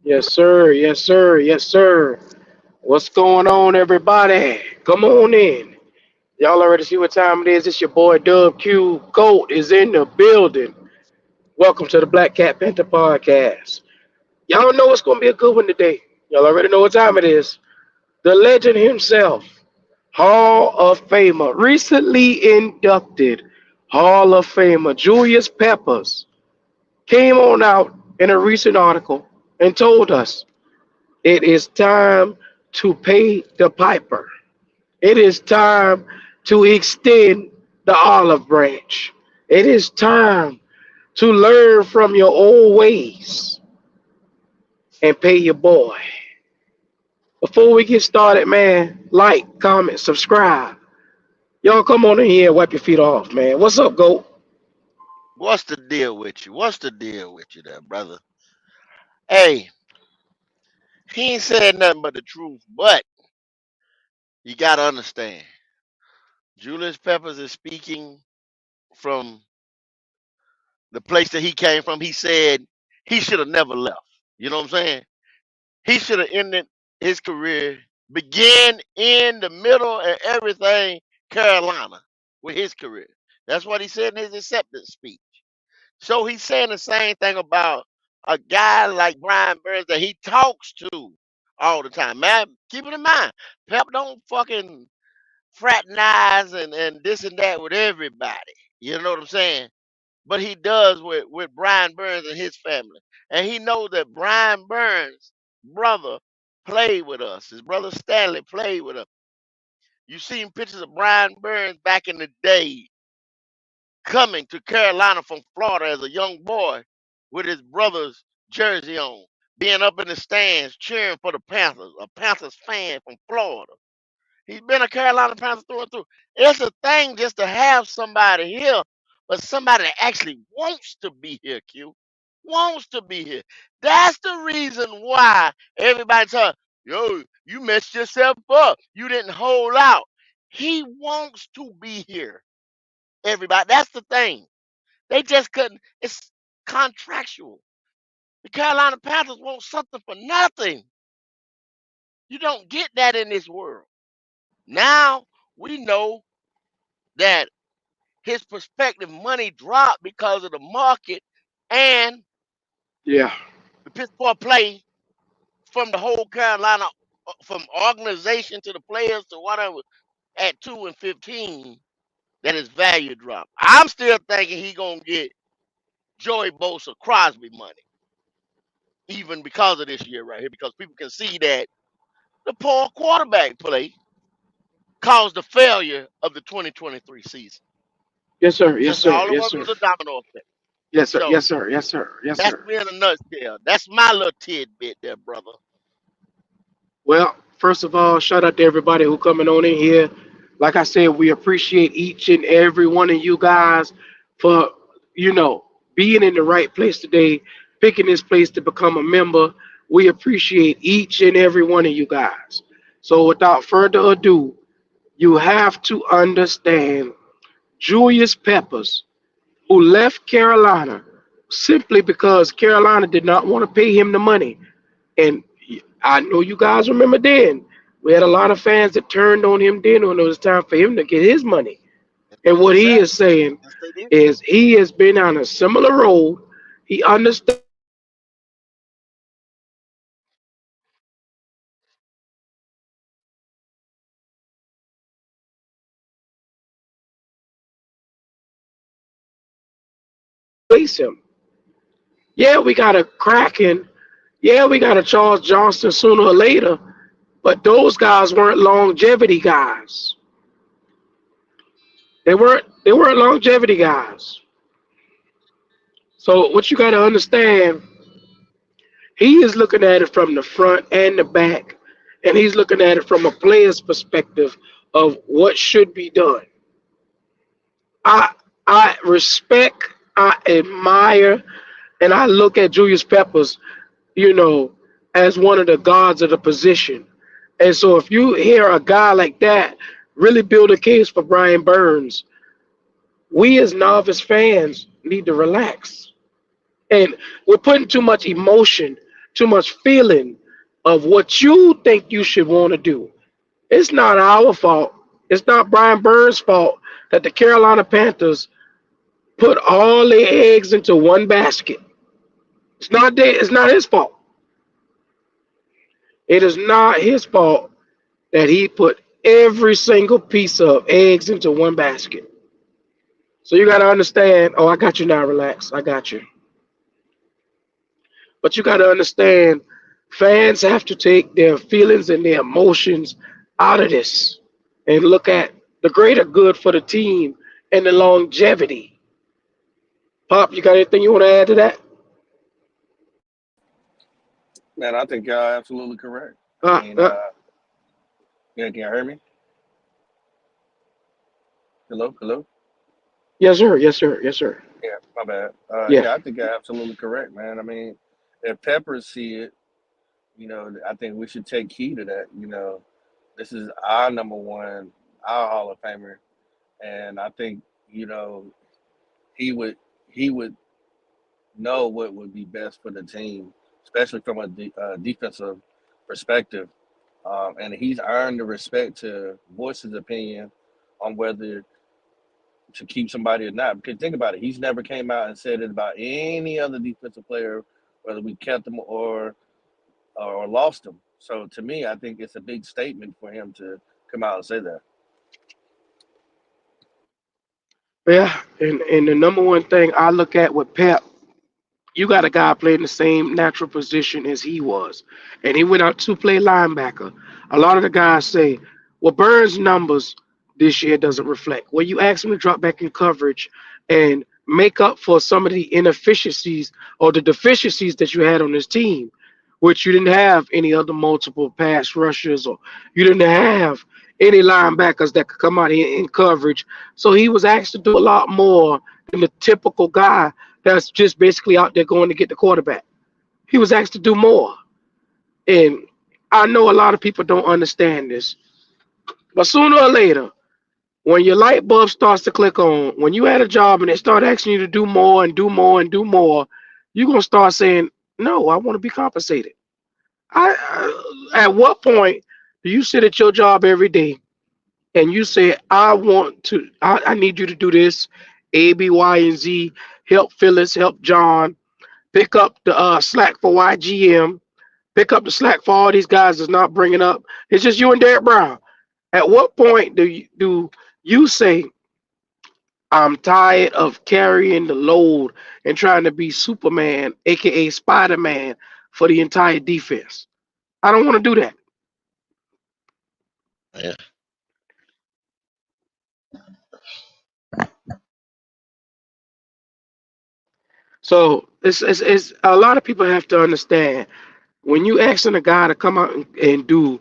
Yes, sir. Yes, sir. Yes, sir. What's going on, everybody? Come on in. Y'all already see what time it is. It's your boy Dub Q Goat is in the building. Welcome to the Black Cat Panther podcast. Y'all know it's gonna be a good one today. Y'all already know what time it is. The legend himself, Hall of Famer, recently inducted Hall of Famer Julius Peppers, came on out in a recent article and told us it is time to pay the piper. It is time to extend the olive branch. It is time to learn from your old ways and pay your boy. Before we get started, man, like, comment, subscribe. Y'all come on in here and wipe your feet off, man. What's up, GOAT? What's the deal with you? What's the deal with you there, brother? Hey, he ain't said nothing but the truth, but you gotta understand. Julius Peppers is speaking from the place that he came from. He said he should have never left. You know what I'm saying? He should have ended his career, begin in the middle and everything, Carolina with his career. That's what he said in his acceptance speech. So he's saying the same thing about a guy like Brian Burns that he talks to all the time. Man, keep it in mind, Pep don't fucking fraternize and this and that with everybody. You know what I'm saying? But he does with Brian Burns and his family. And he knows that Brian Burns' brother played with us. His brother Stanley played with us. You seen pictures of Brian Burns back in the day coming to Carolina from Florida as a young boy with his brother's jersey on, being up in the stands cheering for the Panthers, a Panthers fan from Florida. He's been a Carolina Panther through and through. It's a thing just to have somebody here, but somebody that actually wants to be here, Q. Wants to be here. That's the reason why everybody tells, yo, you messed yourself up. You didn't hold out. He wants to be here. Everybody. That's the thing. They just couldn't. It's contractual. The Carolina Panthers want something for nothing. You don't get that in this world. Now we know that his prospective money dropped because of the market and Yeah. the piss poor play from the whole Carolina, from organization to the players to whatever, at 2 and 15, that his value dropped. I'm still thinking he gonna get Joey Bosa Crosby money, even because of this year right here, because people can see that the poor quarterback play caused the failure of the 2023 season. Yes, sir. Yes, Just sir. all it Yes, was sir. a domino effect. Yes, sir. So Yes, sir. Yes, sir. Yes, that's sir. me in a nutshell. That's my little tidbit there, brother. Well, first of all, shout out to everybody who coming on in here. Like I said, we appreciate each and every one of you guys for, you know, being in the right place today, picking this place to become a member. We appreciate each and every one of you guys. So without further ado, you have to understand Julius Peppers, who left Carolina simply because Carolina did not want to pay him the money. And I know you guys remember then. We had a lot of fans that turned on him then when it was time for him to get his money. And what he is Exactly. saying Yes, they did. is he has been on a similar road. He understands him. Yeah, we got a Kraken. Yeah, we got a Charles Johnson sooner or later. But those guys weren't longevity guys. They weren't longevity guys. So what you got to understand, he is looking at it from the front and the back, and he's looking at it from a player's perspective of what should be done. I I respect, I admire, and I look at Julius Peppers, you know, as one of the gods of the position. And so if you hear a guy like that really build a case for Brian Burns, we as novice fans need to relax. And we're putting too much emotion too much feeling of what you think you should want to do. It's not our fault. It's not Brian Burns' fault that the Carolina Panthers put all their eggs into one basket. It's not his fault. It is not his fault that he put every single piece of eggs into one basket. So you got to understand. Oh, I got you now. Relax. I got you. But you got to understand, fans have to take their feelings and their emotions out of this and look at the greater good for the team and the longevity. Pop, you got anything you want to add to that? Man, I think y'all absolutely correct. I Uh, mean, uh, yeah, can you hear me? Hello, hello. yes, sir. Yes, sir. Yes, sir. Yeah, my bad. Yeah. Yeah, I think you're absolutely correct, man. I mean, if Peppers see it, I think we should take heed of that. This is our number one, our Hall of Famer, and I think you know he would he would know what would be best for the team, especially from a defensive perspective. And he's earned the respect to voice his opinion on whether to keep somebody or not. Because think about it, he's never came out and said it about any other defensive player, whether we kept them or lost them. So to me, I think it's a big statement for him to come out and say that. Yeah. And the number one thing I look at with Pep, you got a guy playing the same natural position as he was, and he went out to play linebacker. A lot of the guys say, well, Burns' numbers this year doesn't reflect. Well, you ask him to drop back in coverage and make up for some of the inefficiencies or the deficiencies that you had on this team, which you didn't have any other multiple pass rushers or you didn't have any linebackers that could come out here in coverage. So he was asked to do a lot more than the typical guy that's just basically out there going to get the quarterback. He was asked to do more. And I know a lot of people don't understand this, but sooner or later, when your light bulb starts to click on, when you had a job and they start asking you to do more and do more and do more, you're going to start saying, no, I want to be compensated. At what point do you sit at your job every day and you say, I need you to do this, A, B, Y, and Z, help Phyllis, help John, pick up the slack for YGM, pick up the slack for all these guys that's not bringing up. It's just you and Derek Brown. At what point do you say, I'm tired of carrying the load and trying to be Superman, aka Spider Man, for the entire defense? I don't want to do that. Yeah. So it's a lot of people have to understand when you asking a guy to come out and do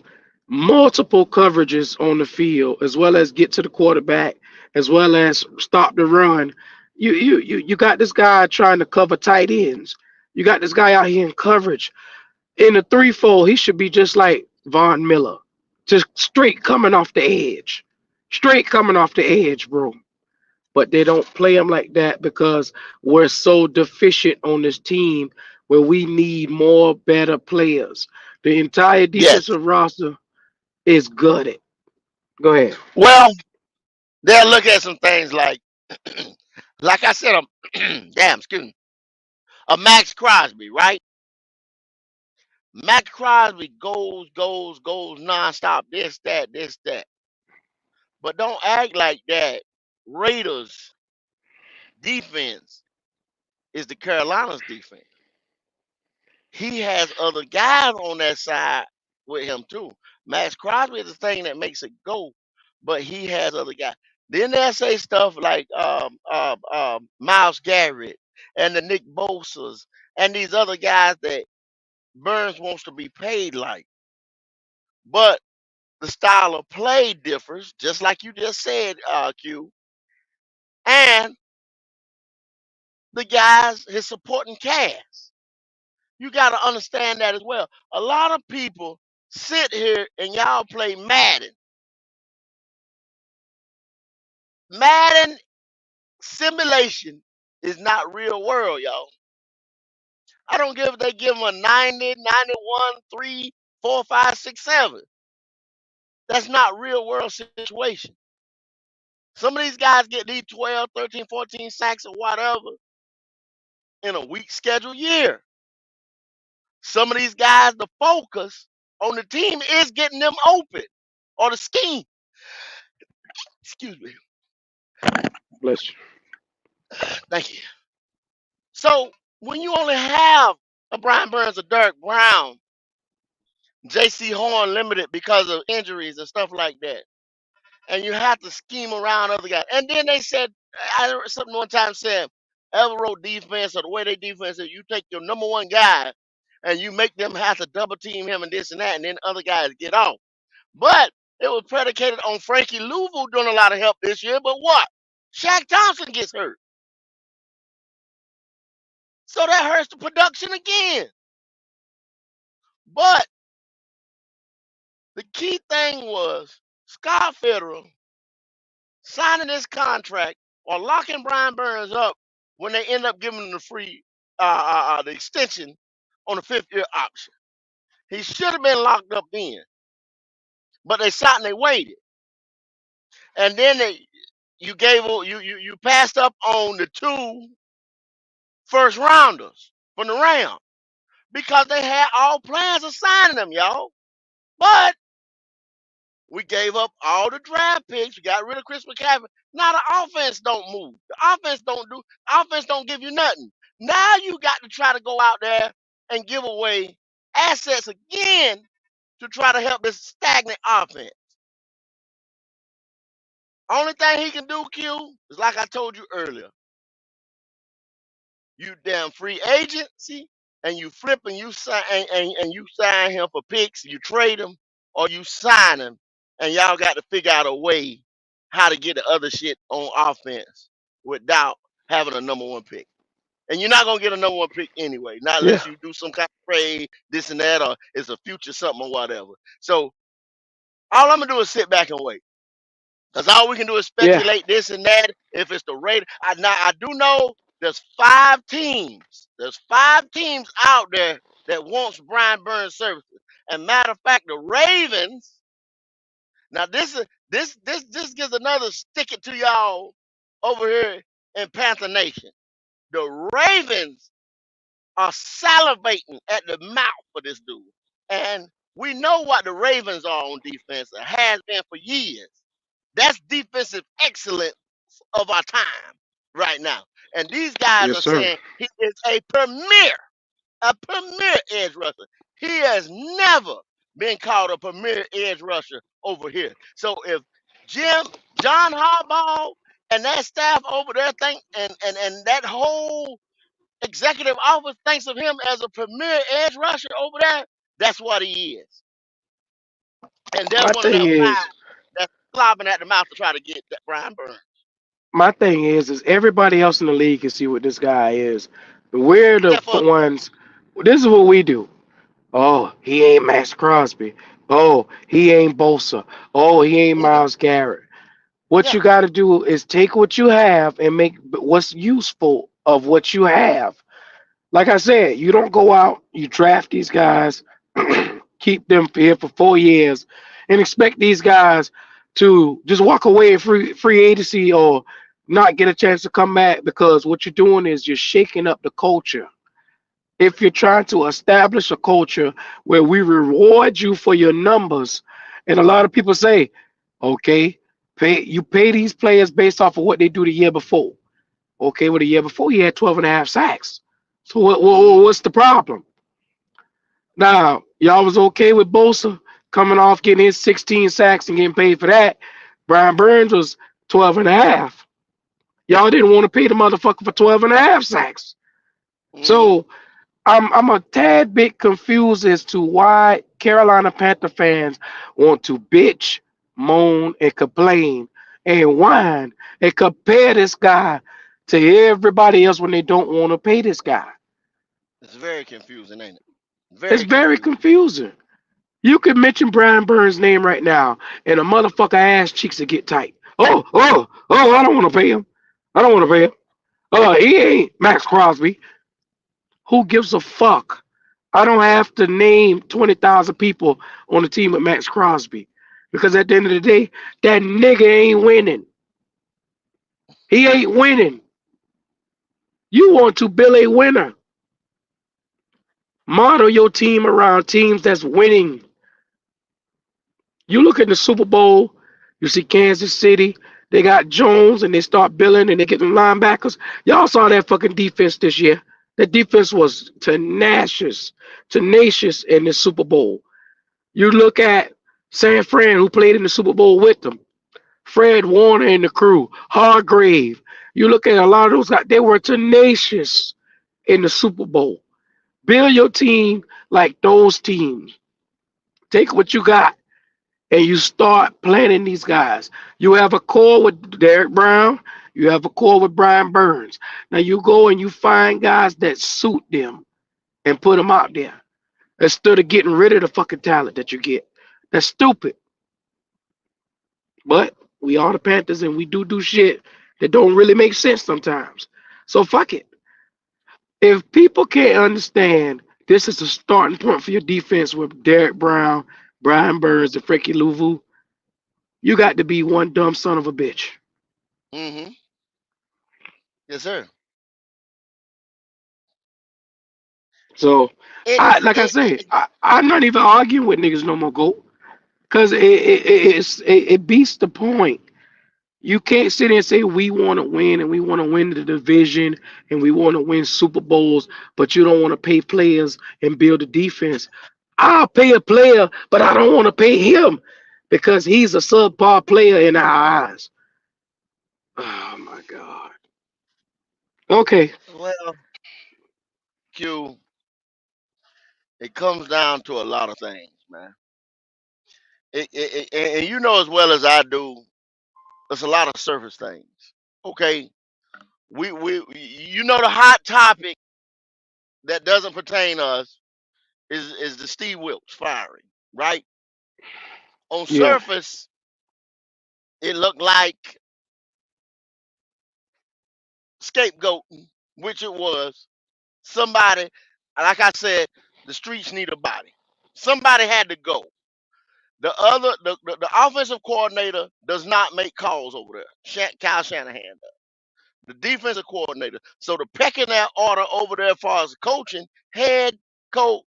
multiple coverages on the field, as well as get to the quarterback, as well as stop the run, you got this guy trying to cover tight ends. You got this guy out here in coverage in the 3-4. He should be just like Von Miller, just straight coming off the edge, straight coming off the edge, bro. But they don't play him like that because we're so deficient on this team where we need more better players. The entire Yes. defensive roster is gutted. Go ahead. Well, they'll look at some things like I said, damn, excuse me, a Max Crosby, right? Max Crosby goes nonstop. This, that. But don't act like that. Raiders defense is the Carolinas defense. He has other guys on that side with him too. Max Crosby is the thing that makes it go, but he has other guys. Then they'll say stuff like Miles Garrett and the Nick Bosa's and these other guys that Burns wants to be paid like. But the style of play differs, just like you just said, Q. And the guys, his supporting cast. You got to understand that as well. A lot of people sit here and y'all play Madden. Madden simulation is not real world, y'all. I don't give if they give him a 90, 91, 3, 4, 5, 6, 7. That's not real world situation. Some of these guys get these 12, 13, 14 sacks or whatever in a week schedule year. Some of these guys, the focus on the team is getting them open or the scheme. Excuse me. Bless you. Thank you. So when you only have a Brian Burns, a Derek Brown, J.C. Horn limited because of injuries and stuff like that, and you have to scheme around other guys. And then they said, I heard something one time said, Evero defense or the way they defense is, you take your number one guy and you make them have to double team him and this and that, and then other guys get off. But it was predicated on Frankie Louvu doing a lot of help this year. But what? Shaq Thompson gets hurt. So that hurts the production again. But the key thing was Scott Federer signing this contract or locking Brian Burns up when they end up giving him the free the extension on the 5th-year option. He should have been locked up then, but they sat and they waited, and then you passed up on the 2 first rounders from the Rams because they had all plans of signing them, y'all. But we gave up all the draft picks. We got rid of Chris McCaffrey. Now the offense don't move. The offense don't give you nothing. Now you got to try to go out there and give away assets again to try to help this stagnant offense. Only thing he can do, Q, is like I told you earlier. You damn free agency and you flip and you sign and you sign him for picks, you trade him or you sign him, and y'all got to figure out a way how to get the other shit on offense without having a number one pick. And you're not gonna get a number one pick anyway, not Yeah, unless you do some kind of trade, this and that, or it's a future something or whatever. So all I'm gonna do is sit back and wait. Because all we can do is yeah, speculate this and that. If it's the Raiders, I do know there's 5 teams. There's 5 teams out there that wants Brian Burns' services. And matter of fact, the Ravens. Now this gives another stick it to y'all over here in Panther Nation. The Ravens are salivating at the mouth for this dude, and we know what the Ravens are on defense. It has been for years. That's defensive excellence of our time right now. And these guys yes, are sir. saying he is a premier edge rusher. He has never been called a premier edge rusher over here. So if Jim, John Harbaugh, and that staff over there think, and that whole executive office thinks of him as a premier edge rusher over there, that's what he is. And they're My one of thing that is, five that's slobbing at the mouth to try to get that Brian Burns. my thing is everybody else in the league can see what this guy is. We're the Except for ones. This is what we do. Oh, he ain't Max Crosby. Oh, he ain't Bosa. Oh, he ain't hmm Miles Garrett. What yeah, you got to do is take what you have and make what's useful of what you have. Like I said, you don't go out, you draft these guys, keep them here for 4 years, and expect these guys to just walk away in free agency or not get a chance to come back because what you're doing is you're shaking up the culture. If you're trying to establish a culture where we reward you for your numbers, and a lot of people say, okay, pay these players based off of what they do the year before. Okay, well the year before he had 12 and a half sacks. So hmm what's the problem? Now, y'all was okay with Bosa coming off getting his 16 sacks and getting paid for that. Brian Burns was 12 and a half. Y'all didn't want to pay the motherfucker for 12 and a half sacks. hmm So I'm a tad bit confused as to why Carolina Panther fans want to bitch, moan, and complain and whine and compare this guy to everybody else when they don't want to pay this guy. it's very confusing, ain't it? It's Very very confusing. confusing. You could mention Brian Burns' name right now, and a motherfucker ass cheeks would get tight. I don't want to pay him. I don't want to pay him. He ain't Max Crosby. Who gives a fuck? I don't have to name 20,000 people on the team with Max Crosby. Because at the end of the day, that nigga ain't winning. He ain't winning. You want to build a winner. Model your team around teams that's winning. You look at the Super Bowl, you see Kansas City, they got Jones and they start building and they get them linebackers. Y'all saw that fucking defense this year. That defense was tenacious in the Super Bowl. You look at San Fran, who played in the Super Bowl with them. Fred Warner and the crew, Hargrave. You look at a lot of those guys, they were tenacious in the Super Bowl. Build your team like those teams. Take what you got and you start planning these guys. You have a core with Derek Brown. You have a core with Brian Burns. Now you go and you find guys that suit them and put them out there instead of getting rid of the fucking talent that you get. That's stupid. But we are the Panthers and we do shit that don't really make sense sometimes. So fuck it. If people can't understand this is a starting point for your defense with Derek Brown, Brian Burns, and Frankie Louvu, you got to be one dumb son of a bitch. Mm-hmm. Yes, sir. So It, like I say, it I'm not even arguing with niggas no more, go. Cause it beats the point. You can't sit there and say we want to win and we want to win the division and we want to win Super Bowls, but you don't want to pay players and build a defense. I'll pay a player, but I don't want to pay him because he's a subpar player in our eyes. Oh my God. Okay. well, Q, it comes down to a lot of things, man. And you know as well as I do, there's a lot of surface things. Okay, we you know the hot topic that doesn't pertain to us is the Steve Wilkes firing, right? On Yeah. surface, it looked like scapegoating, which it was. Somebody, like I said, the streets need a body. Somebody had to go. The offensive coordinator does not make calls over there. Kyle Shanahan does. The defensive coordinator. So the pecking that order over there as far as coaching, head coach,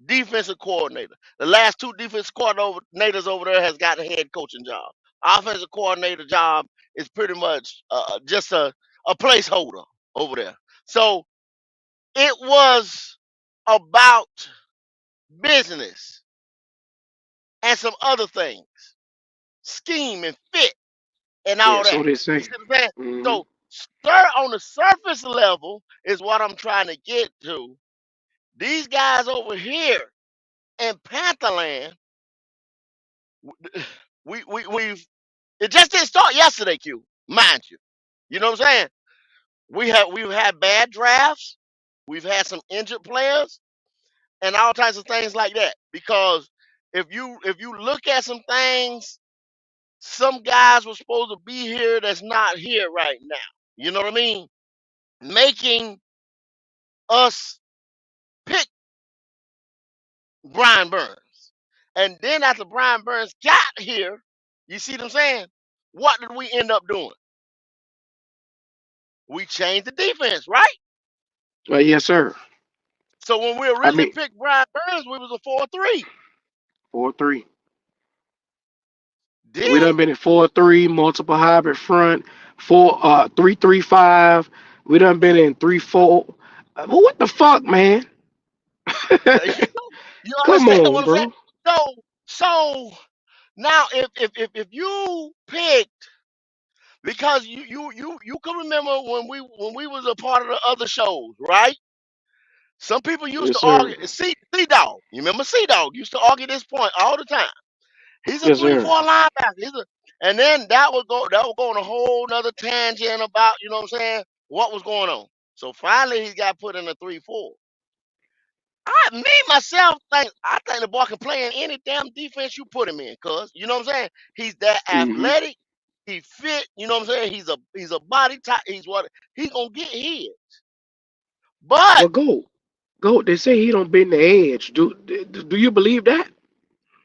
defensive coordinator. The last two defensive coordinators over there has got a head coaching job. Offensive coordinator job is pretty much just a placeholder over there. So it was about business and some other things, scheme and fit and Yeah. all So that. they You say. see what I'm saying? Hmm. So, stir on the surface level is what I'm trying to get to. These guys over here in Pantherland, we've it just didn't start yesterday, Q, mind you. You know what I'm saying? We've had bad drafts, we've had some injured players, and all types of things like that. Because if you look at some things, some guys were supposed to be here that's not here right now. You know what I mean? Making us pick Brian Burns. And then after Brian Burns got here, you see what I'm saying? What did we end up doing? We changed the defense, right? Yes, sir. So when we I originally mean, picked Brian Burns, we was a 4-3. 4-3. We Then done been in 4-3, multiple hybrid front, 3-3-5. We done been in 3-4. Well, what the fuck, man? you Come understand on, what I'm saying? bro. So so now if you picked, because you can remember when we was a part of the other shows, right? Some people used Yes, to sir. argue. C Dog, you remember C Dog used to argue this point all the time. He's a Yes, three sir. four linebacker. And then that would go on a whole nother tangent about, you know what I'm saying, what was going on. So finally he got put in a 3-4. Me myself I think the boy can play in any damn defense you put him in, cuz you know what I'm saying? He's that Mm-hmm. athletic, he fit, you know what I'm saying? He's a body type, he's gonna get his. But But go. Go. They say he don't bend the edge. Do you believe that?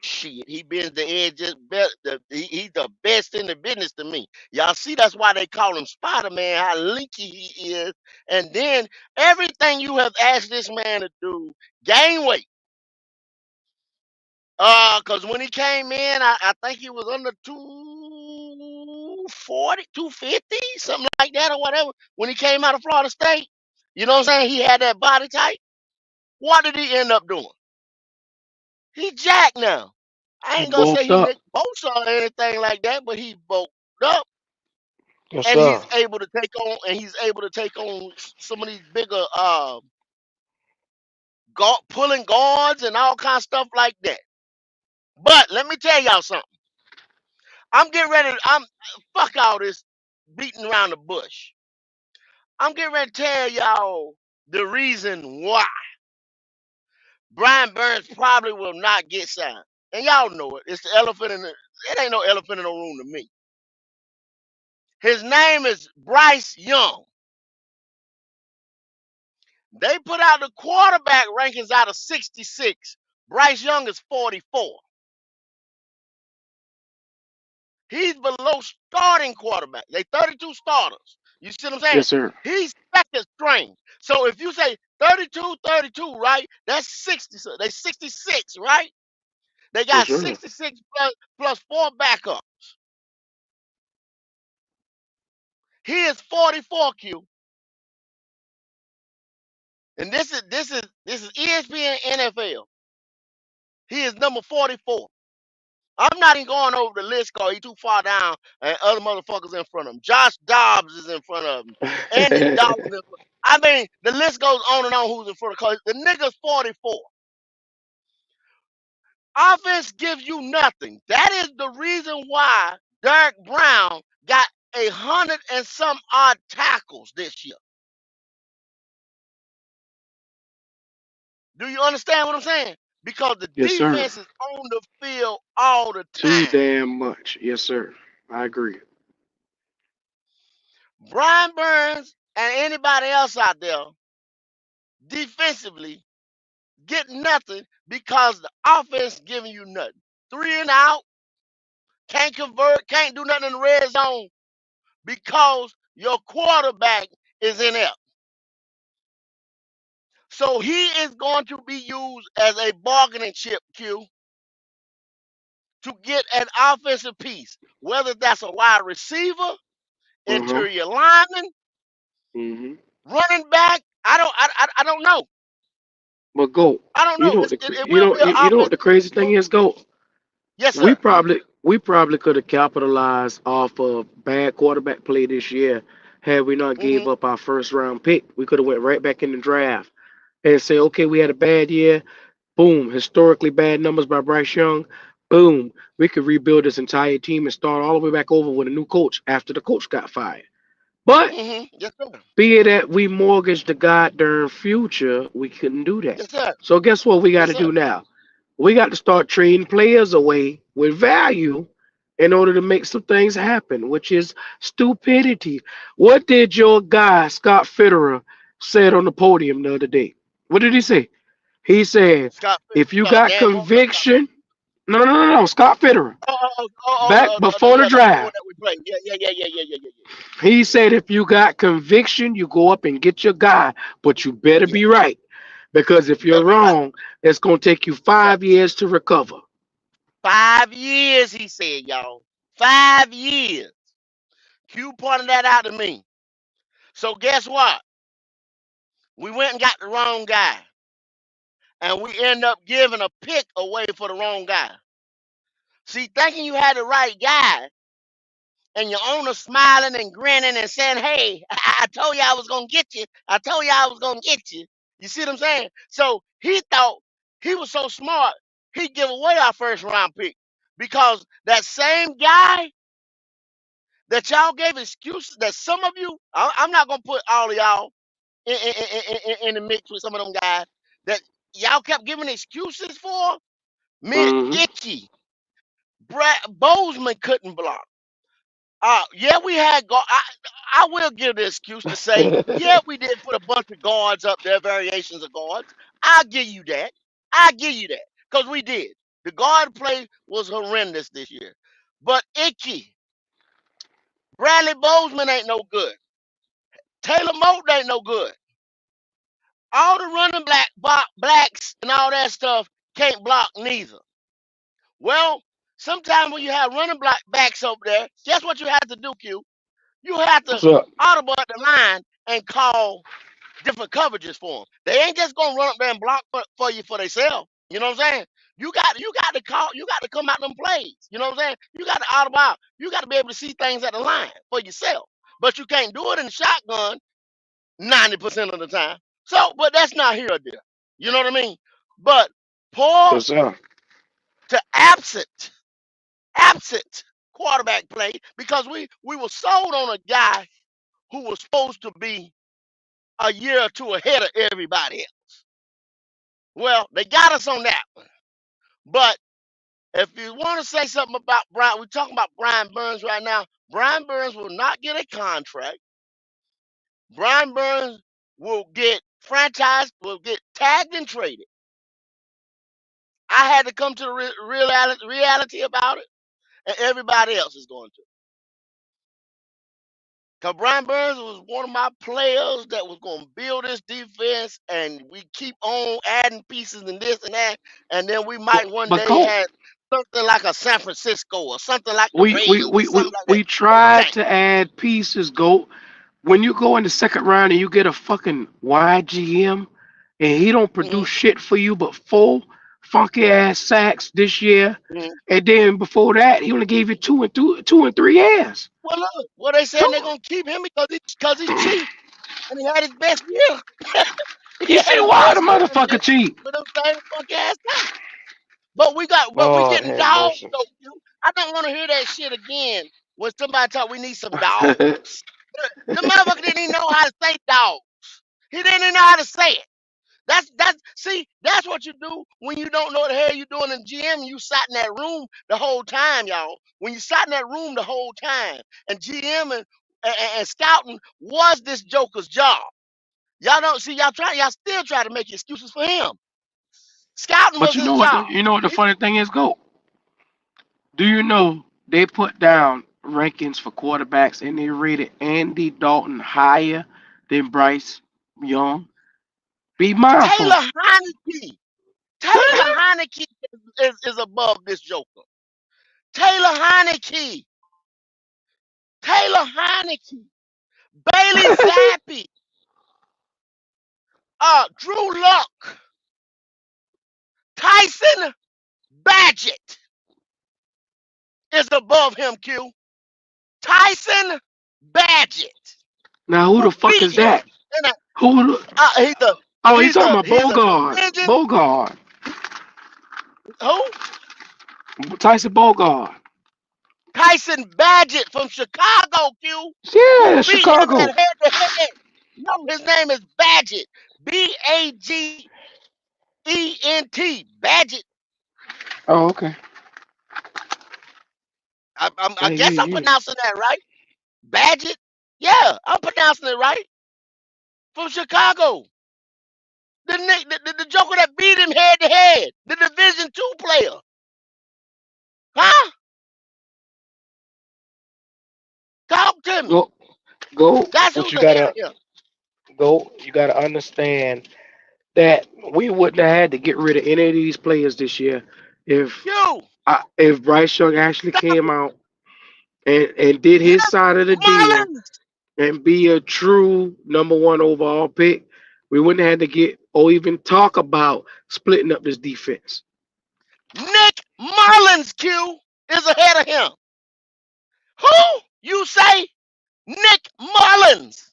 Shit, he bends the edge just better. He's the best in the business to me. Y'all see, that's why they call him Spider Man. How linky he is, and then everything you have asked this man to do, gain weight. Cause when he came in, I think he was under 240, 250, something like that, or whatever. When he came out of Florida State, you know what I'm saying? He had that body type. What did he end up doing? He jacked now. I He ain't gonna say bulked he up. Nick Bosa or anything like that, but he bulked up Yes, and sir. he's able to take on some of these bigger pulling guards and all kind of stuff like that. But let me tell y'all something. I'm getting ready. I'm fuck all this beating around the bush. I'm getting ready to tell y'all the reason why Brian Burns probably will not get signed. And y'all know it. It's the elephant in the. It ain't no elephant in the room to me. His name is Bryce Young. They put out the quarterback rankings out of 66. Bryce Young is 44. He's below starting quarterback. They 32 starters. You see what I'm saying? Yes, sir. He's second string. So if you say 32, 32, right? That's 60. So they 66, right? They Yes, got sir. 66 plus four backups. He is 44, Q. And this is ESPN NFL. He is number 44. I'm not even going over the list because he's too far down and other motherfuckers in front of him. Josh Dobbs is in front of him. Andy Dalton. I mean, the list goes on and on who's in front of him. The nigga's 44. Offense gives you nothing. That is the reason why Derek Brown got 100 and some odd tackles this year. Do you understand what I'm saying? Because the Yes, sir. defense is on the field all the Too time. damn much. Yes, sir. I agree. Brian Burns and anybody else out there defensively get nothing because the offense giving you nothing. Three and out, can't convert, can't do nothing in the red zone because your quarterback is inept. So he is going to be used as a bargaining chip, Q, to get an offensive piece, whether that's a wide receiver, Uh huh. interior lineman, Hmm. running back. I don't know. But go. I don't You know. know what It will be an you know what offensive the piece. crazy thing is, go. Yes, We sir. probably we probably could have capitalized off of bad quarterback play this year had we not Hmm. gave up our first round pick. We could have went right back in the draft and say, okay, we had a bad year. Boom, historically bad numbers by Bryce Young. Boom, we could rebuild this entire team and start all the way back over with a new coach after the coach got fired. But Yes, sir. be it that we mortgaged the goddamn future, we couldn't do that. Yes, sir. So guess what we got Yes, to sir. do now? We got to start trading players away with value in order to make some things happen, which is stupidity. What did your guy Scott Fitterer said on the podium the other day? What did he say? He said, Scott, if you you talking about got Dan Moore? You talking about conviction, no, Scott Fitterer, back before the yeah, the other one draft, that we played. Yeah. he said, if you got conviction, you go up and get your guy, but you better Yeah, be right. Because if you you're better be right. wrong, it's going to take you Yes, sir. 5 years to recover. 5 years, he said, y'all. 5 years. Q pointed that out to me. So guess what? We went and got the wrong guy, and we end up giving a pick away for the wrong guy. See, thinking you had the right guy, and your owner smiling and grinning and saying, "Hey, I told you I was gonna get you. I told you I was gonna get you." You see what I'm saying? So he thought he was so smart, he'd give away our first round pick because that same guy that y'all gave excuses that some of you, I'm not gonna put all of y'all in the mix with some of them guys that y'all kept giving excuses for. Meant Hmm. itchy. Brad Bozeman couldn't block. Yeah, we had I will give the excuse to say, yeah, we did put a bunch of guards up there, variations of guards. I'll give you that. I'll give you that. Because we did. The guard play was horrendous this year. But Icky, Bradley Bozeman ain't no good. Taylor Moat ain't no good. All the running blacks and all that stuff can't block neither. Well, sometimes when you have running backs over there, guess what you have to do, Q? You have to What's up? audible at the line and call different coverages for them. They ain't just gonna run up there and block for you for themselves. You know what I'm saying? You got to call. You got to come out them plays. You know what I'm saying? You got to audible out. You got to be able to see things at the line for yourself. But you can't do it in the shotgun 90% of the time. So, but that's not here or there. You know what I mean? But poor Yes, sir. to absent quarterback play because we were sold on a guy who was supposed to be a year or two ahead of everybody else. Well, they got us on that one. But if you want to say something about Brian, we're talking about Brian Burns right now. Brian Burns will not get a contract. Brian Burns will get franchised, will get tagged and traded. I had to come to the reality about it, and everybody else is going to. Because Brian Burns was one of my players that was going to build this defense, and we keep on adding pieces and this and that, and then we But, might one but day Colt, have something like a San Francisco or something like the we, we, Raiders or we, we, something like that. we No, we tried can't. to add pieces, Goat. When you go in the second round and you get a fucking YGM and he don't produce Hmm. shit for you but four funky ass sacks this year, Hmm. and then before that he only gave you 2 and 3 years. Well, look, well, they So saying they're going to keep him because he's cheap, and he had his best year. He you had see his why the best year motherfucker cheat? with them same funky ass sacks. But we Lord getting have dogs mercy. though. Q. I don't want to hear that shit again when somebody talk we need some dogs. The motherfucker didn't even know how to say dog. He didn't even know how to say it. That's what you do when you don't know what the hell you doing in GM and you sat in that room the whole time, y'all. When you sat in that room the whole time and GM and scouting was this joker's job. Y'all don't see y'all still try to make excuses for him. Scouting But was you his know what? job. You know what the He, funny thing is, Go. Do you know they put down rankings for quarterbacks and they rated Andy Dalton higher than Bryce Young? Be mindful. Taylor Heineke. Taylor Heineke is above this joker. Taylor Heineke. Taylor Heineke. Bailey Zappi. Drew Luck. Tyson Badgett is above him, Q. Tyson Badgett, Now who the who fuck beat is him. that? And Who? he's a Oh, he's talking about he's a Bogard. division. Bogard. Who? Tyson Bogard. Tyson Badgett from Chicago, Q, who Yeah, beat him Chicago. at head to head. No, his name is Badgett. Bagent. Badgett. Oh, okay. I Yeah, yeah, guess I'm yeah. pronouncing that right. Badgett. Yeah, I'm pronouncing it right. From Chicago. The joker that beat him head to head. The Division Two player. Huh? Talk to me. Go, go. That's But who's you ahead gotta of him. go. You gotta understand that we wouldn't have had to get rid of any of these players this year You. if Bryce Young actually Stop came it. out and did his Nick side of the deal Mullins. and be a true number one overall pick, we wouldn't have had to get or even talk about splitting up this defense. Nick Mullins, Q, is ahead of him. Who? You say Nick Mullins.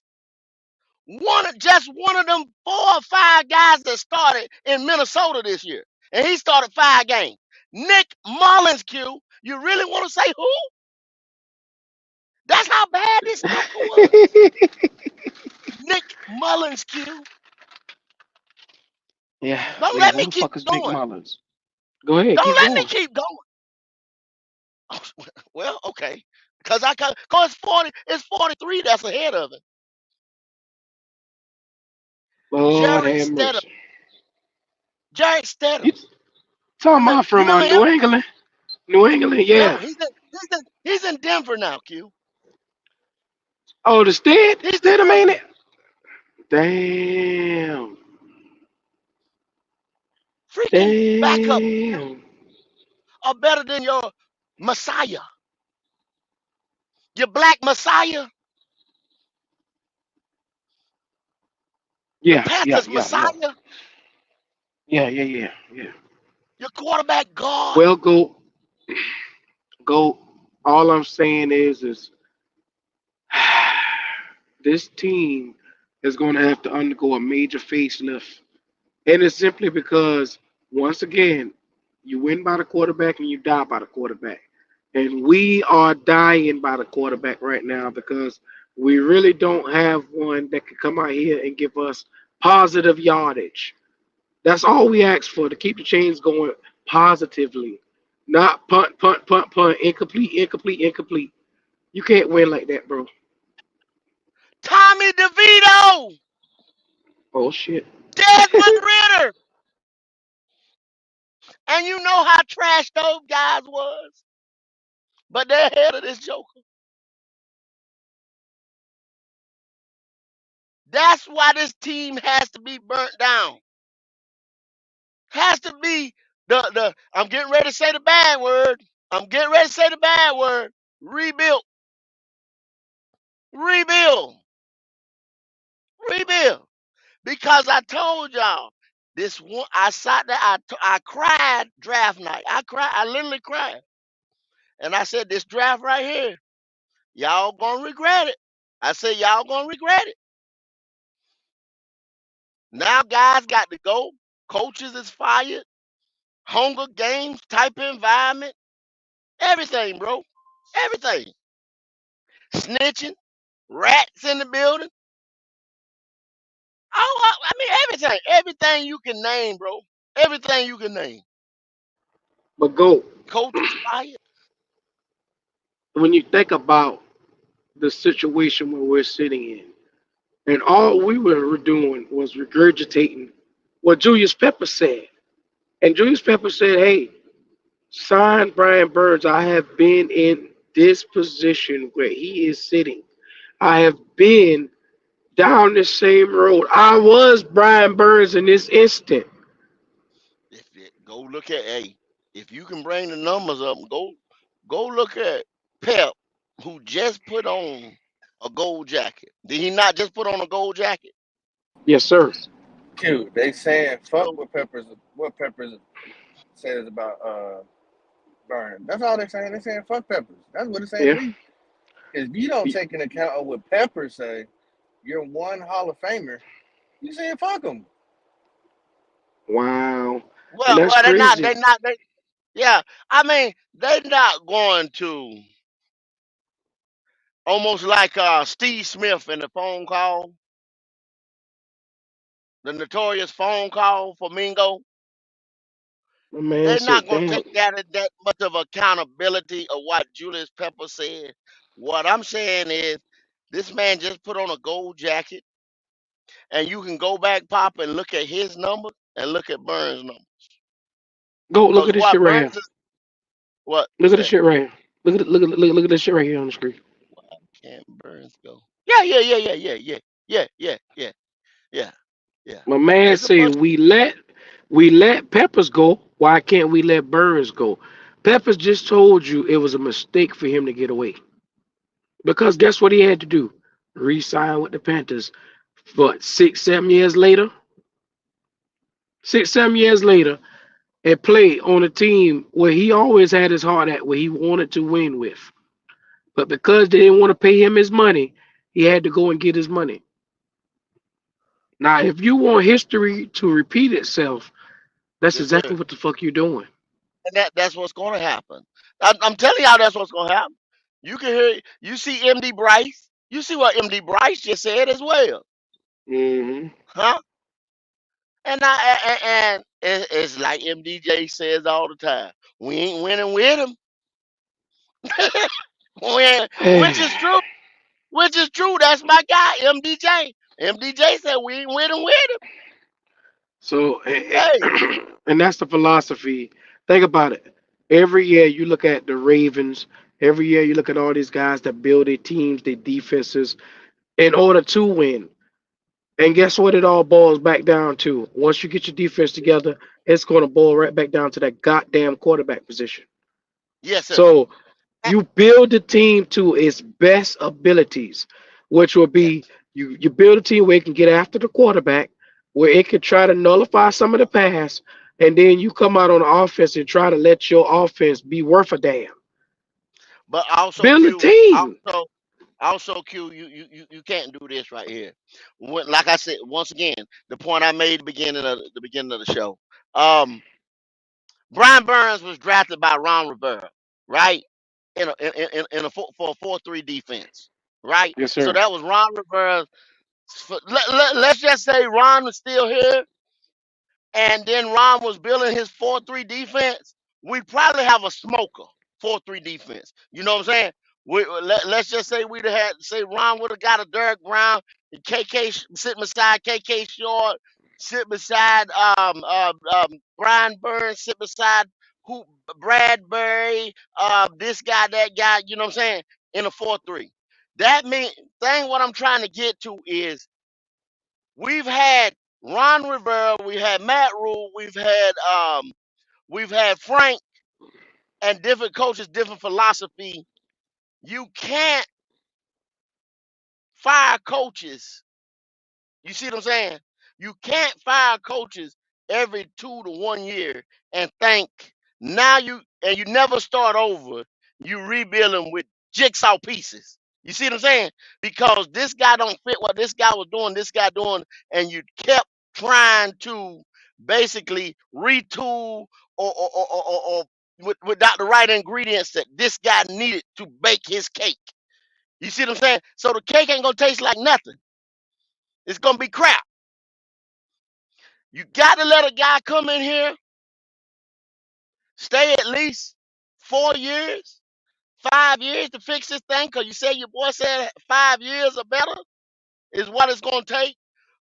Just one of them 4 or 5 guys that started in Minnesota this year. And he started 5 games. Nick Mullins, Q. You really want to say who? That's how bad this joker was. Yeah, Nick Mullins, Q. Don't yeah. let Who me the keep fuck is Nick going. Mullins? Go ahead, Don't keep let me going. keep going. Well, okay. Cause I can, cause it's 43 that's ahead of it. Lord Jared have Stedham. mercy. Jared You Stedham. talking about You from remember him? New England? New England, Yeah, yeah. he's in Denver now, Q. Oh, the He's in Stidham ain't Denver. it? Damn. Freaking backup Damn. are better than your Messiah. Your black Messiah, the Yeah, yeah, Panthers yeah, yeah. Messiah, Yeah, yeah, yeah, yeah. your quarterback God. Well, go. All I'm saying is this team is going to have to undergo a major facelift. And it's simply because, once again, you win by the quarterback and you die by the quarterback. And we are dying by the quarterback right now because we really don't have one that can come out here and give us positive yardage. That's all we ask for to keep the chains going positively. Not punt, punt, punt, punt, incomplete, incomplete, incomplete. You can't win like that, bro. Tommy DeVito, Oh shit. Desmond Ritter. And you know how trash those guys was. But they're ahead of this joker. That's why this team has to be burnt down. Has to be the I'm getting ready to say the bad word. I'm getting ready to say the bad word. Rebuild. Rebuild. Rebuild. Because I told y'all this one. I sat there. I cried draft night. I cried. I literally cried. And I said, this draft right here, y'all gonna regret it. I said, y'all gonna regret it. Now guys got to go. Coaches is fired. Hunger Games type of environment. Everything, bro. Everything. Snitching. Rats in the building. Oh, I mean everything. Everything you can name, bro. Everything you can name. But go, Coaches fired. when you think about the situation where we're sitting in, and all we were doing was regurgitating what Julius Pepper said. And Julius Pepper said, hey, sign Brian Burns. I have been in this position where he is sitting. I have been down the same road. I was Brian Burns in this instant. Go look at if you can bring the numbers up, go look at Pep, who just put on a gold jacket. Did he not just put on a gold jacket? Yes, sir. Q, they saying fuck So what Peppers says about Burn. That's all they're saying. They're saying fuck Peppers. That's what it's saying to Yeah. me. If you don't take into account of what Peppers say, you're one Hall of Famer. You saying fuck them. Wow. And well, that's they're not. They're crazy. not. Yeah, I mean, they're not going to almost like Steve Smith in the phone call, the notorious phone call for Mingo. My man They're not said, going to damn. take that much of accountability of what Julius Pepper said. What I'm saying is, this man just put on a gold jacket, and you can go back, Pop, and look at his number and look at Burns' number. Go look Because at this shit what right Burns here. is, what Look at this say? shit right here. Look at this shit right here on the screen. Can't Burns go? Yeah, yeah, yeah, yeah, yeah, yeah, yeah, yeah, yeah, yeah, yeah. My man There's a said bunch. we let Peppers go. Why can't we let Burns go? Peppers just told you it was a mistake for him to get away. Because guess what he had to do? Re-sign with the Panthers. What, 6, 7 years later? 6, 7 years later, and play on a team where he always had his heart at, where he wanted to win with. But because they didn't want to pay him his money, he had to go and get his money. Now, if you want history to repeat itself, that's Yes, exactly sir. what the fuck you're doing. And that's what's going to happen. I'm telling y'all that's what's going to happen. You can hear, you see MD Bryce. You see what MD Bryce just said as well, Hmm. huh? And it's like MDJ says all the time. We ain't winning with him. Which is true. Which is true. That's my guy, MDJ. MDJ said we ain't winning with him. So, Hey, and that's the philosophy. Think about it. Every year you look at the Ravens. Every year you look at all these guys that build their teams, their defenses, in order to win. And guess what? It all boils back down to once you get your defense together, it's going to boil right back down to that goddamn quarterback position. yes, sir. So you build the team to its best abilities, which will Yeah. be you build a team where it can get after the quarterback, where it can try to nullify some of the pass, and then you come out on offense and try to let your offense be worth a damn. But also Build a Q, team. also Q, you can't do this right here. Like I said, once again, the point I made the beginning of the show. Um, Brian Burns was drafted by Ron Rivera, right? In a for a 4-3 defense, right? Yes, So sir. that was Ron Rivera. Let's just say Ron was still here, and then Ron was building his 4-3 defense, we probably have a smoker 4-3 defense. You know what I'm saying? Let's just say we'd have had say Ron would have got a Derek Brown, and KK sitting beside KK Short, sit beside Brian Burns, sit beside who Bradbury, this guy, that guy. You know what I'm saying? In a 4-3. That mean thing. What I'm trying to get to is we've had Ron Rivera, we had Matt Rule, we've had Frank and different coaches, different philosophy. You can't fire coaches. You see what I'm saying? You can't fire coaches every 2 to 1 year and think you never start over. You rebuild them with jigsaw pieces. You see what I'm saying? Because this guy don't fit what this guy was doing, this guy doing, and you kept trying to basically retool or without the right ingredients that this guy needed to bake his cake. You see what I'm saying? So the cake ain't gonna taste like nothing. It's gonna be crap. You got to let a guy come in here, stay at least 4 years, 5 years to fix this thing. Cause you say your boy said 5 years or better is what it's gonna take.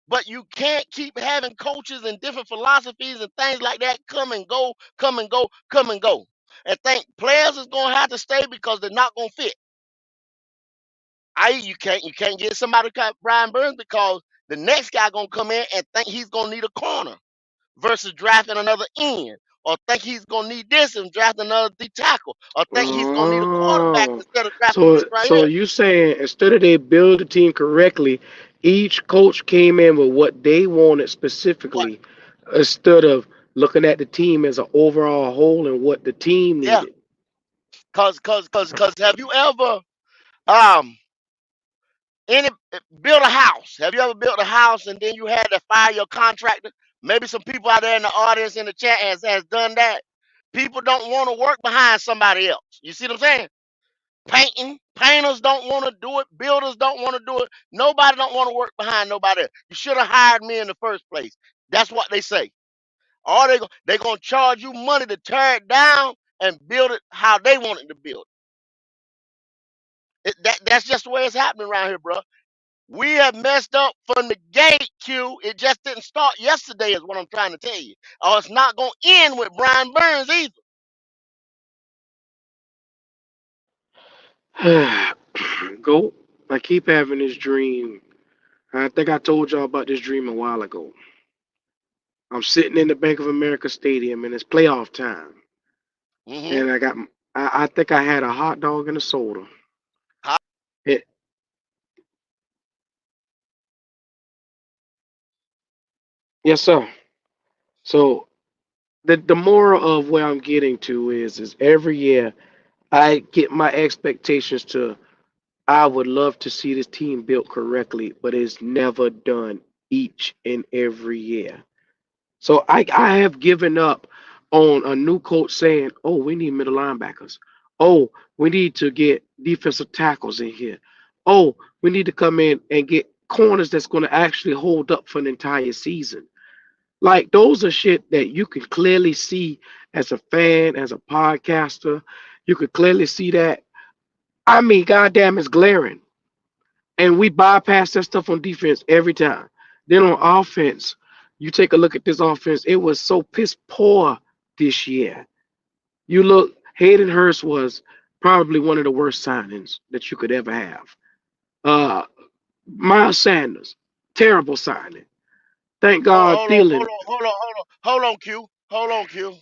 But you can't keep having coaches and different philosophies and things like that come and go, come and go, come and go. And think players is gonna have to stay because they're not gonna fit. You can't get somebody like Brian Burns because the next guy gonna come in and think he's gonna need a corner versus drafting another end, or think he's gonna need this and draft another D tackle, or think he's gonna need a quarterback Oh, instead of drafting this so right so here. you saying instead of they build the team correctly, each coach came in with what they wanted What? specifically, instead of looking at the team as an overall whole and what the team Yeah, needed. cause have you ever um any built a house? Have you ever built a house and then you had to fire your contractor? Maybe some people out there in the audience in the chat has done that. People don't want to work behind somebody else. You see what I'm saying? Painters don't want to do it. Builders don't want to do it. Nobody don't want to work behind nobody else. You should have hired me in the first place. That's what they say. Or they gonna charge you money to tear it down and build it how they want it to build. That's just the way it's happening around here, bro. We have messed up from the gate, Q. It just didn't start yesterday, is what I'm trying to tell you. Or it's not gonna end with Brian Burns either. Go. I keep having this dream. I think I told y'all about this dream a while ago. I'm sitting in the Bank of America Stadium and it's playoff time, Mm-hmm. and I think I had a hot dog and a soda. It, yes, sir. So the moral of where I'm getting to is every year I get my expectations to. I would love to see this team built correctly, but it's never done each and every year. So I have given up on a new coach saying, "Oh, we need middle linebackers. Oh, we need to get defensive tackles in here. Oh, we need to come in and get corners that's going to actually hold up for an entire season." Like those are shit that you can clearly see as a fan, as a podcaster. You could clearly see that. I mean, goddamn, it's glaring. And we bypass that stuff on defense every time. Then on offense, you take a look at this offense. It was so piss poor this year. You look, Hayden Hurst was probably one of the worst signings that you could ever have. Uh, Miles Sanders, terrible signing. Thank Hold, God hold on, Thielen. hold on, hold on, hold on, hold on, Q. Hold on, Q.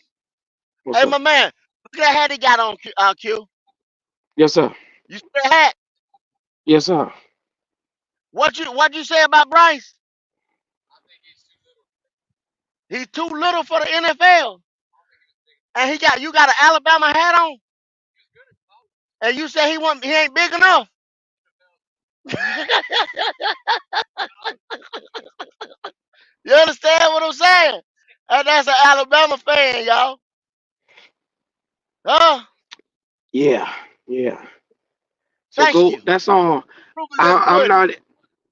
What's Hey, up? my man, look at that hat he got on, Q. Q. Yes, sir. You see that hat? Yes, sir. What you say about Bryce? He's too little for the NFL, and you got an Alabama hat on, and you say he ain't big enough. You understand what I'm saying? And that's an Alabama fan, y'all. Huh? Yeah, yeah. So Thank go. you. That's all. Proof is in the I'm pudding. not.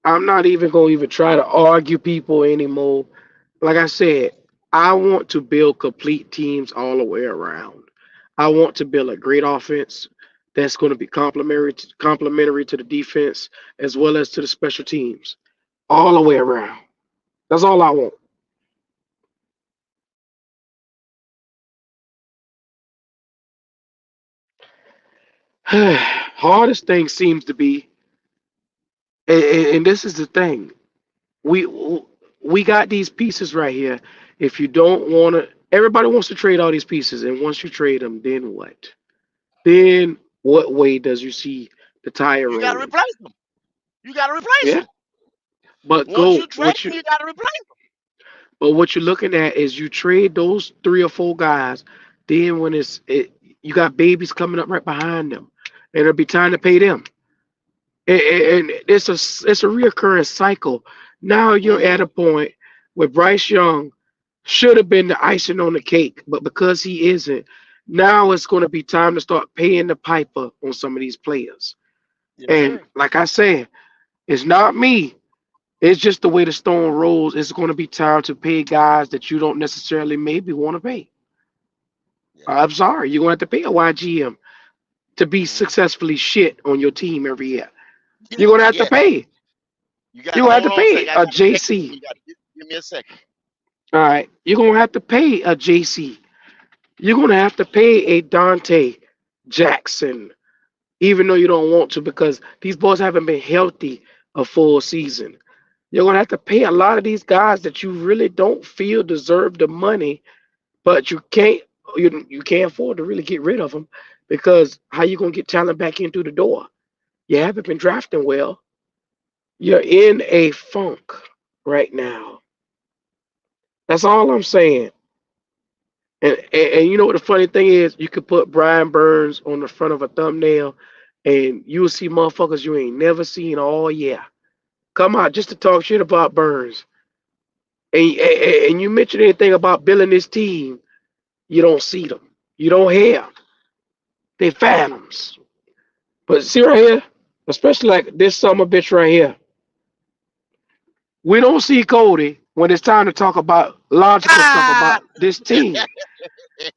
I'm not even gonna even try to argue people anymore. Like I said, I want to build complete teams all the way around. I want to build a great offense that's going to be complementary to the defense as well as to the special teams all the way around. That's all I want. Hardest thing seems to be, and this is the thing, we we got these pieces right here. If you don't want to, everybody wants to trade all these pieces, and once you trade them, then what? Then what way does you see the tire You got to rolling? replace them. You got to replace Yeah, them. but Once go you trade what them, you you got to replace them. but what you're looking at is you trade those 3 or 4 guys. Then when you got babies coming up right behind them, and it'll be time to pay them. And it's a reoccurring cycle. Now you're at Mm-hmm. a point where Bryce Young should have been the icing on the cake, but because he isn't, now it's going to be time to start paying the piper on some of these players. Yes, And sir. like I said, it's not me. It's just the way the stone rolls. It's going to be time to pay guys that you don't necessarily maybe want to pay. Yeah. I'm sorry, you're going to have to pay a YGM to be Mm-hmm. successfully shit on your team every year. You're Yes, going to have to yes. pay. You got You're to going to have hold to on a pay second. I a got to check in. JC. You got to give me a second. All right. You're going to have to pay a JC. You're going to have to pay a Dante Jackson, even though you don't want to, because these boys haven't been healthy a full season. You're going to have to pay a lot of these guys that you really don't feel deserve the money, but you can't afford to really get rid of them because how you going to get talent back in through the door? You haven't been drafting well. You're in a funk right now. That's all I'm saying. And you know what the funny thing is? You could put Brian Burns on the front of a thumbnail, and you'll see motherfuckers you ain't never seen all year come out just to talk shit about Burns. And you mention anything about building this team, you don't see them. You don't hear 'em. They phantoms. But see right here, especially like this summer bitch right here, we don't see Cody when it's time to talk about logical stuff Ah! about this team.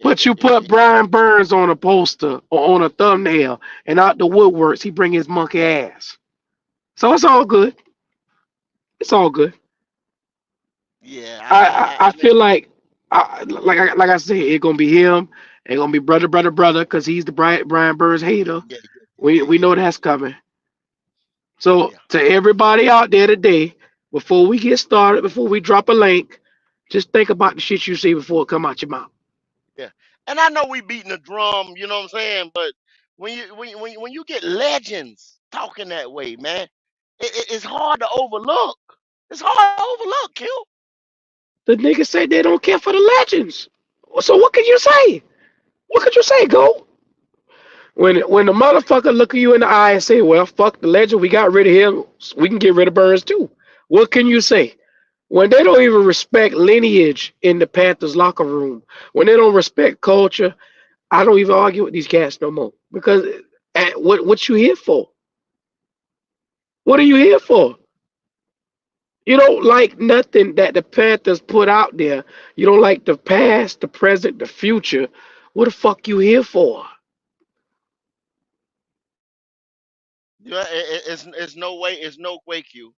But you put Brian Burns on a poster or on a thumbnail, and out the woodworks, he bring his monkey ass. So it's all good. It's all good. Yeah, I feel like like I said, it's gonna be him. It's gonna be brother, because he's the Brian Burns hater. yeah, yeah, We yeah, know that's coming. So yeah, to everybody out there today, before we get started, before we drop a link, just think about the shit you say before it come out your mouth. yeah. And I know we beating the drum, you know what I'm saying? But when you get legends talking that way, man, it's hard to overlook. It's hard to overlook, Q. The niggas say they don't care for the legends. So what can you say? What could you say, go? When the motherfucker look at you in the eye and say, "Well, fuck the legend, we got rid of him. We can get rid of Burns too." What can you say? When they don't even respect lineage in the Panthers locker room, when they don't respect culture, I don't even argue with these cats no more. Because what you here for? What are you here for? You don't like nothing that the Panthers put out there. You don't like the past, the present, the future. What the fuck you here for? It's no way. It's no way, Q.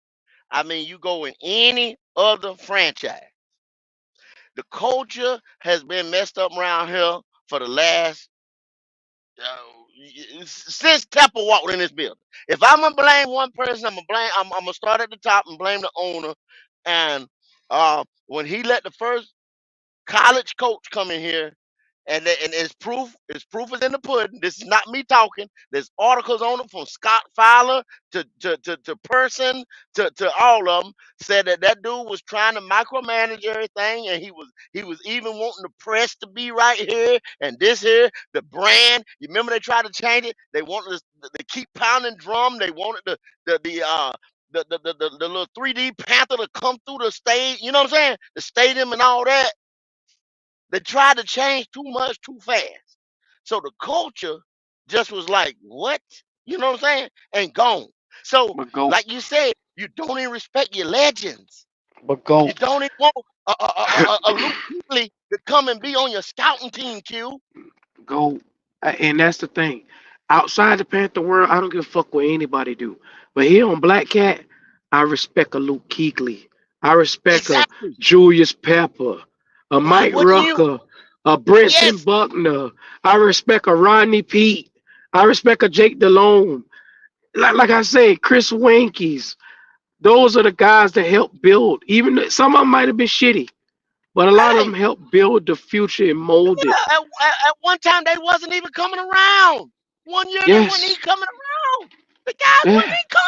I mean, you go in any other franchise, the culture has been messed up around here for the last since Tepper walked in this building. If I'm gonna blame one person, I'm gonna start at the top and blame the owner. And when he let the first college coach come in here, and it's proof is in the pudding. This is not me talking. There's articles on it from Scott Fowler to Person to all of them said that that dude was trying to micromanage everything, and he was even wanting the press to be right here and this here the brand. You remember they tried to change it. They wanted to keep pounding drum. They wanted the little 3D Panther to come through the stage. You know what I'm saying? The stadium and all that. They tried to change too much too fast. So the culture just was like, what? You know what I'm saying? And gone. So, But go, like you said, you don't even respect your legends. but go, You don't even want a Luke Kuechly to come and be on your scouting team, Q. go. And that's the thing. Outside the Panther world, I don't give a fuck what anybody do. But here on Black Cat, I respect a Luke Kuechly. I respect a Exactly. Julius Pepper, a Why Mike wouldn't you? Rucker, a Brenton Yes. Buckner. I respect a Rodney Pete. I respect a Jake Delhomme. Like I say, Chris Wankies. Those are the guys that helped build. Even some of them might have been shitty, but a lot of them Hey, helped build the future and mold it. at one time they wasn't even coming around. One year they wasn't even Yes. coming around. The guys wouldn't Yeah. even come.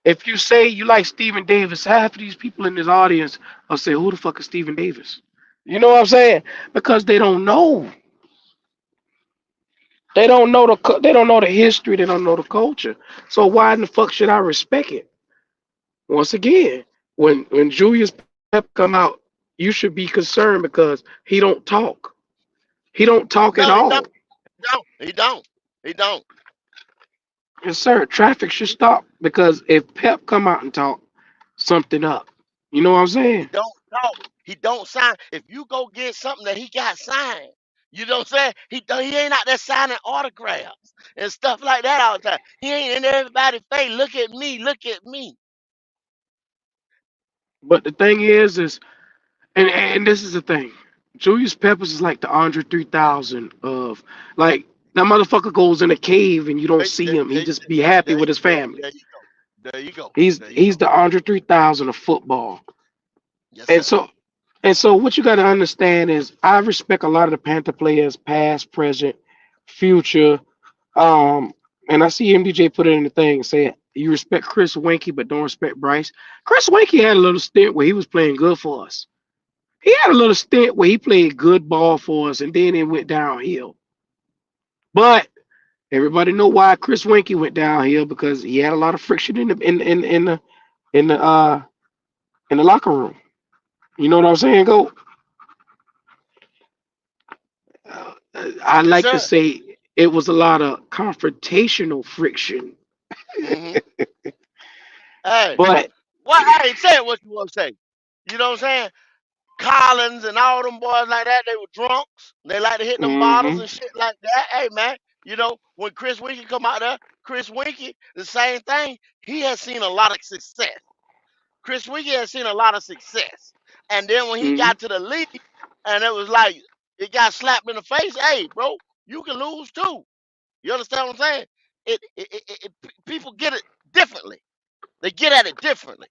If you say you like Stephen Davis, half of these people in this audience will say, "Who the fuck is Stephen Davis?" You know what I'm saying? Because they don't know. They don't know the history. They don't know the culture. So why in the fuck should I respect it? Once again, when Julius Pep come out, you should be concerned because he don't talk. He don't talk at No, he don't. all. He don't. He don't. He don't. Yes, sir. Traffic should stop because if Pep come out and talk, something up. You know what I'm He saying? don't talk. He don't sign. If you go get something that he got signed, you know what I'm saying? He ain't out there signing autographs and stuff like that all the time. He ain't in everybody's face. Look at me. Look at me. But the thing is, and this is the thing. Julius Peppers is like the Andre 3000 of like that motherfucker goes in a cave and you don't There, see there, him. He there, just be happy there, with his there, family. there you go. There you go. He's There you he's go. the Andre 3000 of football. Yes, And sir. so and so what you got to understand is I respect a lot of the Panther players, past, present, future. Um, and I see MDJ put it in the thing saying you respect Chris Winkie but don't respect Bryce. Chris Winkie had a little stint where he was playing good for us. He had a little stint where he played good ball for us, and then it went downhill. But everybody know why Chris Winkie went downhill because he had a lot of friction in the in the locker room. You know what I'm saying? Go. I Yes, like to sir. say it was a lot of confrontational friction, Mm-hmm. Hey, but what? Hey, say it what you want to say. You know what I'm saying? Collins and all them boys like that, they were drunks. They like to hit them bottles hmm and shit like that. Hey man, when Chris Winkie come out there, Chris Winkie, the same thing. He has seen a lot of success. Chris Winkie has seen a lot of success. And then when he hmm got to the league, and it was like it got slapped in the face. Hey, bro, you can lose too. You understand what I'm saying? People get it differently. They get at it differently.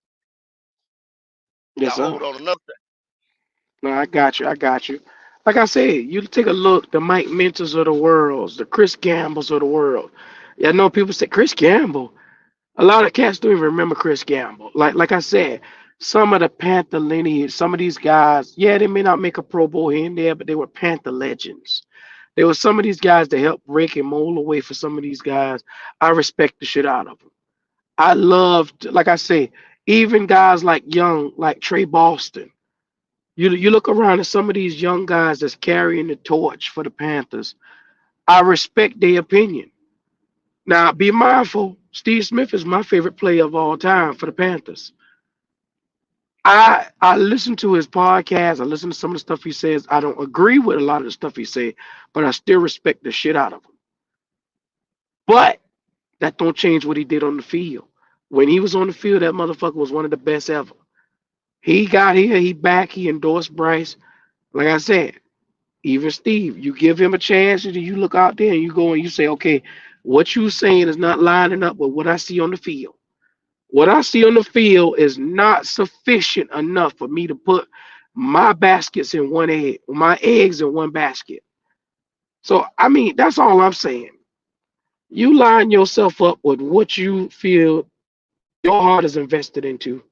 yes, Got sir. hold on another thing. No, I got you. I got you. Like I said, you take a look, the Mike Mentors of the world, the Chris Gambles of the world. Yeah, I know people say Chris Gamble. A lot of cats don't even remember Chris Gamble. Like I said, some of the Panther lineage, some of these guys, yeah, they may not make a Pro Bowl here and there, but they were Panther legends. There were some of these guys that helped break and mold the way for some of these guys. I respect the shit out of them. I loved, like I say, even guys like young, like Trey Boston. You look around at some of these young guys that's carrying the torch for the Panthers. I respect their opinion. Now, be mindful, Steve Smith is my favorite player of all time for the Panthers. I listen to his podcast. I listen to some of the stuff he says. I don't agree with a lot of the stuff he says, but I still respect the shit out of him. But that don't change what he did on the field. When he was on the field, that motherfucker was one of the best ever. He got here, he back, he endorsed Bryce. Like I said, even Steve, you give him a chance, and you look out there and you go and you say, okay, what you saying is not lining up with what I see on the field. What I see on the field is not sufficient enough for me to put my baskets in one egg, my eggs in one basket. So I mean, that's all I'm saying. You line yourself up with what you feel your heart is invested into.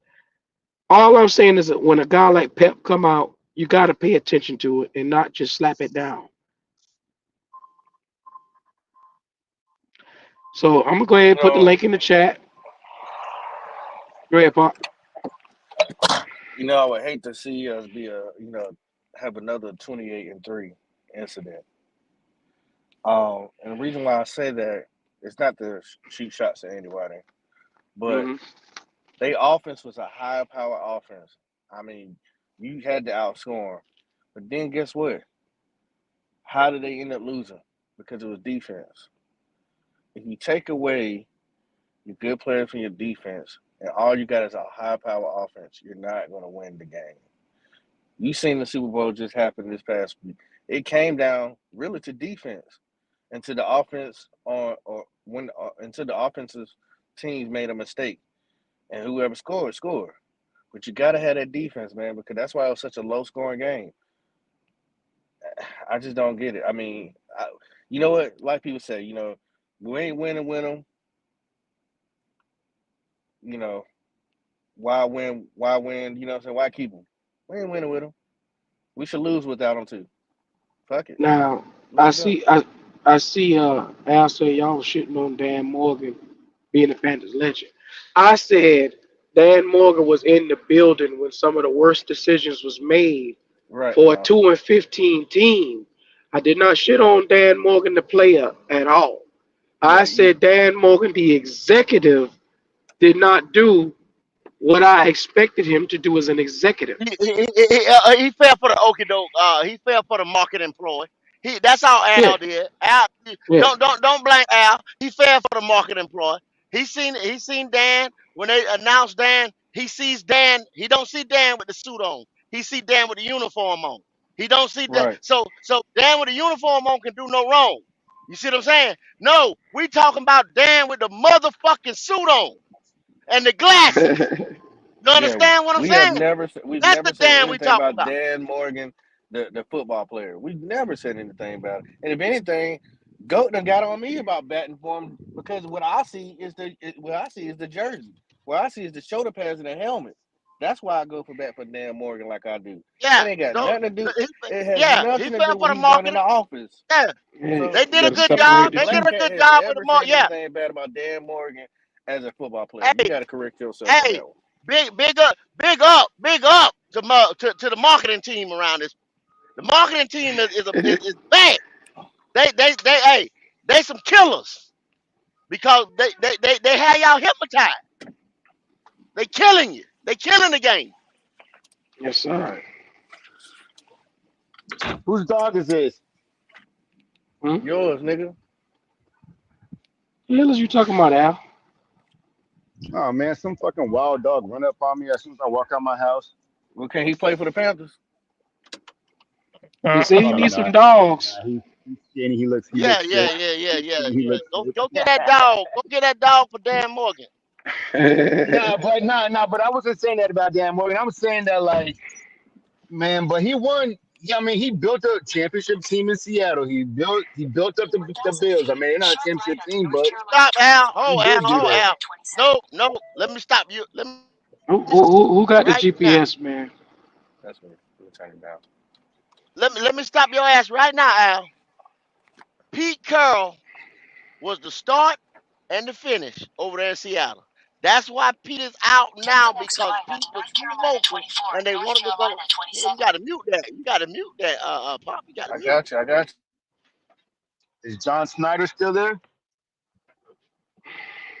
All I'm saying is that when a guy like Pep come out, you got to pay attention to it and not just slap it down. So I'm gonna go ahead You and put the know, link in the chat. Go ahead, Pop. I would hate to see us be have another 28-3 incident. And the reason why I say that is not to shoot shots at anybody, but Hmm. their offense was a high power offense. I mean, you had to outscore 'em. But then guess what? How did they end up losing? Because it was defense. If you take away your good players from your defense and all you got is a high power offense, you're not going to win the game. You seen the Super Bowl just happen this past week. It came down really to defense and to the offense or when until the offensive teams made a mistake and whoever scored scored. But you got to have that defense, man, because that's why it was such a low scoring game. I just don't get it. I mean, you know what? Like people say, we ain't winning with them. You know, why win? Why win? You know what I'm saying? Why keep them? We ain't winning with them. We should lose without them too. Fuck it. Now Let I it go. see I see Al say y'all was shitting on Dan Morgan being a Panthers legend. I said Dan Morgan was in the building when some of the worst decisions was made Right, for a Al. 2-15 team. I did not shit on Dan Morgan the player at all. I Yeah, you said Dan Morgan the executive did not do what I expected him to do as an executive. He fell for the okie doke. He fell for the market employee. That's all Yeah, Al did. Al, yeah. don't blame Al. He fell for the market employee. He seen Dan when they announced Dan. He sees Dan. He don't see Dan with the suit on. He see Dan with the uniform on. He don't see that. right. So Dan with the uniform on can do no wrong. You see what I'm saying? No, we talking about Dan with the motherfucking suit on and the glasses. You Yeah, understand what I'm saying? we've That's never the said Dan we anything talking about about. Dan Morgan, the football player. We've never said anything about it. And if anything, Goat done got on me about batting for him because what I see is the jersey. What I see is the shoulder pads and the helmet. That's why I go for bat for Dan Morgan like I do. It Yeah, ain't got don't. nothing to do. He, It has yeah, he nothing to fell do for what the he's done in marketing. the office. Yeah, Yeah, So they you did a got to good if job. separate the They did Black a two. Cat good has job with the ever market. said Yeah. anything bad about Dan Morgan as a football player, you Hey, got to correct yourself on hey, that one. big up to the marketing team around this. The marketing team is bad. Hey, they some killers because they have y'all hypnotized. They killing you. They killing the game. Yes, sir. Whose dog is this? Hmm? Yours, nigga. The hell is you talking about, Al? Oh man, some fucking wild dog run up on me as soon as I walk out my house. Well, can he play for the Panthers? He said he Probably needs some not. dogs. Nah, he's skinny. He Yeah, looks yeah, sick. yeah, yeah, He's yeah, skinny. He yeah. looks Go sick. go get that dog. Go get that dog for Dan Morgan. Nah. But I wasn't saying that about Dan Morgan. I was saying that like, man, but he won. Yeah, I mean, he built a championship team in Seattle. He built up the Bills. I mean, they're not a championship team, but Stop, Al. he Oh, Al. did do Oh, that. Al. No, no. Let me stop you. Let me stop you Who right got the now. GPS, man? That's me. Let me turn it down. Let me stop your ass right now, Al. Pete Carroll was the start and the finish over there in Seattle. That's why Pete is out now because Pete was too vocal and they wanted to go. Yeah, you got to mute that. You got to mute that. Pop. You got to I mute it. got you. I got you. Is John Snyder still there?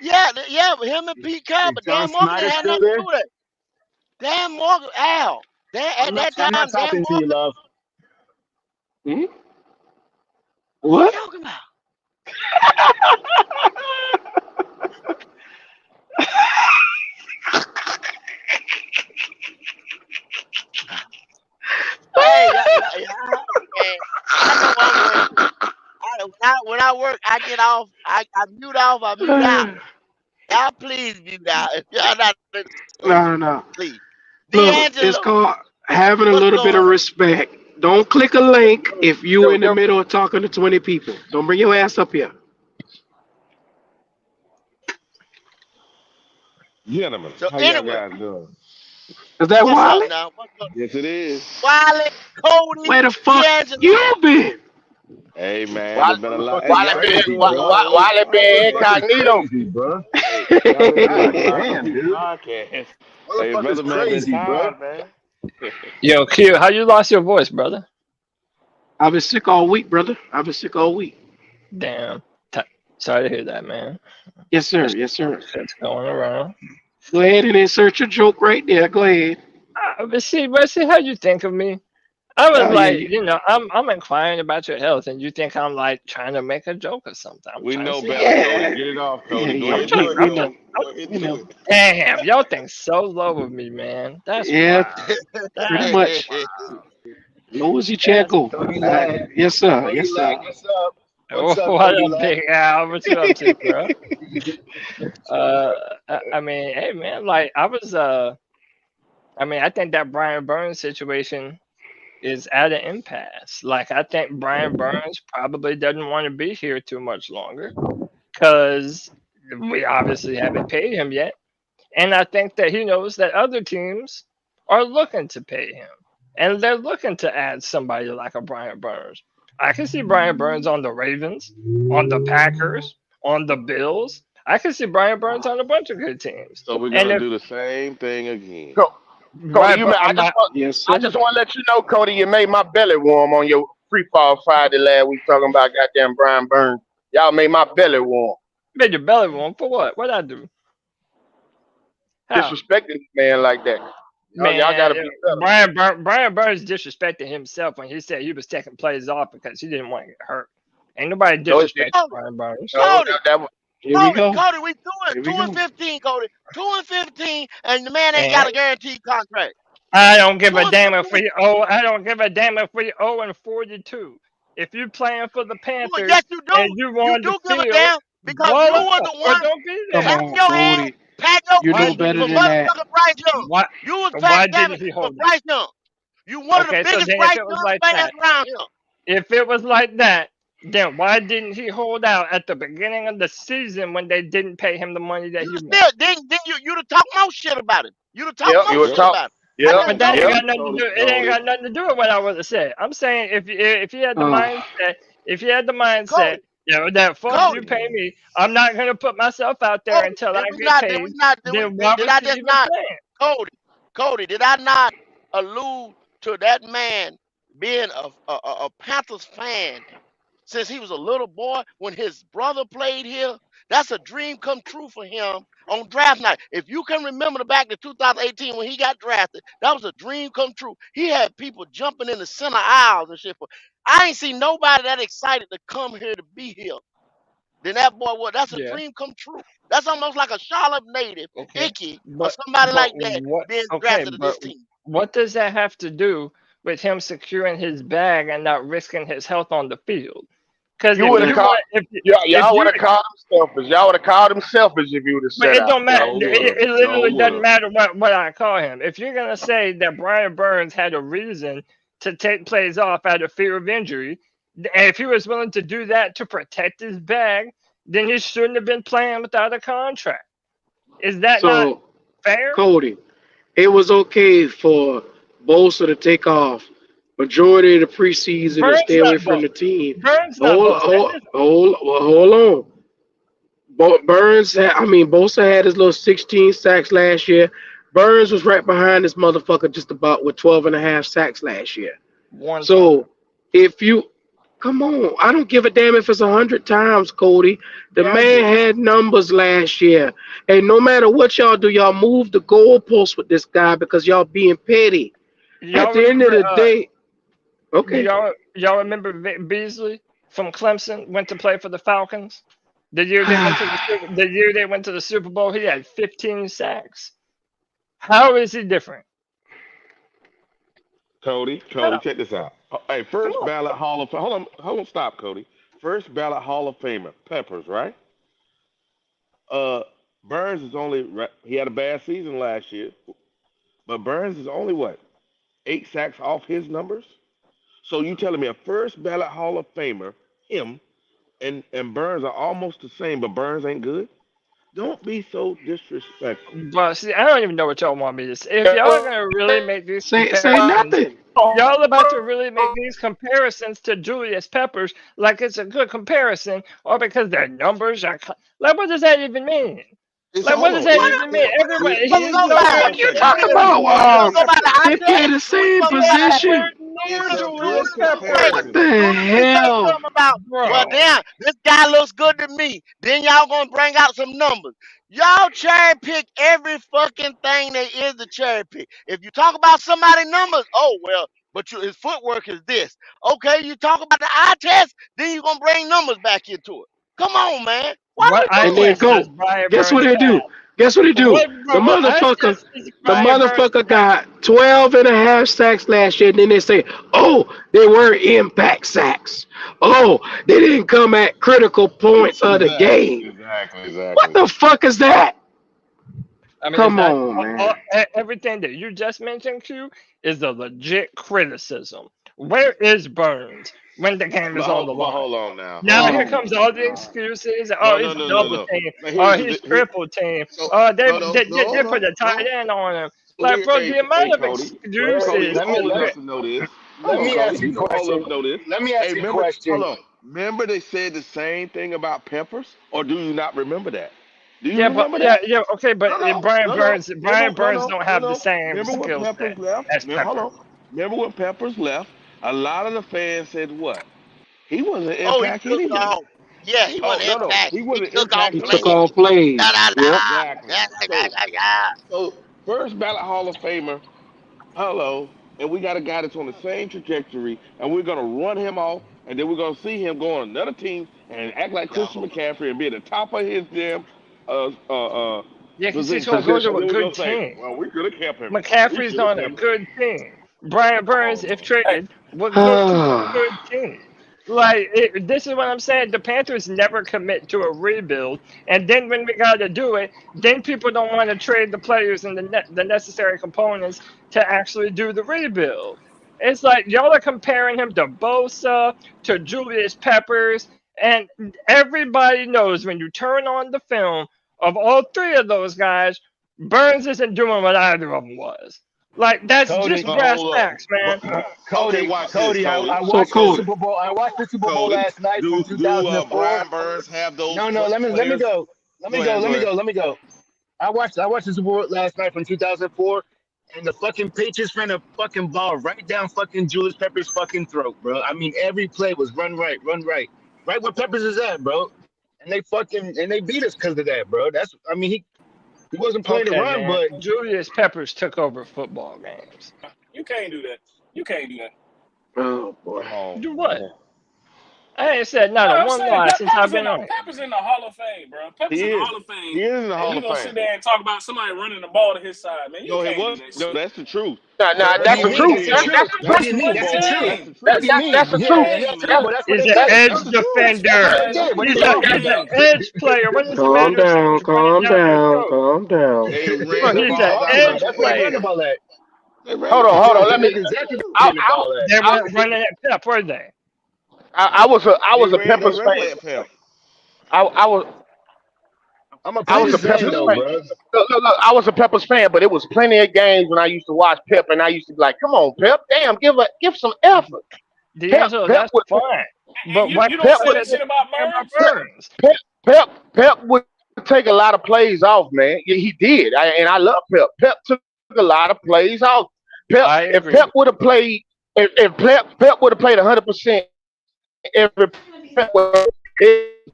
Yeah, yeah. Him and Pete Carroll, Is but John Dan Morgan Snyder didn't have still nothing to do there? with it. Dan Morgan, Al. At that I'm not time, Dan talking to you, Morgan. love. Hmm? What you What? talking about? Hey, man. I know I'm working. When I work, I get off. I mute off. I mute out. Y'all please mute out. If y'all not in the store, No, no, no. please. Look, it's D'Angelo, called having a what's little bit of going on? respect. Don't click a link if you Yo, in the yo, middle of talking to 20 people. Don't bring your ass up here. Gentlemen, So how y'all anyway, guys doing? Is that what's up Wally? now? What's up? Yes, it is. Wiley, Cody, Where the fuck D'Angelo. you been? Hey, man, Wally, there's been a lot. Hey, Wally y'all been been Crazy, doing a bro. lot of good Wally been podcasts. motherfucker's incognito. crazy, bro. Hey, y'all been doing a God lot of damn, good dude. podcasts. Hey, Motherfucker's brother man been crazy, bro. tired, man. Yo, Q, how you lost your voice, brother? I've been sick all week, brother. I've been sick all week. Damn. T- Sorry to hear that, man. Yes, sir. This Yes, sir. shit's going around. Go ahead and insert your joke right there. Go ahead. But see how you think of me. I was Oh yeah, like, yeah. I'm inquiring about your health, and you think I'm like trying to make a joke or something. I'm We trying to know see better, how you Cody. Yeah. Get it off, Yeah, Cody. Go yeah. I'm ahead, do trying. it, You I'm know. trying. Cody. I'm, Go ahead, You do know. it. damn, y'all think so low of me, man. That's Yeah, wild. pretty That's much. wild. Low as your chair That's go. Cody Lag. Yes, sir. Cody Yes, Lag, sir. what's up? What's up, what Cody up, Lag? Big Al? What you up to, bro? Uh, I mean, hey, man, like I think that Brian Burns situation is at an impasse. Like, I think Brian Burns probably doesn't want to be here too much longer because we obviously haven't paid him yet. And I think that he knows that other teams are looking to pay him. And they're looking to add somebody like a Brian Burns. I can see Brian Burns on the Ravens, on the Packers, on the Bills. I can see Brian Burns on a bunch of good teams. So we're And gonna if do the same thing again. Co- Cody, right, you but may, I'm not. Yes, I sir. just want to let you know, Cody, you made my belly warm on your free fall Friday last week talking about goddamn Brian Burns. Y'all made my belly warm. Made your belly warm for what? What I do? How? Disrespecting this man like that. Y'all Man, gotta be better. Brian Burns disrespected himself when he said he was taking plays off because he didn't want to get hurt. Ain't nobody No, it didn't. disrespecting Cody, Brian Burns. No, Cody, that was Here we Cody, go. Cody, we doing Here we 2 and go. 15, Cody. 2 and 15, and the man ain't And got a guaranteed contract. I don't give Two a and damn if 15. we owe. I don't give a damn if we owe and 42. If you're playing for the Well, yes, Panthers you and do. you You on the do give a field, damn because you ball were up the or one don't be Come there. patting on, your head, Cody. patting your You know feet Why? better for than that. motherfucking Bryce Young. Why? You was Why patting damn didn't it he for hold out? Bryce Young. You one of the Okay, so biggest then if Bryce it was Young like fans that, around here. if it was like that, then why didn't he hold out at the beginning of the season when they didn't pay him the money that You he wanted? still then you'd have talked more shit about it. You'd have talked yep. more You were shit Yep. talk. about it. I Yep. But just that told ain't Yep. you. got nothing to Totally, do. It ain't Cody. got nothing to do with what I would have said. I'm saying if you had the Uh, mindset, if you had the mindset, Cody, that fuck you Cody, pay me, I'm not gonna put myself out there Cody. until I Did we get not? Did we paid. not? Then why Did was I he just even not? playing? Cody, Cody, did I not allude to that man being a Panthers fan since he was a little boy when his brother played here? That's a dream come true for him on draft night. If you can remember the back to 2018 when he got drafted, that was a dream come true. He had people jumping in the center aisles and shit. I ain't seen nobody that excited to come here to be here. Then that boy, what? That's a Yeah. dream come true. That's almost like a Charlotte native, Okay. Icky, or But somebody but like that what? being Okay. drafted to But this team. what does that have to do with him securing his bag and not risking his health on the field? Because You if would have you yeah. called. want, if Y'all would you have called them selfish. Y'all would have called them selfish if you would have But set it out. don't matter. Joe It, would have. it Joe literally would doesn't have. matter what I call him. If you're gonna say that Brian Burns had a reason to take plays off out of fear of injury, and if he was willing to do that to protect his bag, then he shouldn't have been playing without a contract. Is that not So, fair? Cody, it was okay for Bosa to take off majority of the preseason and Burns stay not away from both. the team. Burns not both. Hold on. Burns had, I mean, Bosa had his little 16 sacks last year. Burns was right behind this motherfucker just about with 12 and a half sacks last year. One time. So if you come on, I don't give a damn if it's 100 times, Cody. The Yeah, I man do. had numbers last year, and no matter what y'all do, y'all move the goalpost with this guy because y'all being petty. At Y'all the end of remember? the day, Do okay, y'all remember Beasley? from Clemson went to play for the Falcons. The year they went to the Super Bowl, he had 15 sacks. How is he different? Cody, How? check this out. Hey, Come first on. ballot Hall of hold on, stop, Cody. First ballot Hall of Famer, Peppers, right? Uh, Burns is only he had a bad season last year, but Burns is only what 8 sacks off his numbers. So you telling me a first ballot Hall of Famer, him and Burns are almost the same, but Burns ain't good? Don't be so disrespectful. But see, I don't even know what y'all want me to say. If y'all are gonna really make these Say comparisons, nothing. y'all about to really make these comparisons to Julius Peppers like it's a good comparison, or because their numbers are like, what does that even mean? It's Like, what hold does on. that It, even mean? it, it, Everybody, What we his go hold on by? one What numbers you second. talking is about? We go by the eye They test. play the We same go is by position. nowhere It's near a Julius good Hey, Peppers, What comparison. the soon as we say hell? something about, well, bro. damn, this guy looks good to me, then y'all gonna bring out some numbers. Y'all cherry pick every fucking thing there is to cherry pick. If you talk about somebody numbers, oh well, but his footwork is this. Okay, you talk about the eye test, then you gonna bring numbers back into it. Come on, man. What are What eye we And doing then test here? does go. Brian Guess what Burns they have? do? Guess what they do? The What eye motherfucker, test does the Brian Burns motherfucker have? got 12 and a half sacks last year. And then they say, oh, they were impact sacks. Oh, they didn't come at critical points of the Exactly, game. exactly, What exactly. the fuck is that? I mean, is Come that on, man. everything that you just mentioned, Q, is a legit criticism. Where is Burns when the game is on the But line? hold on now. Hold Now on. here Oh comes my all the god. excuses. No, Oh, no, he's no, no, double no. team. But Oh, here's he's here. triple team. So Oh, they no, no, they, they, no, they put no, a tight no. end on him. So Like, bro, the hey, amount of Cody, Wait, wait. Cody, excuses. you Let me old let, enough to know this. Hold let on, me Cody, ask you you a know old enough to question. know this. Let me Hey, ask you a remember? Hold question. on. Remember they said the same thing about Peppers, or do you not remember that? Do you Yeah, but remember that? yeah, okay, but No, no, Brian no, no. Burns, Remember? Brian No, Burns no, don't no, have the no. same Remember when skill set Peppers left? as Hold Pepper. on. Remember when Peppers left? A lot of the fans said what? He wasn't Oh, he impact took anyway. off. Yeah, he Oh wasn't no, impact. he He wasn't took off impact He took playing. all anyway. Da plays. da Yep. da. Exactly. Yeah, yeah, So yeah, yeah. so first ballot Hall of Famer, hello, and we got a guy that's on the same trajectory, and we're gonna run him off, and then we're gonna see him go on another team and act like Christian No. McCaffrey and be at the top of his damn uh uh uh Yeah, because he's gonna position, go and to a then we're good gonna say, team. well, we could have kept him. We McCaffrey's should have on a kept him. good team. Brian Come Burns, on, if man. Hey, traded, would go to a good team. Like this is what I'm saying. The Panthers never commit to a rebuild, and then when we got to do it, then people don't want to trade the players and the necessary components to actually do the rebuild. It's like y'all are comparing him to Bosa, to Julius Peppers, and everybody knows when you turn on the film of all three of those guys, Burns isn't doing what either of them was. Like that's just Cody, But brass hold up. tacks, man. Okay, Cody, watch this, Cody. I Cody. So watched the Cody, Super Bowl. I watched the Super Bowl Cody, last night from do 2004. Brian Burns have those No, no. Let me players? go. Let Go me go. ahead, Let go me ahead. go. Let me go. I watched the Super Bowl last night from 2004, and the fucking Patriots ran a fucking ball right down fucking Julius Peppers' fucking throat, bro. I mean, every play was right where Peppers is at, bro. And they beat us because of that, bro. That's I mean he wasn't playing the Okay, run, man. but Julius Peppers took over football games. you can't do that. You can't do that. oh boy. Come on, Do what? man. I ain't said not No, a I'm one saying lie since I've been on it. Peppers in the Hall of Fame, bro. Peppers He in the is. Hall of Fame, He is in the and Hall we of gonna sit Fame. there and talk about somebody running the ball to his side, man. You No, it can't do was. that No, shit. that's the truth. Nah, what Burns do that's you the won mean? truth. That's the ten. truth. That's the What truth. do That's you mean? one That's the truth. That's game. the What That, truth. do you that, mean? that's the That's one truth. Yeah, game, yeah, man. well, that's what He's they an did. edge That's the truth. defender. That's what they Man, did. What are you He's a talking man, he's an about? edge player. What does it Calm matter if down, someone's running calm down their down, throat? calm down. They ran Bro, the What are he's you an ball talking about? edge out. That's what they Hey, learned player. about that. they ran Hold the on, ball hold out. on. That's Let me. exactly I, what they I, about that. They I, weren't running at Pep, were they? I They was a ran Peppers fan. directly at Pep. I was I'm a I was a Peppers Jesus, fan Peppers though, fan. dude. bro. Look, I was a Peppers fan, but it was plenty of games when I used to watch Pep, and I used to be like, "Come on, Pep, damn, give some effort." D'Angelo, Pep that's would fine. and But you why you don't Pep you say would say that that shit about about Burns. Pep Burns? Pep would take a lot of plays off, man. Yeah, he did, and I love Pep. Pep took a lot of plays off. Pep, I if agree. Pep would have played, if Pep would have played 100% every Pep would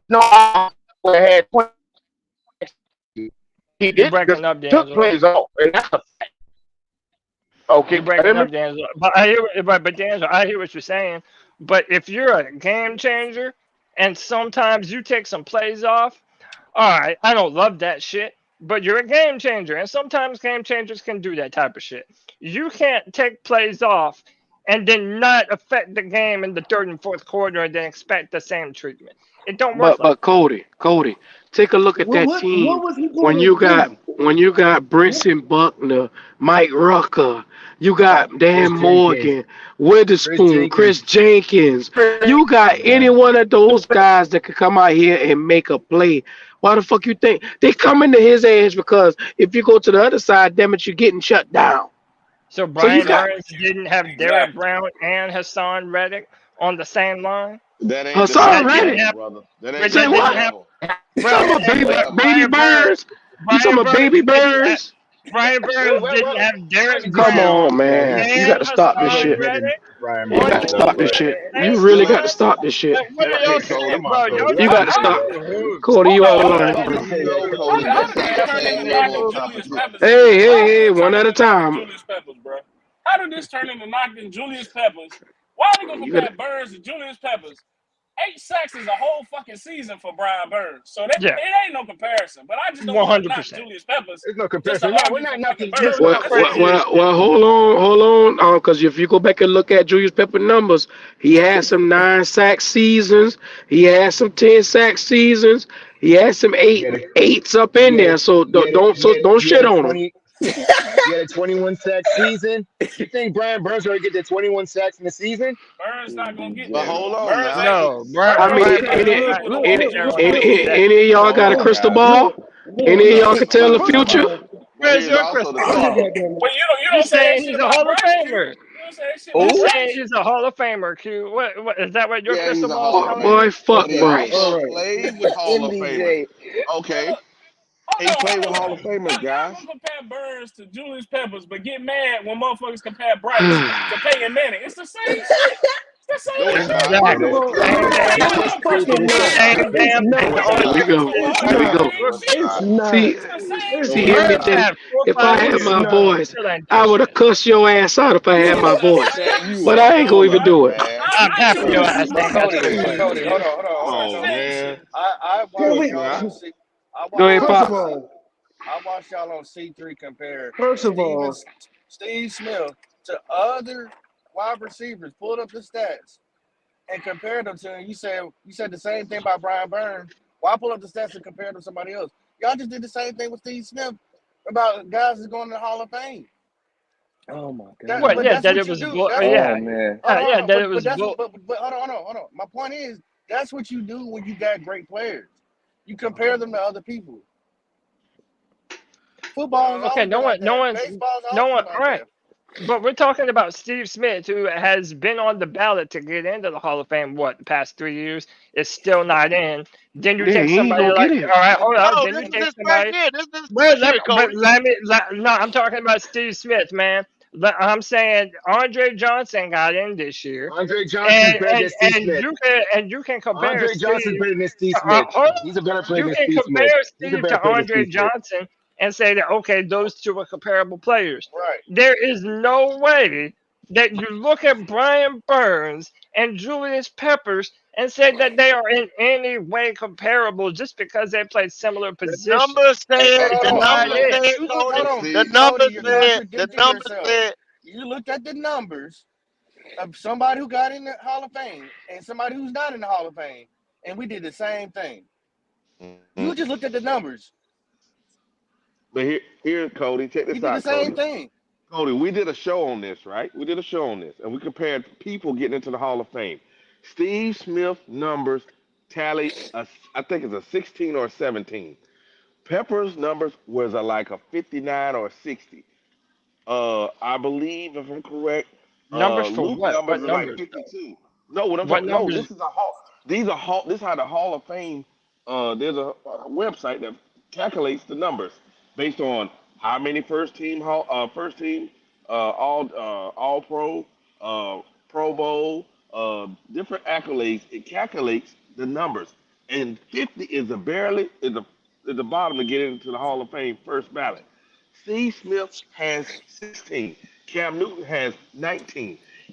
no would have had 20. He You're did just breaking up, took D'Angelo. plays off, and that's a okay. You're Can you hear breaking me? up, D'Angelo. But I hear, but D'Angelo, I hear what you're saying. But if you're a game changer and sometimes you take some plays off, all right, I don't love that shit, but you're a game changer, and sometimes game changers can do that type of shit. You can't take plays off and then not affect the game in the third and fourth quarter and then expect the same treatment. It don't work like But Cody, take a look at Well, that what team was he when going to you got do? Brinson Buckner, Mike Rucker, you got Chris Dan Jenkins. Morgan, Chris Witherspoon, Jenkins. Chris Jenkins. You got Yeah. any one of those guys that could come out here and make a play. Why the fuck you think they come into his edge? Because if you go to the other side, damn it, you're getting shut down. so. So you Brian got Exactly. Burns didn't have Derek Exactly. Brown and Hassan Reddick on the same line. That ain't the Hassan That same didn't Reddick. though, happen. brother. That But ain't the Say that didn't same what? happen, though. You bro. talking That about ain't the same. baby Brian Burns. birds? You talking Brian about Burns baby didn't have. birds? Brian Well, Burns well, didn't well, have well, Derek Come Brown on, yeah, man. You got and to stop this Cody Hassan shit. Pittman, Reddick Brian You on got Burns, to the though, stop same this bro. shit. same You Still, really got to line. stop this shit. Like, what are y'all hey, talking come on, about? Y'all Cody. You Y'all got talking to can't say about stop. that. the hoops. Cody, you Hold out of on, Y'all, hold line, on. y'all bro. can't say that, You Cody. know, How Y'all did Cody, this can't that's turn say a into that, knocking neighborhood bro. Julius competition. Peppers? Hey, How hey, did hey, this one turn at a into knocking time. Julius Peppers, bro? How did this turn into knocking Julius Peppers? Why are they gonna You got compare Burns to Julius Peppers? 8 sacks is a whole fucking season for Brian Burns, so that Yeah, it ain't no comparison. But I just don't want to knock 100%. Julius Peppers There's no just to comparison. No, we're argue not for fucking knocking. Burns. There's well, no That's well, crazy. well, crazy. well hold on, because if you go back and look at Julius Pepper numbers, he had some 9 sack seasons, he had some 10 sack seasons, he had some He had a, eights up he in had a, there. So he had a, he had, don't he had shit a on him. 20. He had a 21 sack season. You think Brian Burns going to get the 21 sacks in the season? Burns not gonna get But there. hold on Burns now. ain't. No, I Burns mean, Brian ain't Burns even is any good not with a going to one get two there any on punch. that. any, that any of y'all Hold got a on crystal now. ball? Any of y'all can But tell wait a the minute future? now. But Where's here's your also crystal the ball? thing. Well, you You don't say that saying shit he's a about Hall of Bryce, Q. Famer? You don't say that shit You about Who? saying Bryce. he's a Hall of Famer, Q? What is that? What your Yeah, crystal he's a ball's Hall of telling Boy, Famer. you? fuck But he Bryce. also played with Hall of Famers. Okay. He played with Hall of Famers, Y'all guys. gonna compare Burns to Julius Peppers, but get mad when motherfuckers compare Bryce to Peyton Manning. It's the same shit. It's the No, same it's shit. not. Yeah, Exactly. that's No, Same it's This damn ain't not. no thing. that's stupid as comparison. hell. Same damn thing. This All ain't Here no the we comparison. go. difference You is Here we arguing the Bryce. go. same No, it's shit. not. See, It's the same see, shit. Henry, Burns that had 4 or if I 5 had years. my voice, Still ain't I doing would have shit. cussed your ass out if I had my It's the voice. Man, same you But a shit, I ain't bro. gonna even troller, do it. man. I'm I happy your choose ass ain't got Bryce. your It's voice, the Q. Come on, same man. shit. I I watched watched Look we y'all now. on C. I Go watched ahead, y'all first of on Pop. C. all, I watched y'all on C3 compare first of Steven all, Steve Smith to other wide receivers. Pulled up the stats and compared them to him. You said the same thing about Brian Burns. Why pull up the stats and compare them to somebody else? Y'all just did the same thing with Steve Smith about guys that's going to the Hall of Fame. oh my What? But god. Yeah, that's that what it you was a do. bull. That's Oh Yeah, man. hold yeah, on. that it But was a that's bull. what. But hold on, hold on, hold on. My point is that's what you do when you got great players. You compare them to other people. Football's Okay, always been like no that. one's, Baseball's no always one. been All like right, that. but we're talking about Steve Smith, who has been on the ballot to get into the Hall of Fame. What, the past 3 years is still not in. Then you Yeah, take he ain't somebody gonna like, get in. all right, And hold on. No, Then this you is take this right somebody. here. This is But here, Cody. no, I'm talking about Steve Smith, man. I'm saying Andre Johnson got in this year, Andre Johnson's better than Steve Smith. and you can compare Andre Johnson's Steve. better than Steve Smith. Hold He's a on. better player You than can Steve Smith. compare He's a Steve better to player than Andre Steve Smith. Johnson and say that okay, those two are comparable players. right. There is no way that you look at Brian Burns and Julius Peppers and say that they are in any way comparable just because they play similar The positions. numbers But said. hold The on, Not hold numbers on. it. said, You look, hold Cody. on, The See, numbers Cody. You're said. The contradicting numbers yourself. said. You looked at the numbers of somebody who got in the Hall of Fame and somebody who's not in the Hall of Fame, and we did the same thing. mhm. You just looked at the numbers. But here, Cody, check We this did the out, same Cody. thing. Cody, we did a show on this, right? We did a show on this, and we compared people getting into the Hall of Fame. Steve Smith numbers tally, I think it's a 16 or a 17. Pepper's numbers was like a 59 or a 60. I believe, if I'm correct, Numbers for Luke what? numbers What is like numbers though? 52. No, what I'm What talking. No, numbers? this is a hall. These are hall. This is how the Hall of Fame. There's a website that calculates the numbers based on how many first team, all pro, Pro Bowl, different accolades. It calculates the numbers, and 50 is a barely is the bottom to get into the Hall of Fame first ballot. Steve Smith has 16. Cam Newton has 19.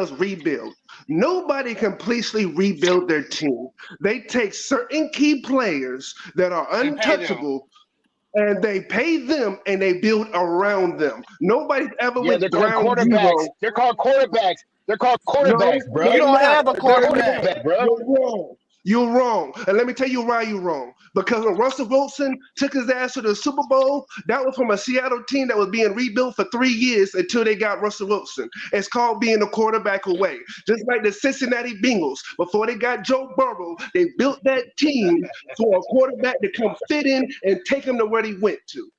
else rebuild. Nobody completely rebuild their team. They take certain key players that are and pay them. untouchable and they pay them and they build around them. Nobody's ever Yeah, went they're called ground quarterbacks. zero. They're called quarterbacks. They're called quarterbacks, No, bro. You they're don't not. have a They're quarterback. quarterback, bro. You're wrong. You're wrong. And let me tell you why you're wrong. Because when Russell Wilson took his ass to the Super Bowl, that was from a Seattle team that was being rebuilt for 3 years until they got Russell Wilson. It's called being a quarterback away. Just like the Cincinnati Bengals, before they got Joe Burrow, they built that team for a quarterback to come fit in and take him to where he went to.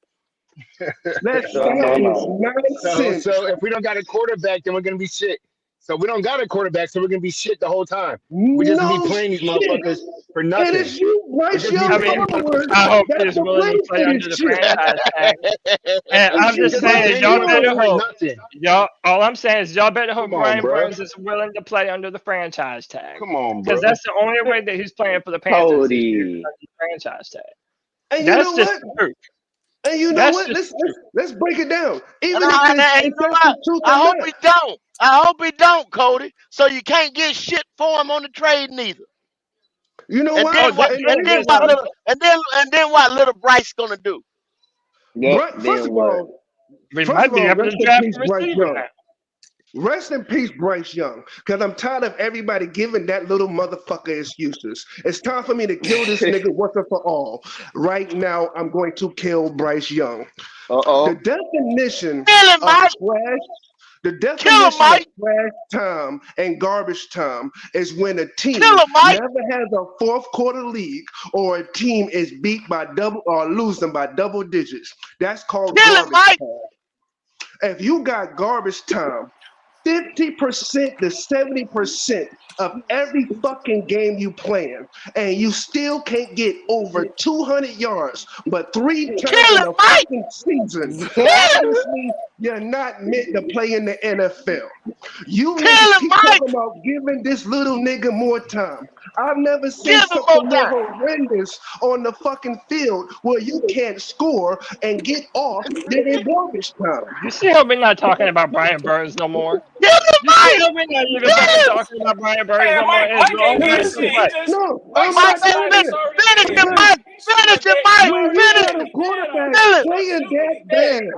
That No, is no. nonsense. So if we don't got a quarterback, then we're gonna be shit. So we don't got a quarterback, so we're gonna be shit the whole time. We just gonna be No playing these shit. motherfuckers for And nothing. it's you, We Bryce just be Young I playing mean, these followers, motherfuckers. I hope that he is will willing play to play for under this the shit. franchise tag. And It's I'm you, just Just be Bryce saying, playing these y'all motherfuckers better Young. for hope. nothing. Y'all, all I'm saying is y'all better hope Come on, Brian bro. Burns is willing to play under the franchise tag. Come on, Because bro. that's the only way that he's playing for the Panthers this year is Cody. under the franchise tag. And you That's know just what? the truth. And you know That's what? just the Let's break it down. And, Even if I, and, it's and you if know that's what? the truth or I hope not. he don't. I hope he don't, Cody. So you can't get shit for him on the trade neither. You know And what? oh, then what? that, And And that, hear then me that's what? out. something. And then what? Little Bryce gonna do? Yep. First Then of what? all, We first of might be all, able rest to in draft peace, a Bryce receiver Young. now. Rest in peace, Bryce Young. Because I'm tired of everybody giving that little motherfucker excuses. It's time for me to kill this nigga once and for all. Right now, I'm going to kill Bryce Young. The Uh-oh. definition Kill him, of Mike. trash, the Kill him, definition of Mike. trash time and garbage time is when a Kill team him, Mike. never has a fourth quarter lead or a team is beat by double or losing by double digits. That's called Kill him, garbage Mike. time. If you got garbage time, 50% to 70% of every fucking game you playing, and you still can't get over 200 yards, but three times Kill in him, a Mike. fucking season, Kill him. obviously you're not meant to play in the NFL. You Kill niggas him, keep Mike. talking about giving this little nigga more time. I've never seen Give him more something more time. horrendous on the fucking field where you can't score and get off than in garbage time. You see how we're not talking about Brian Burns no more? Kill him, You see Mike. how we're not even fucking Kill him. talking about Brian Burns Man, no more? It's Mike all ain't Now even hands to see. listen, He what? just no, Mike I'm said Mike, not somebody done that's yet. already finish dead. him, Now, Mike. A Finish him, dead Mike. when dog. you Finish got him. a He dead quarterback already. Kill him. Don't playing shoot him. that He bad, dead.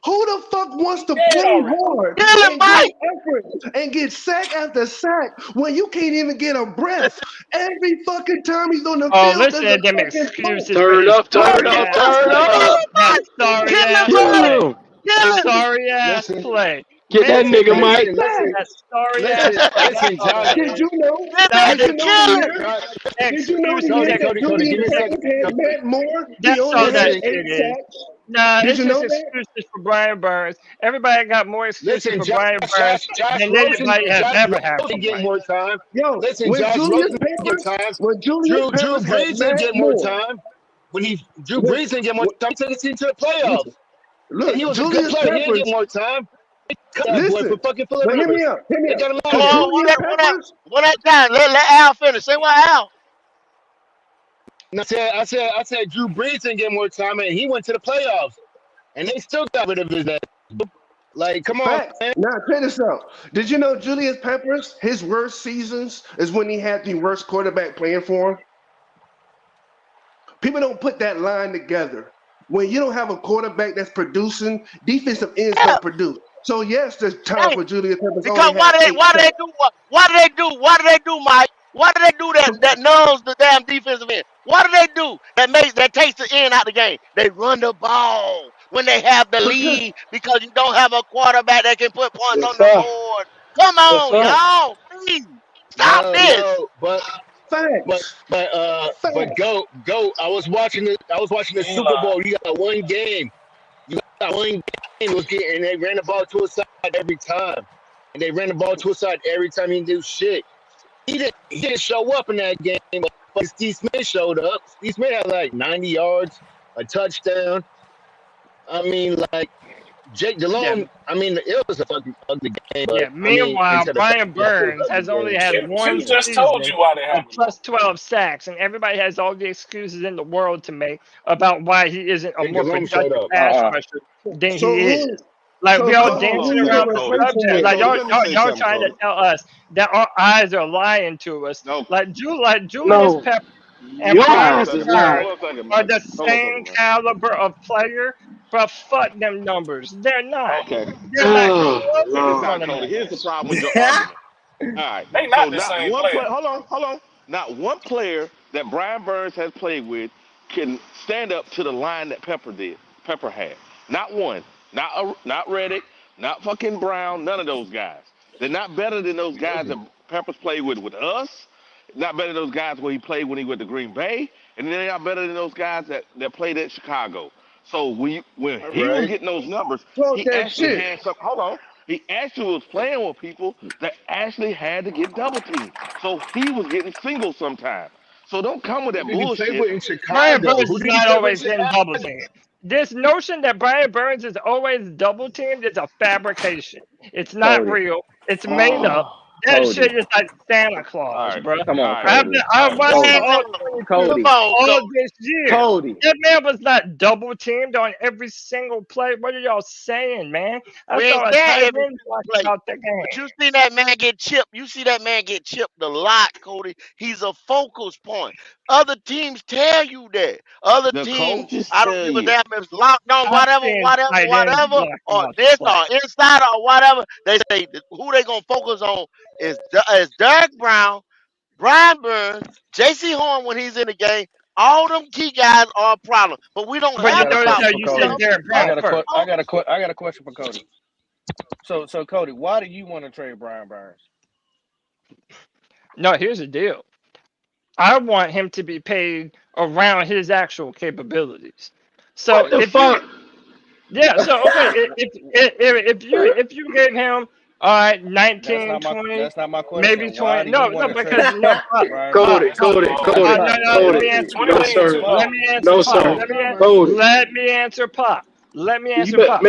who the fuck wants He to dead play already. hard Kill him, and give Mike. effort and get sack after sack when you can't even get a breath? Every fucking time he's on the Oh, field, listen there's a to them fucking punt. excuses for Turn his up, Mike, turn sorry up, get ass your turn play. kill up. him, That Mike. sorry Kill him, ass Mike. play. Kill him. Kill him. Sorry ass Listen, play. Get that Mainly nigga, that Mike. listen, that sorry ass listen, play. That's listen, all Josh. that Did is. you know? That Finish Did is you him. know the Kill him. year? Josh, Did you know the excuses year Cody, and that Cody, Cody, Julius give me a excuses. second. Peppers had Cody, Matt Moore? He That's only all had that listen, eight shit is. sacks. Nah, Did it's you just know that? excuses for Brian Burns. Everybody got more excuses listen, for Brian Burns Josh than Rosen, anybody has Josh ever had for Rosen get Brian. more time. Yo, Listen, Josh Rosen get time. When Julius Drew Peppers had Brees didn't Matt get more Moore, time. Drew when, Brees didn't get more when time, he took his team to the playoffs. listen, And he look, was a good Julius player. He didn't get Peppers, more time. Cut that boy for listen, fucking Philip but Rivers. hear me They out. got him out To of Hold there. on. Julius Peppers, One at a time. Let Al finish. Say what, Al? And I said Drew Brees didn't get more time, and he went to the playoffs. And they still got rid of his ass. Like, come on, facts. Now check this out. Did you know Julius Peppers, his worst seasons is when he had the worst quarterback playing for him? People don't put that line together. When you don't have a quarterback that's producing, defensive ends Yeah. don't produce. So yes, there's times Hey, where Julius Peppers only because why had do they eight why do they sacks. do what? Why do they do, Mike? Why do they do that numbs the damn defensive end? What do they do that takes the end out the game? They run the ball when they have the Because lead because you don't have a quarterback that can put points Yes, on the sir. board. Come Yes, on, sir. y'all. Please stop no, this. no, facts, but facts. go. I was watching the Super Eli. Bowl. You got one game. You got one game. And they ran the ball to a side every time. And they ran the ball to a side every time he didn't do shit. He didn't show up in that game, but Steve Smith showed up. Steve Smith had like 90 yards, a touchdown. I mean, like Jake Yeah, Delhomme. I mean, it was a fucking ugly game, yeah. but I mean, Meanwhile, until the Brian second half, it was Burns an has ugly only game. had one Q just told season you why they of happened. plus 12 sacks, and everybody has all the excuses in the world to make about why he isn't a Jake more Delhomme showed productive up. pass rusher than So he is. who? Like So we all Hold Cody, on, hold who on. dancing you Hold around on, gonna the Cody. replace him subject. Hey, with? Like Cody, y'all, let me y'all, say y'all something, trying to Cody. tell us that our eyes are lying to us. No, Like Julius No. Peppers and Your Hold on a Brian ass is second, man. lying. Burns Hold on a second, are man. the Hold on a same second, man. caliber of player, but fuck them numbers. They're not. Okay. They're not Oh close Check this to Lord. one out, Cody. Here's the another. problem with your argument. All right. They So not the not same one player. play. Hold on. Not one player that Brian Burns has played with can stand up to the line that Pepper did. Pepper had. Not one. Not Reddick. Not fucking Brown. None of those guys. They're not better than those guys that Pepper's played with us. Not better than those guys where he played when he went to Green Bay, and they're not better than those guys that played at Chicago. So when All he was right. getting those numbers, Talk he that actually shit. had some. Hold on. He actually was playing with people that actually had to get double teamed. So he was getting singles sometimes. So don't come with Who that did he play bullshit. with in Brian Chicago? Burns Who is did he not play with in always getting double Chicago? teamed. This notion that Brian Burns is always double teamed is a fabrication. It's not Cody, real. It's made up. Oh, That Cody, shit is like Santa all Claus, right, bro. come all on, right, baby, Cody, I all right, baby. watched the Cody, all Man, 22 come Cody, on, all Cody. this year. Cody. That man was not double teamed on every single play. What are y'all saying, man? I We ain't saw a saying tight every end single talking play. about the But game. you see that man get chipped. You see that man get chipped a lot, Cody. He's a focus point. Other teams tell you that. Other The teams, coaches I don't tell give a you. damn if it's locked on, I've whatever, seen whatever, tight ends whatever, blocking or out the this play. or inside or whatever. They say who they gonna focus on is Derek Brown, Brian Burns, J.C. Horn when he's in the game. All them key guys are a problem. But we don't I But you have got a the notice top question how for you speed said Cody. of Derek I Brown got a first. I got a question for Cody. So Cody, why do you want to trade Brian Burns? No, here's the deal. I want him to be paid around his actual capabilities. So What the if you, fuck? yeah, so okay, if you gave him all right, That's 19, not my 20, that's not my maybe question. Why 20, do you no, want to because trade no, Brian Cody, Burns? Cody, Cody, No, no, let me Cody. answer. 20 No million Let, too sir. let low. me answer No Pop. sir. Cody. Let me answer Pop. Let me You answer better Pop.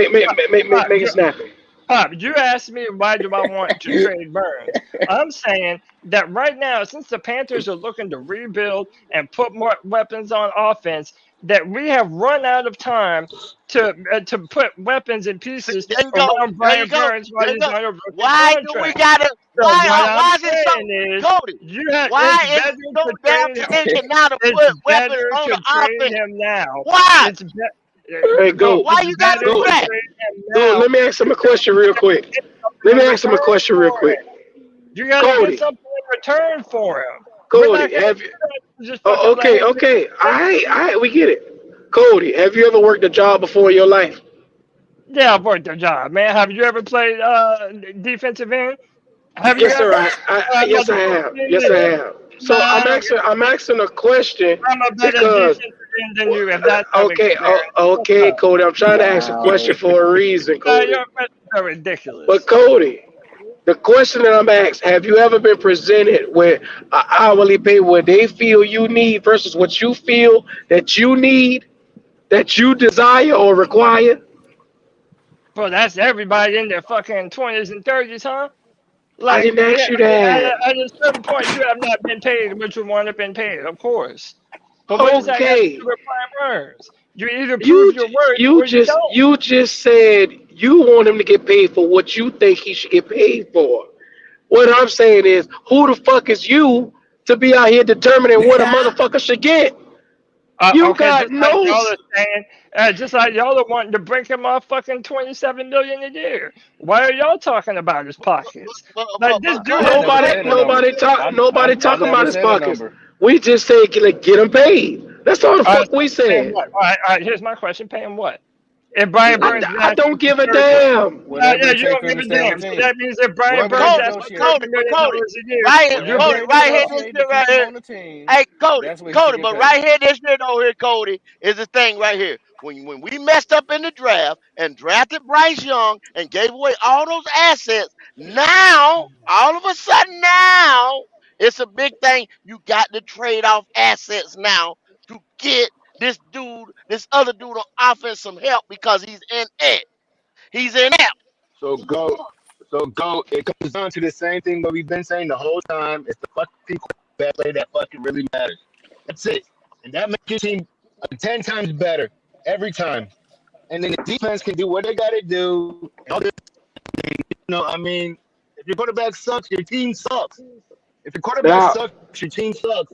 Pop, make it snappy. Pop, you asked me why do I want to trade Burns. I'm saying that right now, since the Panthers are looking to rebuild and put more weapons on offense, that we have run out of time to put weapons and See, pieces there you go. around There you Brian go. Burns while There you he's go. on a rookie Why do we contract. gotta So what I'm why is it so saying is, Cody? it's Why is it better so to damn trade him. stinking now to It's put weapons better on to the trade offense? him now. Why? Hey, Go. go, Why It's you gotta better do go, to that? trade him go. now. Let me ask him a question real quick. Get something Let in me ask him a return question real for quick. it. You gotta get Cody, something in return for him. We're not Cody, gonna have do you? that. Just Oh, fucking let okay, him get okay. paid. We get it. Cody, have you ever worked a job before in your life? Yeah, I've worked a job, man. Have you ever played defensive end? Have you Yes, sir. ever? No, Yes, I the fuck have. you Yes, I did. have. No, So I don't give I'm a shit. asking a question I'm a better because, defensive end than you if that's no okay, experience. What's okay, up? Cody. I'm trying to ask a question Wow. for a reason, Cody. Your questions are But ridiculous. Cody, the question that I'm asked: have you ever been presented with an hourly pay where they feel you need versus what you feel that you need, that you desire or require? Bro, that's everybody in their fucking 20s and 30s, huh? I Like, didn't ask yeah, you that. at a certain point, you have not been paid what you want to been paid, of course. But what does that got to do Okay, with prime earnings? You either prove your worth or you don't. you just said you want him to get paid for what you think he should get paid for. What I'm saying is, who the fuck is you to be out here determining what a motherfucker should get? You Okay, got no. just like y'all are wanting to break him off fucking 27 million a year. Why are y'all talking about his pockets? Like this dude I has a never Nobody, said a record. number. nobody I talking never about his said a pockets. number. We just said like, get him paid. That's all the All right, fuck we pay him said. what? All right, here's my question: pay him what? If Brian Burns is I asking don't for give a 30, damn. Whatever yeah, it you take don't for him give to a stay on the damn. So team. that means if Brian Whatever they Burns Cody, asks for negotiate. Cody, $30 but million Cody, a year, right here, you're Whatever Cody, they breaking right him here, off. this negotiate to shit right keep him here. on the team, Hey, Cody, that's what he should Cody, get but paid. right here, this shit over here, Cody, is the thing right here. When we messed up in the draft and drafted Bryce Young and gave away all those assets, now all of a sudden now it's a big thing. You got to trade off assets now to get this dude, this other dude on offense some help because he's in it. He's in it. So go. It comes down to the same thing that we've been saying the whole time. It's the fucking quarterback play that fucking really matters. That's it, and that makes your team 10 times better every time. And then the defense can do what they got to do. And all this, I mean, if your quarterback sucks, your team sucks. If your quarterback Now, sucks, your team sucks.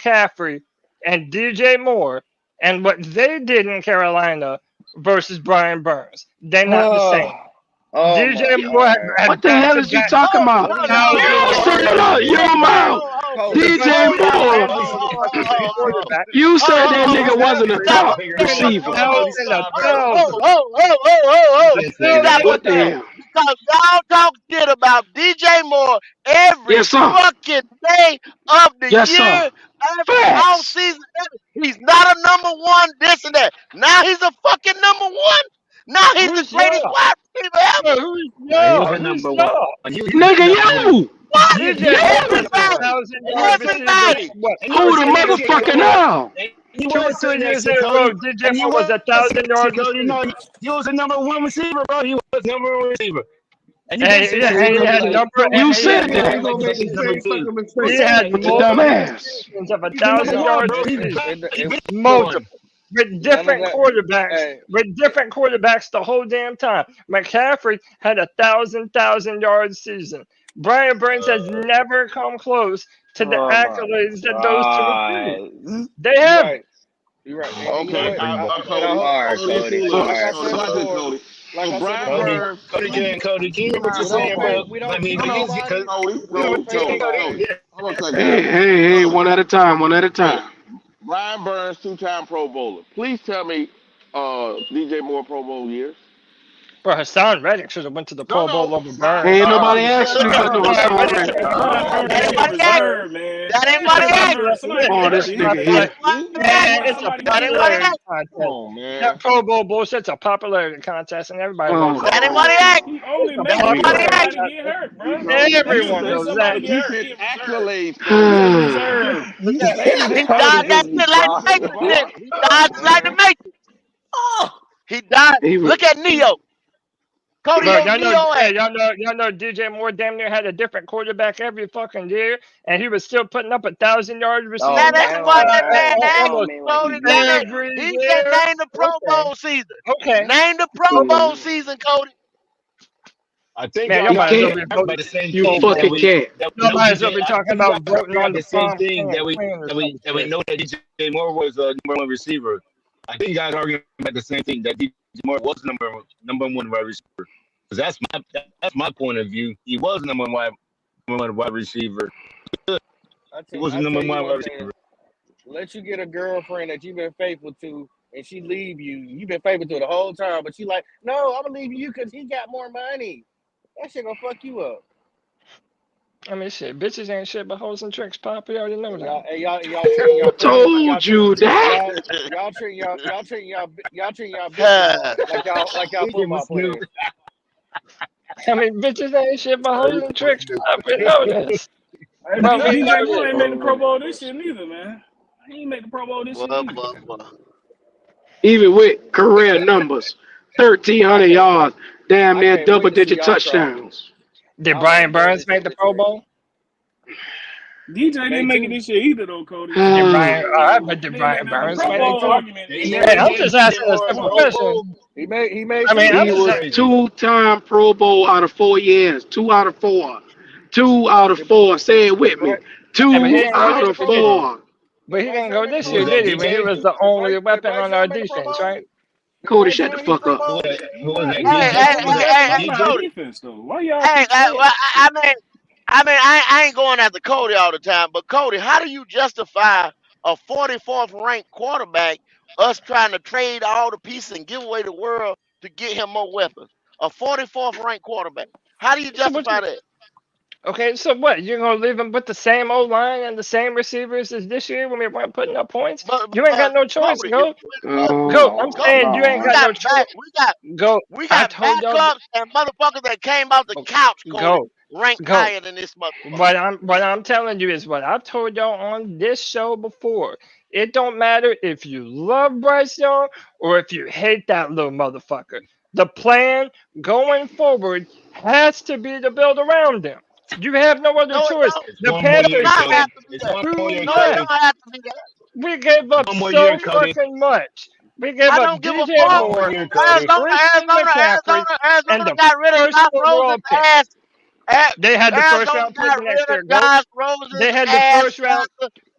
McCaffrey and DJ Moore and what they did in Carolina versus Brian Burns. They're not the same. Oh DJ my Moore God. had What the hell back to is you back. talking about? No, no, You hold on, said hold it on. out your Hold mouth. on, Cody. But DJ you have Moore. a decent quarterback. You said that And nigga McCaffrey wasn't a is top in the receiver. Cody, thousands of stop it. thousands. You didn't say Sit down that. one What the time. hell? Because y'all talk shit about DJ Moore every Yes, sir. fucking day of the Yes, sir. year, every off Facts. season. He's not a number one, this and that. Now he's a fucking number one. Now he's the Who's greatest y'all? wide receiver ever. Who's Now he was y'all? a Who's number one. y'all? He was a Nigga, number one. you. What? And DJ Moore you was a was Everybody. 1,000-yard receiver. Everybody. What? and you Who was the saying that shit, motherfucking Cody. hell? And you Two or was saying three that years in shit, a row, Cody. DJ And you Moore was was a saying that shit, 1,000-yard Cody. receiver. No, you was a number one receiver, bro. You was number one receiver. And you And been saying that he shit, Cody. had Like, number so and You what you he said had saying now? Here number we that. Like, gonna so make the he's number same two. fucking You he mistake. saying had that? You multiple dumbass. seasons of a He's the number thousand one, yard bro. season. He been number one. Multiple. With None of different that. quarterbacks, Hey, with different quarterbacks the whole damn time. McCaffrey had a thousand yard season. Brian Burns has never come close to the oh my accolades that those two achieved. God. They You're have. right. You're right. And you know Okay, what? And I Cody, hope, Cody, it's too late. like I So said watch this, before, Cody. like So I said Brian before, Burns, Cody, can you hear what you're we two-time don't Pro saying, pay, bro? Bowl. we I don't mean, pay No, no, nobody. Cody, We Cody, don't you pay Cody, nobody. Cody. Hold on a second, Hey, guys. hey, hey, Brother, one at a time, one at a hey, time. Brian Burns, two-time Pro Bowler. Please tell me DJ Moore Pro Bowl years. Bro, Hassan Reddick should have went to the No, Pro Bowl no, over Brian Burns. Ain't Uh-uh. nobody Burns. asking you Look at about no Hassan Hassan Reddick Reddick. should have went Brian over Burns that didn't ain't get what Burns. he asked. reserved, man. That ain't It's what a he asked. Somebody popularity. Oh, get It's this a hurt. nigga here. popularity. What he asked. Man, Somebody, it's a somebody That got ain't what he hurt. popularity asked. Come contest. on, That man. Pro Bowl bullshit's a popularity contest, and everybody knows Come that. That ain't what he on. asked. He It's only a That made ain't it what when he popularity asked. somebody contest. get hurt, bro. You That's Everyone when said knows somebody that. get you hurt. said He reserved. accolades, He Cody. said he reserved. Look He at stayed He out. dodged Cody, that this is shit like the retarded. Matrix, What? didn't he? He Come dodged on, it like the man. Matrix. He died. He was, Look at Neo. Cody, Bro, yo, Neo ass. y'all know DJ Moore damn near had a different quarterback every fucking year, and he was still putting up 1,000 yard Oh, That receiving ain't man, what like, that man asked. almost Cody, that ain't. every He said year. name the Pro Okay, Bowl season. okay. Name the Pro Bowl season, Cody. I think Man, y'all y'all he might as well can't. be about voting the same You Pro thing Bowl. fucking can't. that we Y'all know might as well DJ. be I talking think y'all about voting agree on about the the same prom thing queen or some that we shit. know that DJ Moore was a number one receiver. I think you guys arguing about the same thing that DJ Moore was number one wide receiver. Because that's my point of view. He was number one wide receiver. He was the I number tell you one one wide thing. receiver. Let you get a girlfriend that you've been faithful to, and she leave you. You've been faithful to the whole time, but she like, no, I'm gonna leave you because he got more money. That shit gonna fuck you up. I mean, shit, bitches ain't shit but hoes and tricks, Pop. You already know that. Y'all treating Who y'all friends, told you that? y'all treating y'all bitches like y'all DJ was football Snoop. players. I mean, bitches ain't shit but hoes and tricks, Pop. We know this. Hey, But we DJ know Moore this. ain't made the Pro Bowl this year neither, man. He ain't made the Pro Bowl this Boy, year either. boy, boy. Even with career numbers, I 1,300 can't yards, damn I near can't wait double to see digit y'all try. touchdowns. Did Y'all gonna Brian enjoy Burns this make shit the this Pro year. Bowl? DJ didn't May make it too. this year either, though, Cody. Did Brian? All right, but I did mean, Brian the Burns Pro make the Bowl Pro? argument They is never Hey, I'm gave just irrelevant. asking DJ a Moore a simple Pro question. Bowl. He made I mean, two. I'm He just was asking. Crazy. two-time Pro Bowl out of 4 years. 2 out of 4. Two out of Did, four. Say it with did me. Bryce, Hey, but he Two Bryce didn't go Young out make this the of Pro year. Bowl? 4. But Did he Bryce didn't Young go make the this Who Pro year, was Bowl? that? did he? When he DJ? was the only Did weapon Bryce on Young our make the Pro defense, Bowl? right? Did Cody, Bryce shut the Young get the fuck Pro up. Bowl? Who was that? Hey, DJ? hey, Who hey, was He that? hey, definitely hey, on our DJ? Cody. defense, though. Why y'all Hey, keep saying well, that shit? I ain't going after Cody all the time, but Cody, how do you justify a 44th ranked quarterback, us trying to trade all the pieces and give away the world to get him more weapons? A 44th ranked quarterback. How do you So what? justify that? Okay, so what? You're gonna leave him with the same O line and the same receivers as this year when we weren't putting up points? You ain't got no choice. Cody, if Go, go. I'm Oh, Cody, saying you ain't we got Lord. got no choice. back, Go. we I got told y'all. backups and motherfuckers that came out the couch, Cody, Go, ranked go. higher than this motherfucker. What I'm telling you is what I've told y'all on this show before. It don't matter if you love Bryce Young or if you hate that little motherfucker. The plan going forward has to be to build around them. You have no other No, it choice. don't. It's The one more It do year, Panthers not Cody. have spent to be It's that. one more too year, No, it much. Cody. don't have to be that. We gave up One more year, so Cody. fucking much. We gave I up don't give a DJ fuck. One more Moore, year, Cody. Arizona, Christian McCaffrey, and Arizona the got rid of first Josh overall Rosen's pick. ass. They had the first Arizona round pick got the next rid of year. Go. Josh They Rosen's had the ass first round.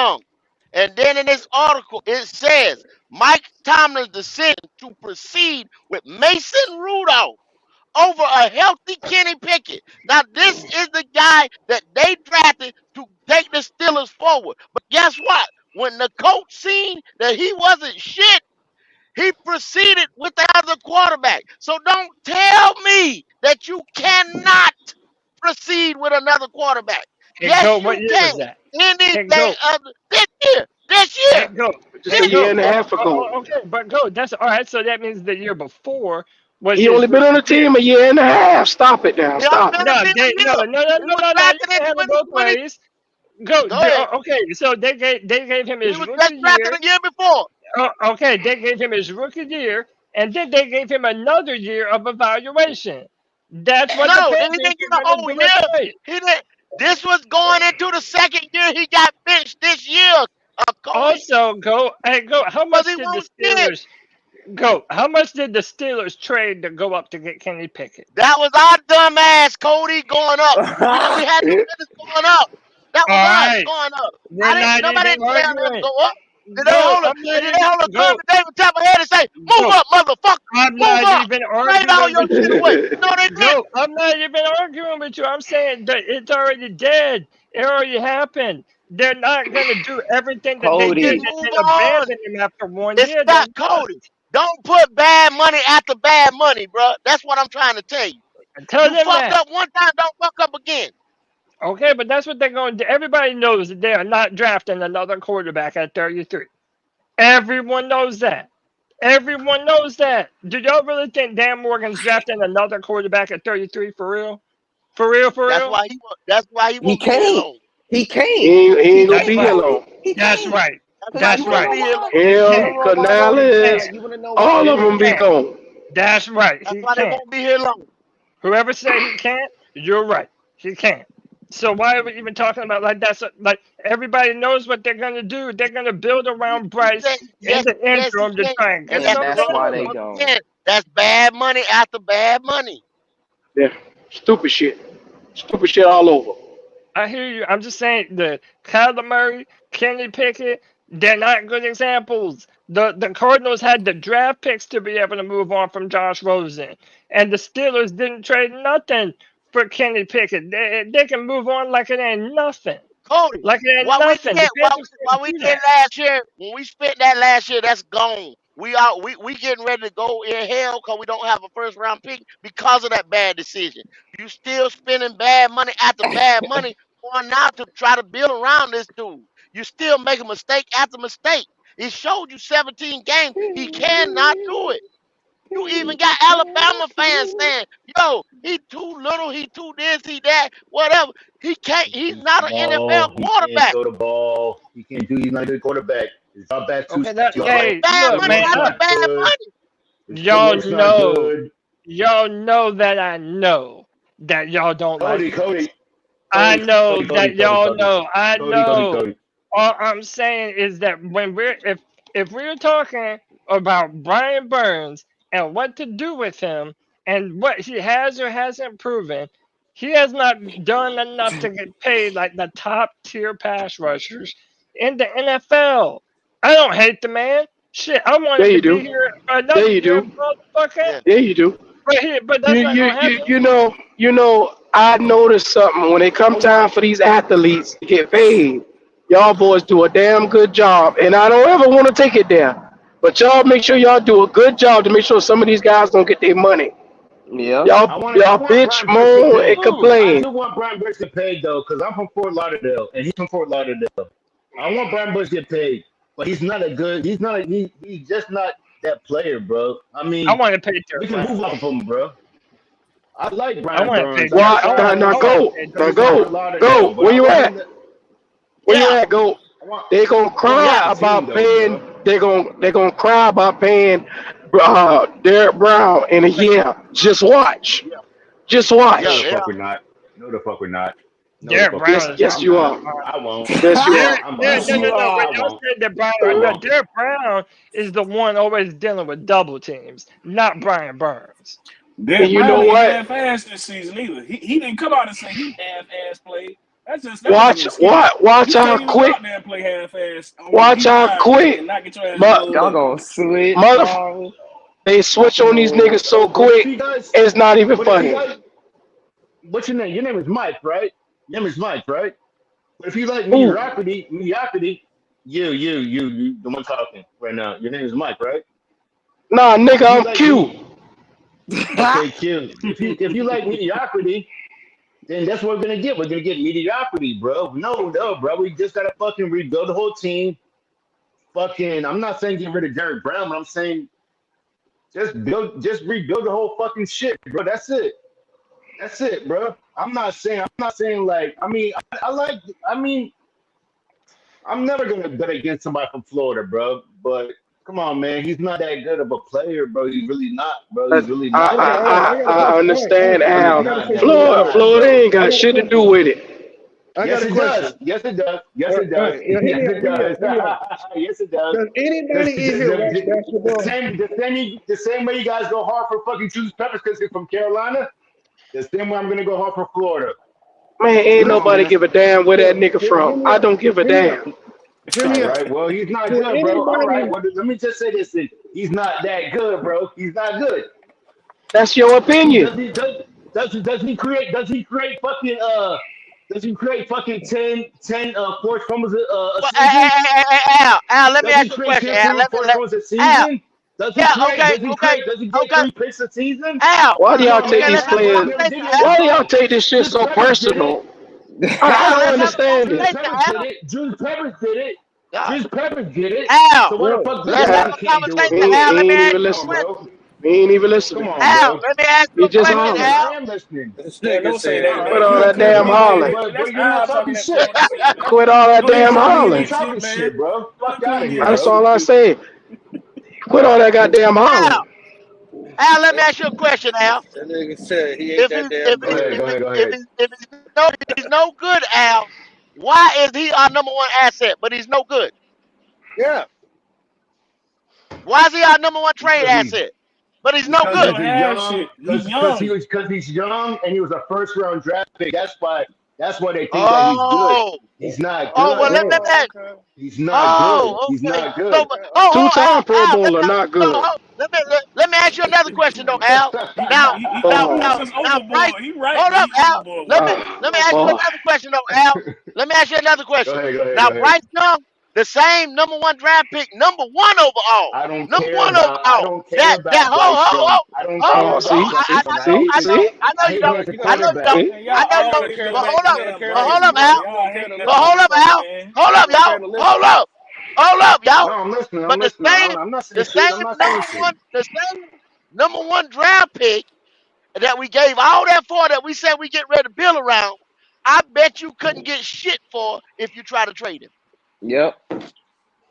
Young. And then in this article, it says Mike Tomlin's decision to proceed with Mason Rudolph. over a healthy Kenny Pickett. Now, this is the guy that they drafted to take the Steelers forward. But guess what? When the coach seen that he wasn't shit, he proceeded with the other quarterback. So don't tell me that you cannot proceed with another quarterback. Hey, Yes, Goat, what you year can. was that? Any Hey, day Goat. of this year. This Hey, year. Goat. Just Hey, a This year Goat. and a year. half ago. Okay, but Goat, that's all right. So that means the year before was He his only been on rookie the year. team a year and a half. Stop it now. He only Stop been it. on the No, team they a no year. no no He no was no no. You drafted in can't have it both 2020. ways. Goat. Go ahead. Okay, so they gave him He his was just rookie drafted year. a year before. Okay, they gave him his rookie year, and then they gave him another year of evaluation. That's what the No, he Panthers didn't get a are gonna whole do year. at trade. He didn't. This was going into the second year he got benched this year, Cody. Also, go. How Because much he did the won't shit. Steelers go? How much did the Steelers trade to go up to get Kenny Pickett? That was our dumb ass, Cody, going up. We had no business going up. That All was us right, going up. we're not Nobody even didn't tell us to arguing. go up. Did they Go. hold a I'm not did they even hold a gun go. to David Tepper head and say, move Go. up, motherfucker, I'm move not up. even Trade all arguing your with shit you. away. No, they didn't. Go. I'm not even arguing with you. I'm saying that it's already dead. It already happened. They're not gonna do everything that they did Then Cody. and move then on. abandon him after one It's year. They're not not. Cody. Don't put bad money after bad money, bro. That's what I'm trying to tell you. Tell You them fucked that. up one time, don't fuck up again. Okay, but that's what they're going to do. Everybody knows that they are not drafting another quarterback at 33. Everyone knows that. Everyone knows that. Do y'all really think Dan Morgan's drafting another quarterback at 33 for real? For real, for That's real? why that's why he He won't be here can't. long. He can't. He He ain't gonna That's can't, be here right. Cody. long. He That's can't. right. That's Cause why he That's you wanna won't right. know be here why? long. He Him, can't. You wanna know why, Cody? He Canales, can't. You wanna know all why? of He them be can't. gone. That's right. That's He why they can't. won't be here long. Whoever said he can't, you're right. He can't. So why are we even talking about like that? So, like everybody knows what they're gonna do. They're gonna build around You Bryce say in yes, the yes, he interim to can. try and get Yes, And another he that's can. why they quarterback. But gone. again, that's bad money after bad money. Yeah, stupid shit. Stupid shit all over. I hear you. I'm just saying the Kyler Murray, Kenny Pickett, they're not good examples. The Cardinals had the draft picks to be able to move on from Josh Rosen, and the Steelers didn't trade nothing for Kenny Pickett. They can move on like it ain't nothing. Cody, Like it ain't what we nothing. The did, what we, Panthers what couldn't we do did that. last year, when we spent that last year, that's gone. We getting ready to go in hell because we don't have a first round pick because of that bad decision. You still spending bad money after bad money going now to try to build around this dude. You still making mistake after mistake. He showed you 17 games. He cannot do it. You even got Alabama fans saying, yo, he too little, he too this, he that, whatever. He can't, he's He's not an NFL small. He can't quarterback. throw the ball. He can't do. He's not a good quarterback. His drop back too. Okay, that You putting hey, bad look, money man, Footwork's after not bad good. money. His y'all footwork's not know, good. y'all know that I know that y'all don't like Cody, this. Cody, I Cody, know Cody, Cody, that Cody, y'all Cody, know. I Cody, Cody, know. Cody. All I'm saying is that when if we're talking about Brian Burns and what to do with him and what he has or hasn't proven, he has not done enough to get paid like the top tier pass rushers in the NFL. I don't hate the man. Shit, I want Yeah, him to you be do. here for Yeah, another you year, do. motherfucker. Yeah. Yeah, you do. But that's not gonna happen. You know. I noticed something when it come time for these athletes to get paid. Y'all boys do a damn good job, and I don't ever want to take it there. But y'all make sure y'all do a good job to make sure some of these guys don't get their money. Yeah. Y'all I want bitch, Brian Burns to get moan, and paid. Ooh, I complain. do want Brian Burns to get paid though, because I'm from Fort Lauderdale and he's from Fort Lauderdale. I want Brian Burns to get paid, but he's not a good. He's not. He's just not that player, bro. I I mean, want to pay we Derek can move Brown. off of him, bro. I like I Brian want to pay Burns. I Derek. like Why? Brian Now Burns go. because Now he's from Fort go. Lauderdale, Go. but Where I you want at? him to. Where you Yeah. at? Go. I want. They gonna I want him to cry make the team about though, bro. paying. They gonna cry about paying Derek Brown in a year. Just watch. Yeah. Just No, Yeah. the watch. They fuck are. we're not. No, the fuck we're not. No, the Derek fuck we're Brown Yes, is not. yes not. I'm you not. are. I won't. Yes you are. Derek, I no, no, won't. no. Yes, When I y'all you won't. said that Brian, I no, won't. Derek Brown is the one always dealing with double teams, not Brian Burns. And Derek you Brown know ain't what? half-assed this season either. He didn't come out and say he half-ass played. That was an Watch, excuse. watch You how can't even go quick. out there and play half-ass on your Watch how D line quick. and not get your ass But blowed y'all up. gonna switch, mother, ball. They switch on these niggas so But if you quick, guys, it's not even but if you funny. guys, what's your name? Your name is Mike, right? Your name is Mike, right? But if you like Ooh, mediocrity, you, the one talking right now. Your name is Mike, right? nah, If nigga, you I'm like cute. me, okay, cute. If you like mediocrity, then that's what we're gonna get. We're gonna get mediocrity, bro. No, bro. We just gotta fucking rebuild the whole team. Fucking, I'm not saying get rid of Derek Brown, but I'm saying just rebuild the whole fucking shit, bro. That's it. That's it, bro. I'm not saying like. I mean, I'm never gonna bet against somebody from Florida, bro. But come on, man. He's not that good of a player, bro. He's really not, bro. He's But really I, not Okay, that all right. good, I, I got a I, I bro. question. All right, all understand right. He's I really Al. got a not question that for Florida, y'all. good, Florida bro. ain't I got got a shit to do question. with it. I got Yes, a it does. question. Yes, it does. All Yes, right, it all does. right. Yeah, hear Yes, me out. it Hear me does. out. Hear me out. Yes, it does. Does Because anybody in here watch basketball? the same way you guys go hard for fucking Julius Peppers because he's from Carolina, the same way I'm gonna go hard for Florida. Man, ain't Come on, nobody man. give a damn where that Look, nigga hear from. me I out. don't give a Hear me out. damn. Hear All me out. right. Well, he's not Does good, bro. All right. anybody? Well, let me just say this: he's not that good, bro. He's not good. That's your Does opinion. he does he create fucking 10 forced fumbles a Well, season? Al, let me Does he ask you a create question, 10 Al. forced fumbles a Al, season? yeah, okay, okay, Does he get okay. 3 picks a season? Al, Why do Come y'all on, take okay, man. these let's have a He players? never conversation, did that Al. Why do y'all before. take this shit Julius so Peppers did it. personal? I Al, don't let's have a understand Julius it. conversation, Peppers did Al. it. Julius Peppers did it. Yeah. Julius Peppers did it. Al, So why the Bro, fuck let's Julius have Yeah, Peppers a can't do it, conversation, bro? Al. Let me he ain't ask even you Come a on, listening. question. bro. He ain't even Come listening. on, Al, bro. let me ask you He a just I'm question, listening. hollering. I Al. am listening. This Man, nigga don't say that, said Quit man. all You that encourage damn me doing hollering. that, But man. That's you're not Al talking talking that talk. shit. That's it, man. Quit all that Don't damn include me in You're hollering. that shit, talking man. shit, bro. Don't Fuck out include of me here, in that That's bro. all shit, I man. say. Quit all that goddamn Al, hollering. Al, let me ask you a question, Al. that nigga said he ate If that he's damn if Go he ahead, bird. go ahead, go ahead. if he's no good, Al, why is he our number one asset? But he's no good. Yeah. Why is he our number one trade Because he's asset? But he's no Because he good. because don't he's have young, shit. He young. because he's young and he was a first round draft pick. That's why they think that he's good. Oh, He's not oh well, good. let me Oh, ask. okay. He's not good. Oh, He's okay. not So, good. Okay. Two-time Pro Al, let me Bowler, not so good. let me ask you another question though, Al. Now, He Oh, was just Bryce, overboard. He right, hold but up, he Al. overboard with Let me that. oh let me ask you boy. another question though, Al. Let me ask you another Go question. ahead, go ahead, go Now, ahead. Bryce Young, the same number one draft pick, number one overall, number one I overall. don't care That about Bryce Young. I don't care Oh, about see, Bryce see, Young. see, see, I know I you hate him don't, as a You I gotta, know you quarterback. don't, see. Man, I y'all know you you don't. gotta always care go But about, back to you gotta care but about Bryce, hold the up, bro. Al. you gotta Y'all care to hating But that listen. hold up, motherfucker, Al. man. Hold You up, gotta care y'all. to Hold listen. up. Hold up, No, y'all. I'm listening. I'm But the listening. same, I'm not saying the shit. same I'm not saying number shit. one, the same number one draft pick that we gave all that for, that we said we get ready to build around. I bet you couldn't get shit for if you try to trade him. Yep.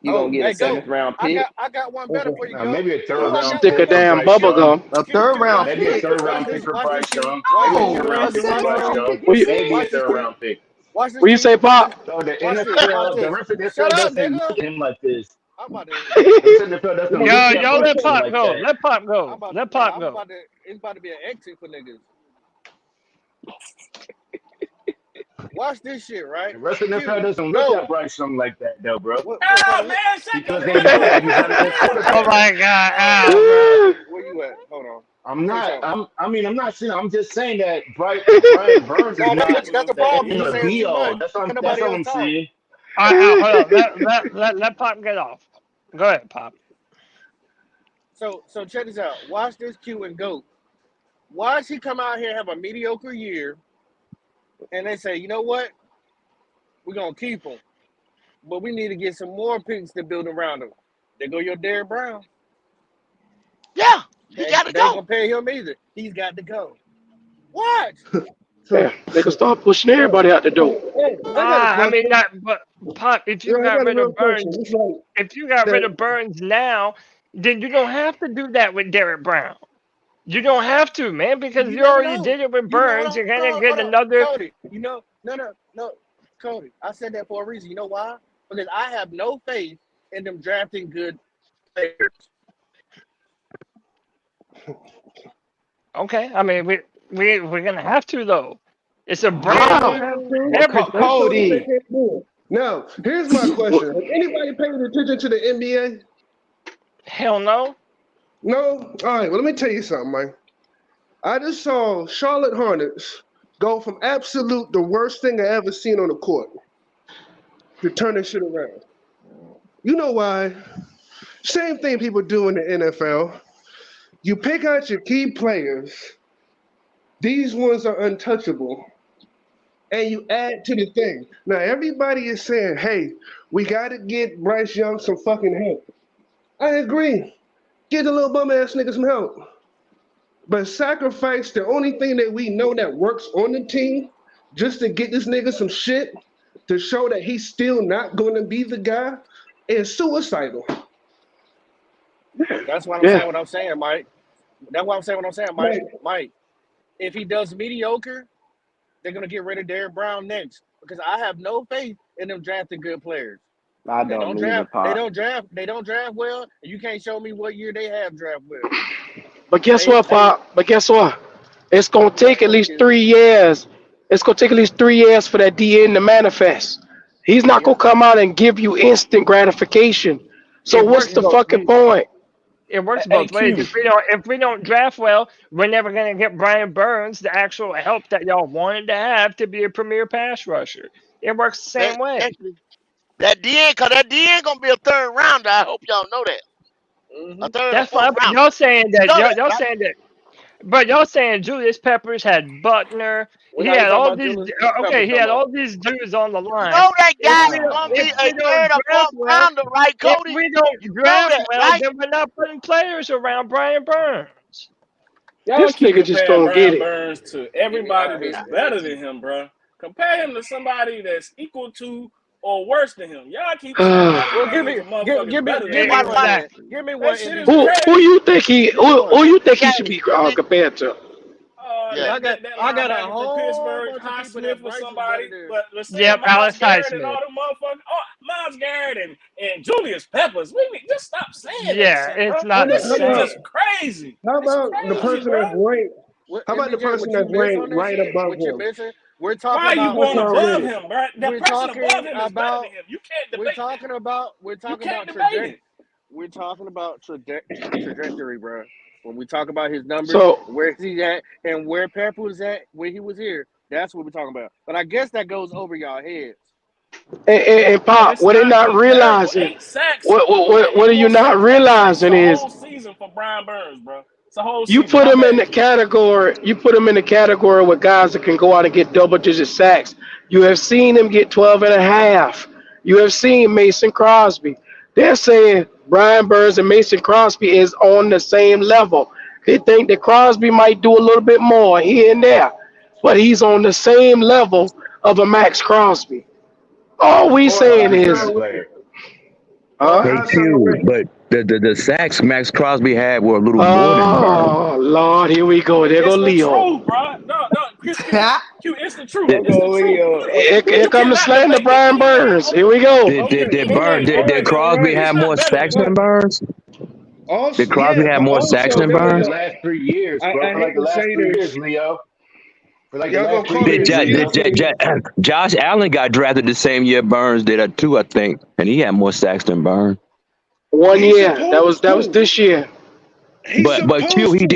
You gonna Oh, get a hey, go. seventh round pick, I got one better for Okay. you, go. Maybe a third Go. I round got Stick one a pick for better. damn Bryce bubble Young. gum. a third round Maybe a pick. third round pick for Watch this, Bryce Q. Young. Watch Maybe a this, third Q. Oh, Watch round this, pick for Q. Bryce Young. what you, Maybe a Watch this, third Q. round pick. Watch this, what you Q. say, Pop? So the Watch this. Watch NFL, the this. rest of the Shut NFL up, doesn't nigga. look at him like this. I'm about to. The rest of the NFL doesn't No, look at Y'all Bryce let okay. Young Pop like go. that. Let Pop I'm go. about. Let Nah, Pop I'm go. about to. It's about to be an exit for niggas. Watch this shit, right? The rest of the NFL Q. doesn't look at Go. Bryce Young like that, though, bro. What part Ah, of it? man, shut your Because they bitch know ass that he's not up, a good man. Oh quarterback. my God, Al, Oh, bro. Where you at? Hold on. I'm Say not. something. I'm not saying. I'm just saying that Brian Burns is No, not that's the the problem. end You of the saying be too much. all. That's all. Can't That's nobody all else I'm talk. saying. All right, Al, hold on. Let Pop get off. Go ahead, Pop. So check this out. Watch this Q and go. Watch he come out here and have a mediocre year, and they say, you know what? We're gonna keep him, but we need to get some more picks to build around him. There go your Derrick Brown. Yeah, he They, got to they ain't go. gonna pay him either. He's got to go. Watch. yeah, So, they can start pushing so, everybody out the door. hey, I got a I mean question. that, but Pop, if Yeah, you I got got a rid real of question. Burns, It's like if you got rid that. of Burns now, then you don't have to do that with Derek Brown. You don't have to, man, because You you never already know. did it with You know, Burns. You're gonna hold get on, another. Cody. You know, no, Cody. I said that for a reason. You know why? Because I have no faith in them drafting good players. Okay, I mean we're gonna have to though. It's a Yeah, brand they're How? gonna new have to. Well, Who everything. told them they Cody. can't do it? Now, here's my question: What, Has anybody paid attention to the NBA? Hell no. No? All right, well, let me tell you something, man. I just saw Charlotte Hornets go from absolute the worst thing I ever seen on the court to turning shit around. You know why? Same thing people do in the NFL. You pick out your key players, these ones are untouchable, and you add to the thing. Now, everybody is saying, hey, we got to get Bryce Young some fucking help. I agree. Get the little bum ass nigga some help. But sacrifice the only thing that we know that works on the team just to get this nigga some shit to show that he's still not going to be the guy is suicidal. That's why I'm saying Yeah. what I'm saying, Mike. That's why I'm saying what I'm saying, Mike. Like, Mike, if he does mediocre, they're gonna get rid of Derrick Brown next because I have no faith in them drafting good players. I They don't don't either, draft. They Pop. don't draft. They don't draft well, and you can't show me what year they have draft well. But guess They what, they Pop? But guess what? It's gonna what take at least fucking 3 years. It's gonna take at least 3 years for that DN to manifest. He's not yeah. gonna come out and give you instant gratification. So It what's works the both. fucking point? It works Hey, both ways. Q. If we don't draft well, we're never gonna get Brian Burns the actual help that y'all wanted to have to be a premier pass rusher. It works the same way. Exactly. That DN, cause that DN gonna be a third rounder. I hope y'all know that. A Hmm. third or That's fourth fine. But rounder. y'all saying You that know that, right? y'all saying Julius Peppers had Buckner. We're He not even had talking all about these. Julius Okay, Peppers he no had more. all these dudes on the You line. know that If guy we is don't, gonna if be a we don't third or draft fourth well, rounder, right, if Cody? we don't You know draft that, well, right? then we're not putting players around Brian Burns. Y'all This keep nigga just comparing don't get Brian it. Burns to All everybody right, that's better than him, bro. Compare him to somebody that's equal to or worse than him. Y'all keep saying all these well, give names me, of motherfuckers better than give me Watch, him. one watch. then. Exactly. Give me That one shit is Who MVP. you crazy. think he Give me one. who you think he should Hey, be compared to? Cause yeah. That I got a linebacker from whole Pittsburgh, bunch of people Highsmith that or Bryce is somebody, better than. but let's say Yep, Miles Alex Garrett and Highsmith. all them motherfuckers. Oh, Miles Garrett and Julius Peppers. We need just stop saying that Yeah, shit, bro. it's not the That how shit is about same. just crazy. how It's about the crazy, person that's bro. ranked? What How about the MJ? person What you that's miss ranked on that right shit? above What you him? missing? We're Why talking are you about. What's going above already? him, bro? The We're person above talking him is better than about. him. You can't We're debate talking that. about. We're You talking can't about debate it. We're talking about trajectory, bro. When we talk about his numbers, So where he's at, and where Pepper was at when he was here, that's what we're talking about. But I guess that goes over y'all heads. and But Pop, it's what they not not comparable. realizing, 8 sacks. He had what eight are you more not sacks than Bryce. It's realizing a is whole season for Brian Burns, bro. It's a whole you season. put My him in bad, the Q. category. You put him in the category with guys that can go out and get double-digit sacks. You have seen him get 12 and a half. You have seen Mason Crosby. They're saying Brian Burns and Mason Crosby is on the same level. They think that Crosby might do a little bit more here and there, but he's on the same level of a Max Crosby. All we Or saying I is, sound way. Or huh? Hey I sound Q, way. but the sacks Max Crosby had were a little more than Burns. Oh Lord, here we go. There go It's the Leo. truth, bro. No, Q. It's the truth. Did, I'm It's the going truth. Leo. Here You come the cannot slander, debate that. Brian Burns. Here we go. Okay, Did all Crosby right. have He's more not better sacks than than But him. Burns? also, Did Crosby yeah, have but more sacks also than there For was the Burns? last 3 years, bro. I For hate like the to last say 3 years, this. Leo. For like the Y'all last gonna three call me Did, years, the did, Leo. skinhead. Josh Allen got drafted the same year Burns did too, I think, and he had more sacks than Burns. 1 He's year. supposed That was to. this year. He's He supposed did,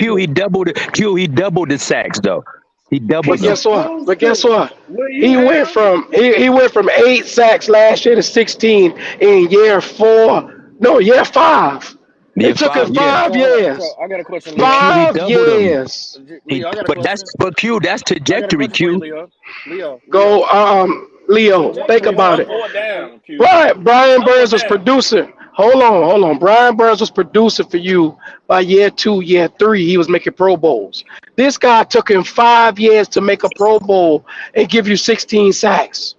to. He Listen, doubled it. He doubled the sacks though. He doubled But he's them. guess what? supposed But guess to. what? When you He went have, from he went from 8 sacks last year to 16 in year 4. No, year 5. Year It took him five, yeah. So five hold on. So years. I got a question, But Leo. Q, he Five doubled them. years. He, Leo, I got a but that's question. but Q, that's I got a trajectory. question for you, Q. Leo. Go, What Leo. Think Trajectory is what about up it. or uh, down, Q. Brian Up or Burns was down. producing. Hold on. Brian Burns was producing for you by year 2, year 3. He was making Pro Bowls. This guy took him 5 years to make a Pro Bowl and give you 16 sacks.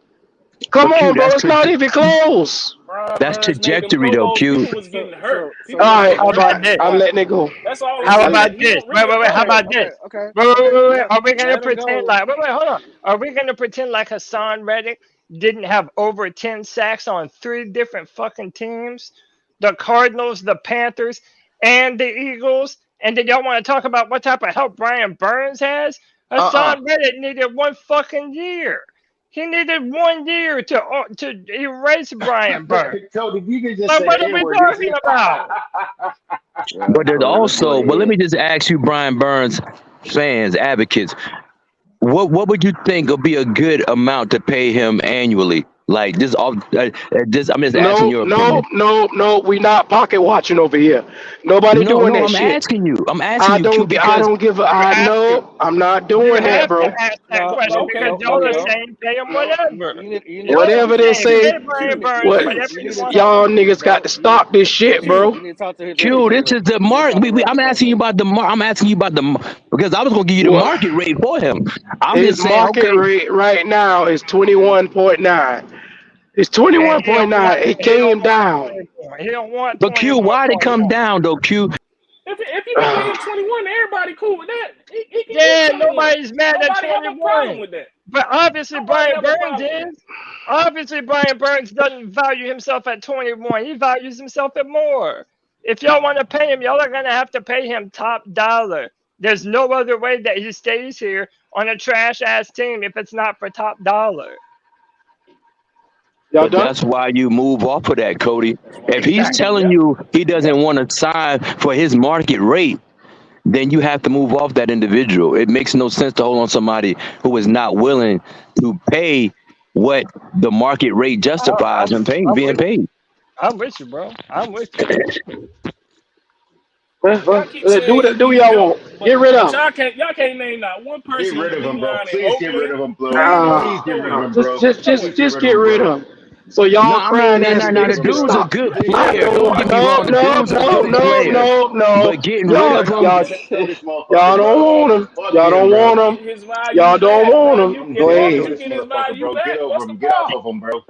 Come But Q, on, bro. It's not even close. Brian that's Burns made them trajectory Pro though. Bowls. Q. People was getting hurt. so People All was listen, right, getting all right? right. drafted. I'm Like, letting it go. that's all I'm It's How I let, about saying. He this? don't really How evolve. about this? let Are we gonna let him pretend go. like hold on? Are we gonna pretend like Hassan Reddick didn't have over 10 sacks on 3 different fucking teams? The Cardinals, the Panthers, and the Eagles. And then y'all want to talk about what type of help Brian Burns has? Uh-uh. Hassan Reddick needed 1 fucking year. He needed 1 year to erase Brian Burns. Cody, you can just Like say what the are N we word. This talking is about? Yeah, But there's so let's go also, but let ahead. me just ask you, Brian Burns fans, advocates, what would you think would be a good amount to pay him annually? Like this, all just I'm just asking No, your no, opinion. no, no. We not pocket watching over here. Nobody No, doing no, that I'm shit. asking you. I'm asking you, Q, I because don't give a. You I have to. no. I'm not You doing that, have to bro. ask that No, question no, because Okay, no, y'all are okay. no, saying pay him no. whatever. You need to Y'all talk are Whatever to they Q. saying say, pay Brian Q, Burns what Q. whatever You he need to wants talk. y'all to. niggas got No, to stop this shit, Q. bro. You need to talk to his Q, this representative. is the You need to mark. talk to his I'm asking you representative. about the mark. I'm asking you about because I was gonna give you the What market rate for him. I'm his just saying, market okay, rate right now is 21.9. It's And he don't want 21.9. It came down. 20 point. He don't want but Q, why did it come 21.1. down though, Q? If you can pay him 21, everybody cool with that. He can get Yeah, 21. nobody's mad at Nobody have a problem 21. with that. But obviously Nobody Brian have a Burns problem with that. is. Obviously Brian Burns doesn't value himself at 21. He values himself at more. If y'all want to pay him, y'all are gonna have to pay him top dollar. There's no other way that he stays here on a trash ass team if it's not for top dollar. Y'all But done? that's why you move off of that, Cody. That's why If you he's move. Exactly. telling Yep. you he doesn't Yep. want to sign for his market rate, then you have to move off that individual. It makes no sense to hold on somebody who is not willing to pay what the market rate justifies I'm him paying, I'm being with paid. I'm with you, bro. I'm with you. But y'all keep Do saying what do what he y'all helped, want. Get rid but of him. y'all can't name not one Get person rid in of him, bro. Cleveland, in Please get rid Oakland, of him, bro. Cleveland, Uh, Please get rid of nowhere. him, bro. Please get just rid of get him, rid bro. of him. So No, y'all I mean, crying ass now the niggas can dude's a stop. good I player. Don't don't get me no wrong. The no dude's a no good no player. no no. But getting rid Y'all of Man, him, y'all sell this y'all motherfucker, don't bro. want him. Fuck Y'all him, don't bro. want him. Get his value Y'all don't back, want man. him. You Go as long as Sell you ahead. this get his motherfucker, value bro. back, Get over what's the him. Get off problem? of him, bro.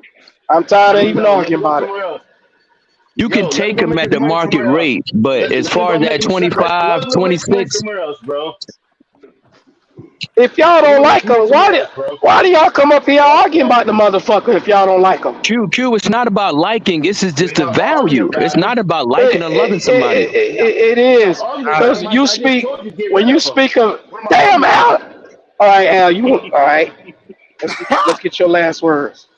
I'm tired of Let him even go. Let him arguing go about it. somewhere else. you can Yo, let him take go him make at his the money market somewhere else. rate. But as Let him far go as make that him some. Let 25, him go make some money 26, somewhere else, bro. If y'all Let him don't go make like some money him, somewhere else, bro. why do y'all come up here Fuck arguing that. about the motherfucker if y'all don't like him? Q, it's not about liking. This is We're just the not arguing value. It's about him. not about It, liking or loving it, somebody. it, We're not. it, it We're not is arguing Uh, about because him. you I just speak told you get when rid you of him. speak of What am I damn arguing Al. about? All right, Al, you all right? Let's get your last words.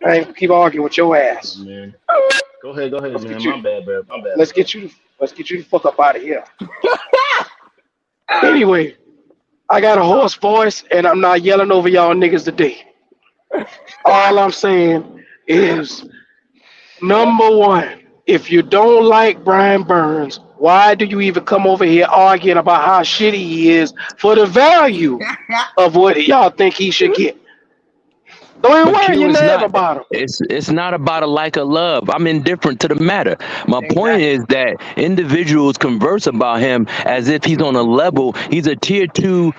I ain't keep arguing with your Oh, ass. man. Go ahead, Let's man. get you. My bad, Let's bro. get you. Let's get you the fuck up out of here. Anyway, I got a hoarse voice and I'm not yelling over y'all niggas today. All I'm saying is number one, if you don't like Brian Burns, why do you even come over here arguing about how shitty he is for the value of what y'all think he should get? Don't even But worry Q your is name not. about him. It's not about a like or love. I'm indifferent to the matter. My point exactly. is that individuals converse about him as if he's on a level. He's a tier two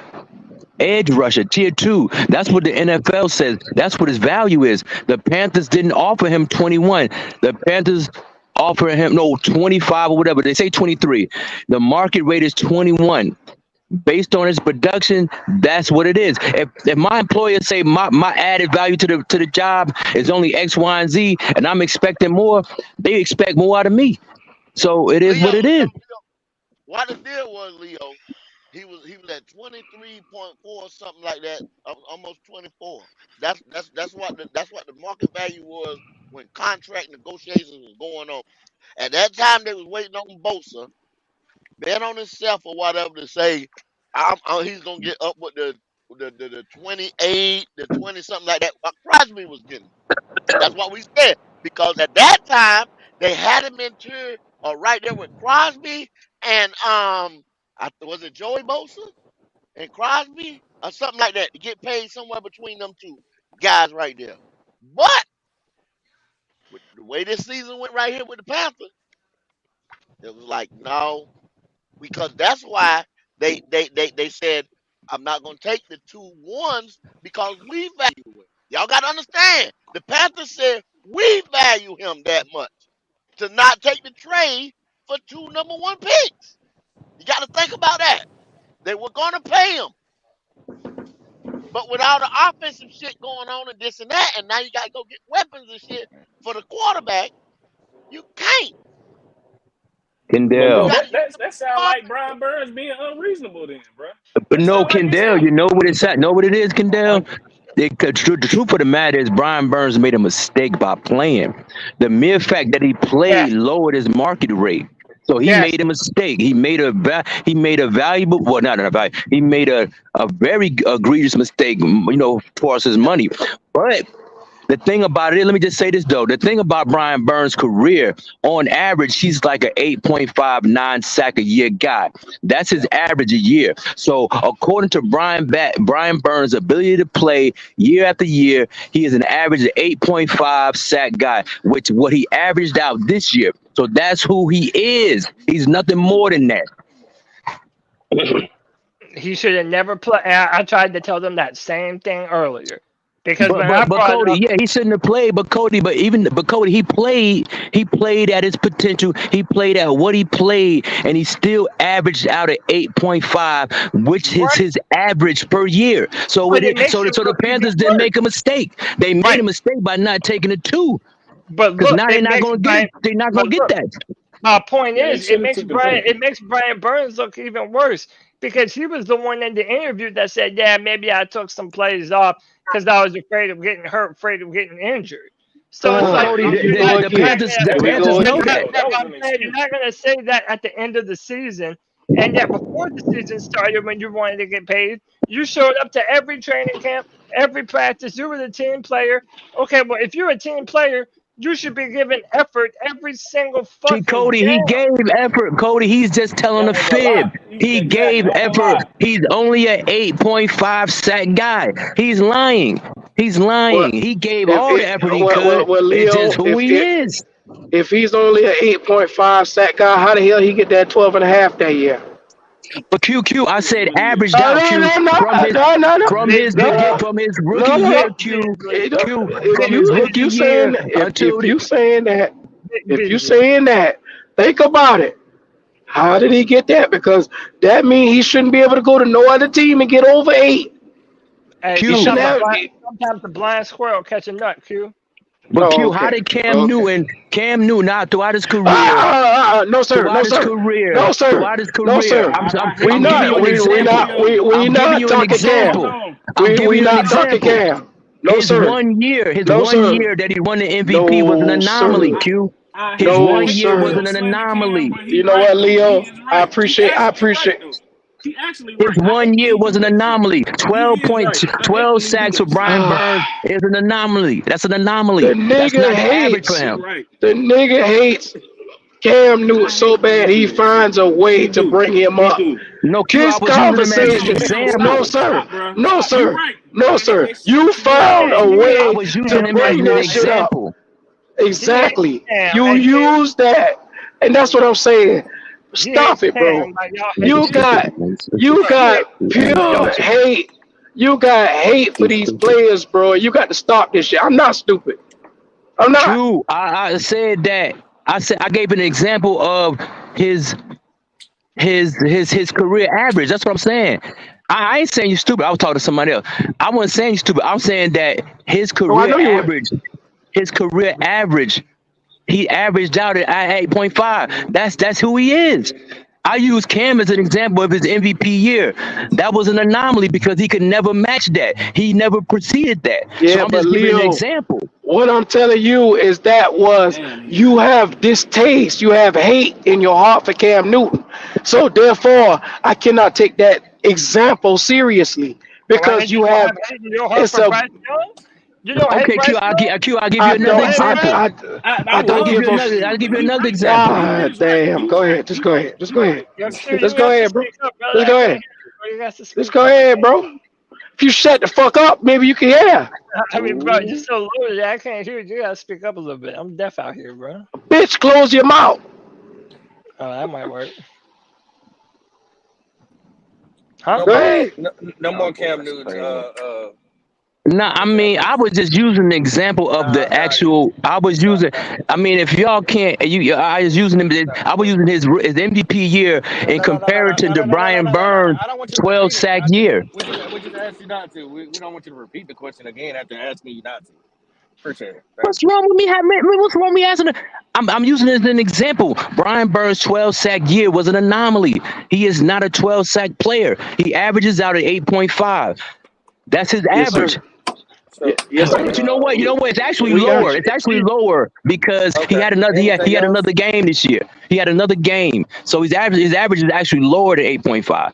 edge rusher, tier two. That's what the NFL says. That's what his value is. The Panthers didn't offer him 21. The Panthers offer him no 25 or whatever. They say 23. The market rate is 21. Based on his production, that's what it is. If my employer say my added value to the job is only X, Y, and Z, and I'm expecting more, they expect more out of me. So it is Leo, what it is. what the deal was, Leo? He was at 23.4 something like that, almost 24. That's what the market value was when contract negotiations was going on. At that time, they was waiting on Bosa, bet on himself or whatever to say, he's gonna get up with the 28, the 20 something like that. What Crosby was getting. That's what we said because at that time they had him into right there with Crosby and was it Joey Bosa and Crosby or something like that to get paid somewhere between them two guys right there. But with the way this season went right here with the Panthers, it was like no, because that's why they said I'm not gonna take the 2 1s because we value him. Y'all gotta understand. The Panthers said we value him that much to not take the trade for 2 number 1 picks. You gotta think about that. They were gonna pay him, but with all the offensive shit going on and this and that, and now you gotta go get weapons and shit for the quarterback. You can't. But You bro, Kendall. got that sound like Brian Burns being unreasonable then, bro. But That no, sound like his Kendall, you answer. know what it's at? Know what it is, Kendall? The truth of the matter is Brian Burns made a mistake by playing. The mere fact that he Yeah. played lowered his market rate. So he Yes. made a mistake. He made a valuable, well, not a value. He made a very egregious mistake, as far as his money. But the thing about it, let me just say this though. The thing about Brian Burns' career, on average, he's like an 8.59 sack a year guy. That's his average a year. So according to Brian Burns' ability to play year after year, he is an average of 8.5 sack guy, which what he averaged out this year. So that's who he is. He's nothing more than that. He should have never played. I tried to tell them that same thing earlier. Because But when I but but brought it Cody, up, yeah, he shouldn't have played. But Cody, he played at his potential. He played at what he played, and he still averaged out at 8.5, which is right, his average per year. So but it makes him so the look even Panthers didn't worse. make a mistake. They made Right. a mistake by not taking a 2, But because look, now it makes Brian. they're not But gonna get look, that. my point Yeah, he is, should have took the break. It makes Brian Burns look even worse because he was the one in the interview that said, "Yeah, maybe I took some plays off because I was afraid of getting hurt, afraid of getting injured." So it's But like Cody, Here you're we not, go the you're not again. Panthers gonna, the Here we Panthers go know you're again. that. not, That was I'm an saying you're excuse. not gonna say that at the end of the season, and yet before the season started, when you wanted to get paid, you showed up to every training camp, every practice. You were the team player. Okay, well, if you're a team player, you should be given effort every single See, fucking Cody, he game. gave effort. Cody, he's just telling That a was a fib. lie. He Exactly. gave That was a effort. lie. He's only an 8.5 sack guy. He's lying. He's Well, lying. He gave if all the it, effort he well, could. well, It's just Leo, who he is. if he's only an 8.5 sack guy, how the hell he get that 12 and a half that year? But QQ, I It is said what it is. averaged out No, Q no, no, from his no, no, no, from his begin no, Beasley, from his rookie no, year no. Q Beasley, Q If from his you if rookie you year saying until if the you saying that if you Beasley. saying that, think about it. How did he get that? Because that means he shouldn't be able to go to no other team and get over 8. Hey, He Q. shouldn't have. sometimes the blind squirrel catch a nut. Q. But Oh, Q, how okay, did okay. Cam Newton now throughout his career No sir, no throughout his sir, career, no sir, throughout his no career. sir. I hate We I'm giving you not an Leo. we example. not Leo. we I'm giving not you an talking Hold Cam. example. on. I'm giving We you an not talking example. Cam. No sir, His no one sir, year that he won the MVP was an no anomaly. sir, Q. His no one Hate year when was sir. Leo an slander Cam, anomaly. but he You know right what, though. He Leo? is right. He I actually right appreciate. though. He actually His right. I hate one when year he was do an that shit. anomaly. But he is right. I hate 12 when he do sacks for that shit. Brian Burns is an anomaly. That's an The anomaly. That's nigga not the average for hates. He him. right. The nigga hates Cam Newton I so hate when bad he he do that shit. finds a way He to do. bring him He up. do. No, Q, I This was using him as an conversation, Leo, no example. stop. sir, Stop, bro. no Stop. You sir, right. no I hate sir. that shit. You But you right. found Yeah, a he I way hates was using to him as bring an that shit up. example. he hates Exactly. Cam. You Hey Q. use that, and that's what I'm saying. He Stop hates it, bro. Cam. Like y'all hate You Cam. got, you He hates got Cam. Like y'all pure hate. hate. You got hate for these players, bro. You got to stop this shit. I'm not stupid. I'm not. Q, I said that. I gave an example of his his career average. That's what I'm saying. I ain't saying you stupid. I was talking to somebody else. I wasn't saying you stupid. I'm saying that Oh, I know you would. his career average, he averaged out at 8.5. That's who he is. I use Cam as an example of his MVP year. That was an anomaly because he could never match that. He never preceded that. So Yeah, I'm but just giving an Leo, example. what I'm telling you is that was Damn, he you right. have distaste, you have hate in your heart for Cam Newton. So therefore, I cannot take that example seriously Why because did you you don't have have hate in your heart it's for a Bryce Young? You don't hate Okay, Bryce Young? I'll give you I You another don't don't hate Bryce? example. I I I'll don't love give give you a Cam another. Newton, I'll give but you he another right though. example. He God is right. damn. He Go right. ahead. Just He go right. ahead. Just He go right. ahead. Yes, sir. Just You go have to ahead, bro. speak up, brother. Just I go can't ahead. hear you, bro. You got to Just speak go up. I ahead, can't bro. If you shut the fuck up, maybe you can hear. I mean, bro, you're so loaded. I can't hear you. You got to speak up a little bit. I'm deaf out here, bro. Bitch, close your mouth. Oh, that might work. No Huh? Go more, ahead. no more Cam Newton's. No, I What y'all mean, I think? was just using an example of the Nah. actual. I was using. I mean, if y'all can't, I was using him. I was using his MVP year in comparison to Brian Burns' I don't want you to 12 repeat it. sack year. We just asked you not to. We don't want you to repeat the question again after asking you not to. Appreciate it. Thank What's wrong with me? What's wrong with me asking? I'm using it as an example. Brian Burns' 12 sack year was an anomaly. He is not a 12 sack player. He averages out at 8.5. That's his Yes, average. sir. Yes, But you know what? You know what? It's actually we got lower. you. It's actually lower because he Okay. had another. He Anything had else? another game this year. He had another game, so his average is actually lower than 8.5.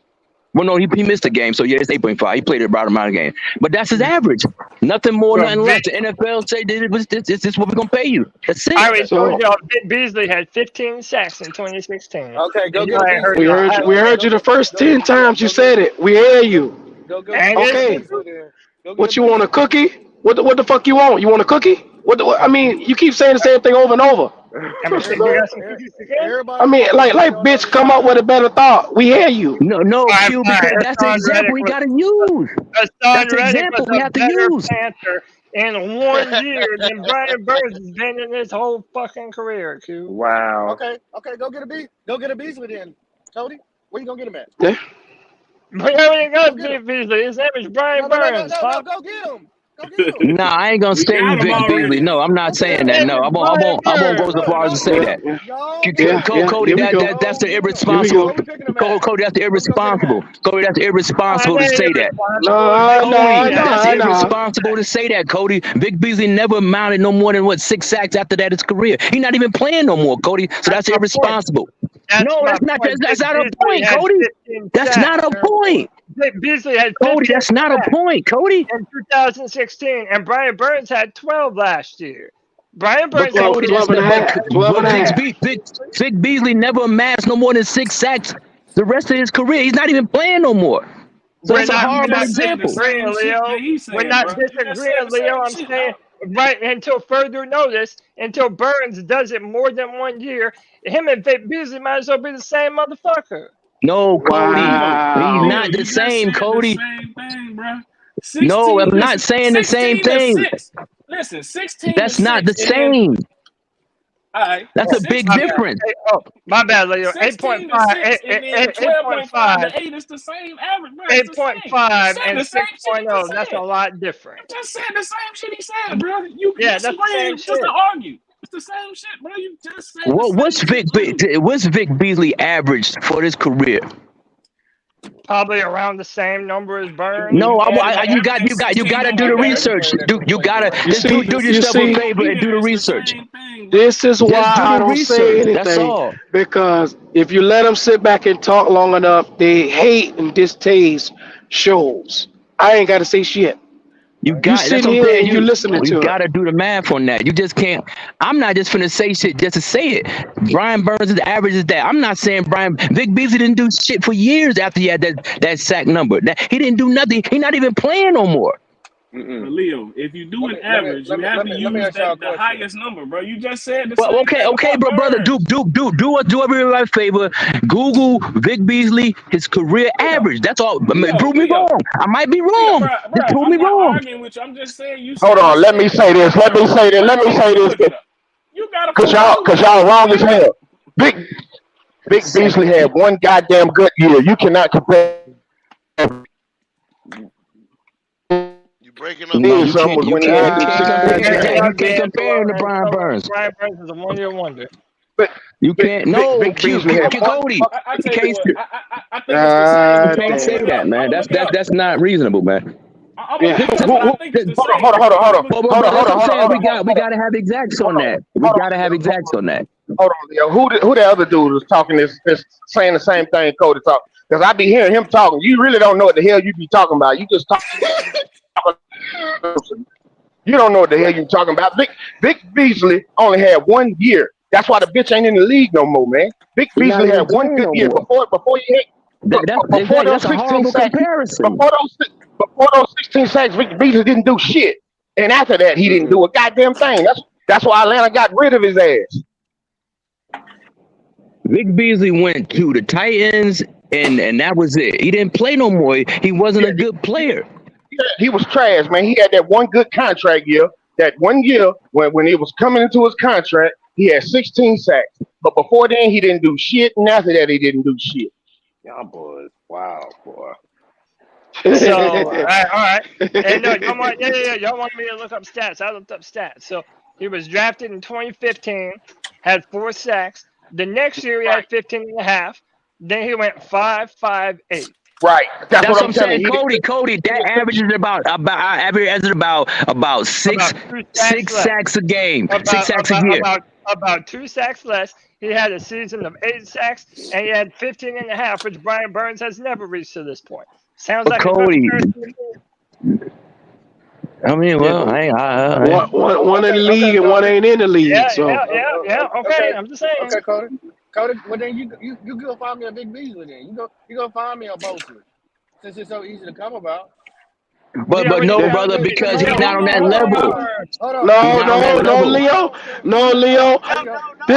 Well, no, he missed a game, so yeah, it's 8.5. He played about amount of game, but that's his average. Nothing more, Well, nothing less. The NFL say this is what we're gonna pay you. That's I it. already told So y'all Vic Beasley had 15 sacks in 2016. Okay, go And get a y'all ain't heard Beasley we no then. heard you. We highlights. heard you the first Go 10 times you go get said it. We hear go you. And go it's get a Okay. Beasley then. Go get a What you want? A Beasley. cookie? What the fuck you want? You want a cookie? I mean, you keep saying the same thing over and over. I'm gonna say, you Everybody, got some cookies again? I everybody mean, want the like money on the bitch, other come up with side. a better thought. We hear you. No, All Q, right. because that's the Hassan example Reddick we was gotta use. Hassan That's the Reddick was example we a have to better use. Panther in 1 year than Brian Burns has been in his whole fucking career, Q. Wow. Okay, go get a Beasley then, Cody. Where you gonna get him at? Yeah. But everything Go else, get him. Beasley, his name is Brian Burns, No. Pop. Go get him. Go get him. Nah, I ain't gonna We say got him Vic Beasley. already. No, I'm not Go get saying His that. him. name No, is Brian I won't go Burns. so No, far as to no. say Yeah. that. Yeah. Go get him. Yeah. Cody, Here we go. that's the Go get him. Here we irresponsible. go. Where we picking him at? Cody, that's the Where we gonna get him at? irresponsible. Cody, that's Oh, irresponsible to that ain't say that. irresponsible. It's Nah, Vic Cody, nah, Beasley had that's nah, nah. 15 irresponsible to sacks. say that, Cody. Vic Beasley never mounted no more than what 6 sacks after that his career. He's not even playing no more, Cody. So That's that's my point. irresponsible. That's No, my that's not point. that's Vic not a Beasley point, had Cody. 15 That's not sacks. a point. Vic Beasley had Cody, 15 that's not a sacks point, Cody. in 2016, and Brian Burns had 12 last year. Brian But Burns had Twelve, Cody, that's 12 and not. a half. 12 and a half. Vic Beasley never amassed no more than 6 sacks the rest of his career. He's not even playing no more. So We're that's a not You horrible just said the example. same disagreeing, shit that Leo. he's We're saying, not bro. You just said disagreeing, the Leo. same I'm shit, saying dog. right until further notice, until Burns does it more than 1 year, him and Vic Beasley might as well be the same motherfucker. No, Cody, Leo, he's Wow. Leo, not the you just same, said the Cody. same thing, bro. No, 16, I'm not listen, saying the same 16 to thing. 6. Listen, 16 to That's not the 6. And then, same. all right, That's a big My 16 bad. difference. My bad, Leo. 16 to 6, and then 12.5 to 8 is the same average, bro. It's the same. You 8.5 said and the same shit he just 6.0. That's a said. lot different. You just said the same shit he said, bro. You Yeah, that's the same disagreeing just to shit. argue. It's the same shit, bro. You just said the same shit, literally. What's Vic Beasley averaged for his career? Probably around the same number as Burns. No, Averaging you 16 gotta on do the the year. research. You gotta You just see, do you yourself a see, favor and do the It's the research. same thing, bro. this is Just why do I the don't say research. That's anything, all. because if you let them sit back and talk long enough, they hate and distaste shows. I ain't got to say shit. You That's sitting what I'm here saying. and you listening You to it. gotta do the math on that. You just can't. I'm not just finna say shit just to say it. Brian Burns' average is that. I'm not saying Vic Beasley didn't do shit for years after he had that sack number. He didn't do nothing. He not even playing no more. But Leo, if you do Let an me let me average, let you me have let to me let me use ask y'all a the question. highest number, bro. You just said the Well, same okay, thing about but brother, Burns. do everybody a favor. Google Vic Beasley, his career Leo, average. That's all. I mean, Leo, prove me Leo, wrong. I might be Leo, wrong. bro. Just prove me I'm not wrong. arguing with you. I'm just saying you Hold said the on, let me same say thing this. about Let me Burns. say this. Let me Hold on, say let me this, look it up. You got a cause phone y'all, too, cause right? y'all wrong as Bring it up. hell. Big Beasley had one goddamn good year. You cannot compare. You breaking up, No, His you Leo? can't. was when he had them You 16 can't sacks. You tell can't compare him to Brian Burns. Brian Burns is a 1 year wonder. But You can't. No, Vic Beasley had one. Cody. I You tell you can't. what. I think it's the same. You Ah, Leo, I'm can't gonna say look damn. it that, up. I'm man. gonna look it up. That's not reasonable, man. I'm gonna Yeah. look it up, Who, but I who, think it's the hold on, same, hold on, bro. hold on, I'm hold gonna on, look. But hold that's on, what I'm hold on, saying. hold on, hold We on, gotta have exacts hold on on, that. We hold on, gotta have Leo, exacts on that. hold on, Leo. Who the other dude was talking this saying the same thing Cody talk? Because I be hearing him talking. You really don't know what the hell you be talking about. You just talk. You don't know what the hell you talking about. Vic Beasley only had one year. That's why the bitch ain't in the league no more, man. Vic He's not Beasley even had one playing good no year more. before he hit That's before exactly. those That's a 16 horrible sacks. comparison. Before those 16 sacks, Vic Beasley didn't do shit. And after that, he didn't Mm-mm. do a goddamn thing. That's why Atlanta got rid of his ass. Vic Beasley went to the Titans, and that was it. He didn't play no more. He wasn't Yeah, a good player. he was trash, man. He had that one good contract year. That one year when it was coming into his contract, he had 16 sacks. But before then, he didn't do shit. And after that, he didn't do shit. Y'all boys. Wow, boy. So, Wow. all right. And no, y'all want, yeah. Y'all want me to look up stats. I looked up stats. So he was drafted in 2015, had 4 sacks. The next year he had 15 and a half. Then he went 5.58. Right. That's That's what what I'm I'm telling saying, you. Cody. Cody, that averages about About 2 sacks six less. sacks a game, six About sacks a about year. about about 2 sacks less. He had a season of 8 sacks, and he had 15 and a half, which Brian Burns has never reached to this point. Sounds But like a good Cody, comparison to me. I mean, Yeah, well, but I one in the Okay, league and one Cody. ain't in the league. So Yeah. Okay, Okay, I'm just saying. okay, Cody. Cody, well then you go find me a Big Beasley then. You go find me a Bosa. Since it's so easy to come about. He but already no, Yeah, got. brother, because because hold he's on, not Hold on on, that hold hold on, on, hold hold level. on, on. hold on. He's no, not Hold on on, that no, hold no, on, level. hold Leo, on. no, Leo. There you go.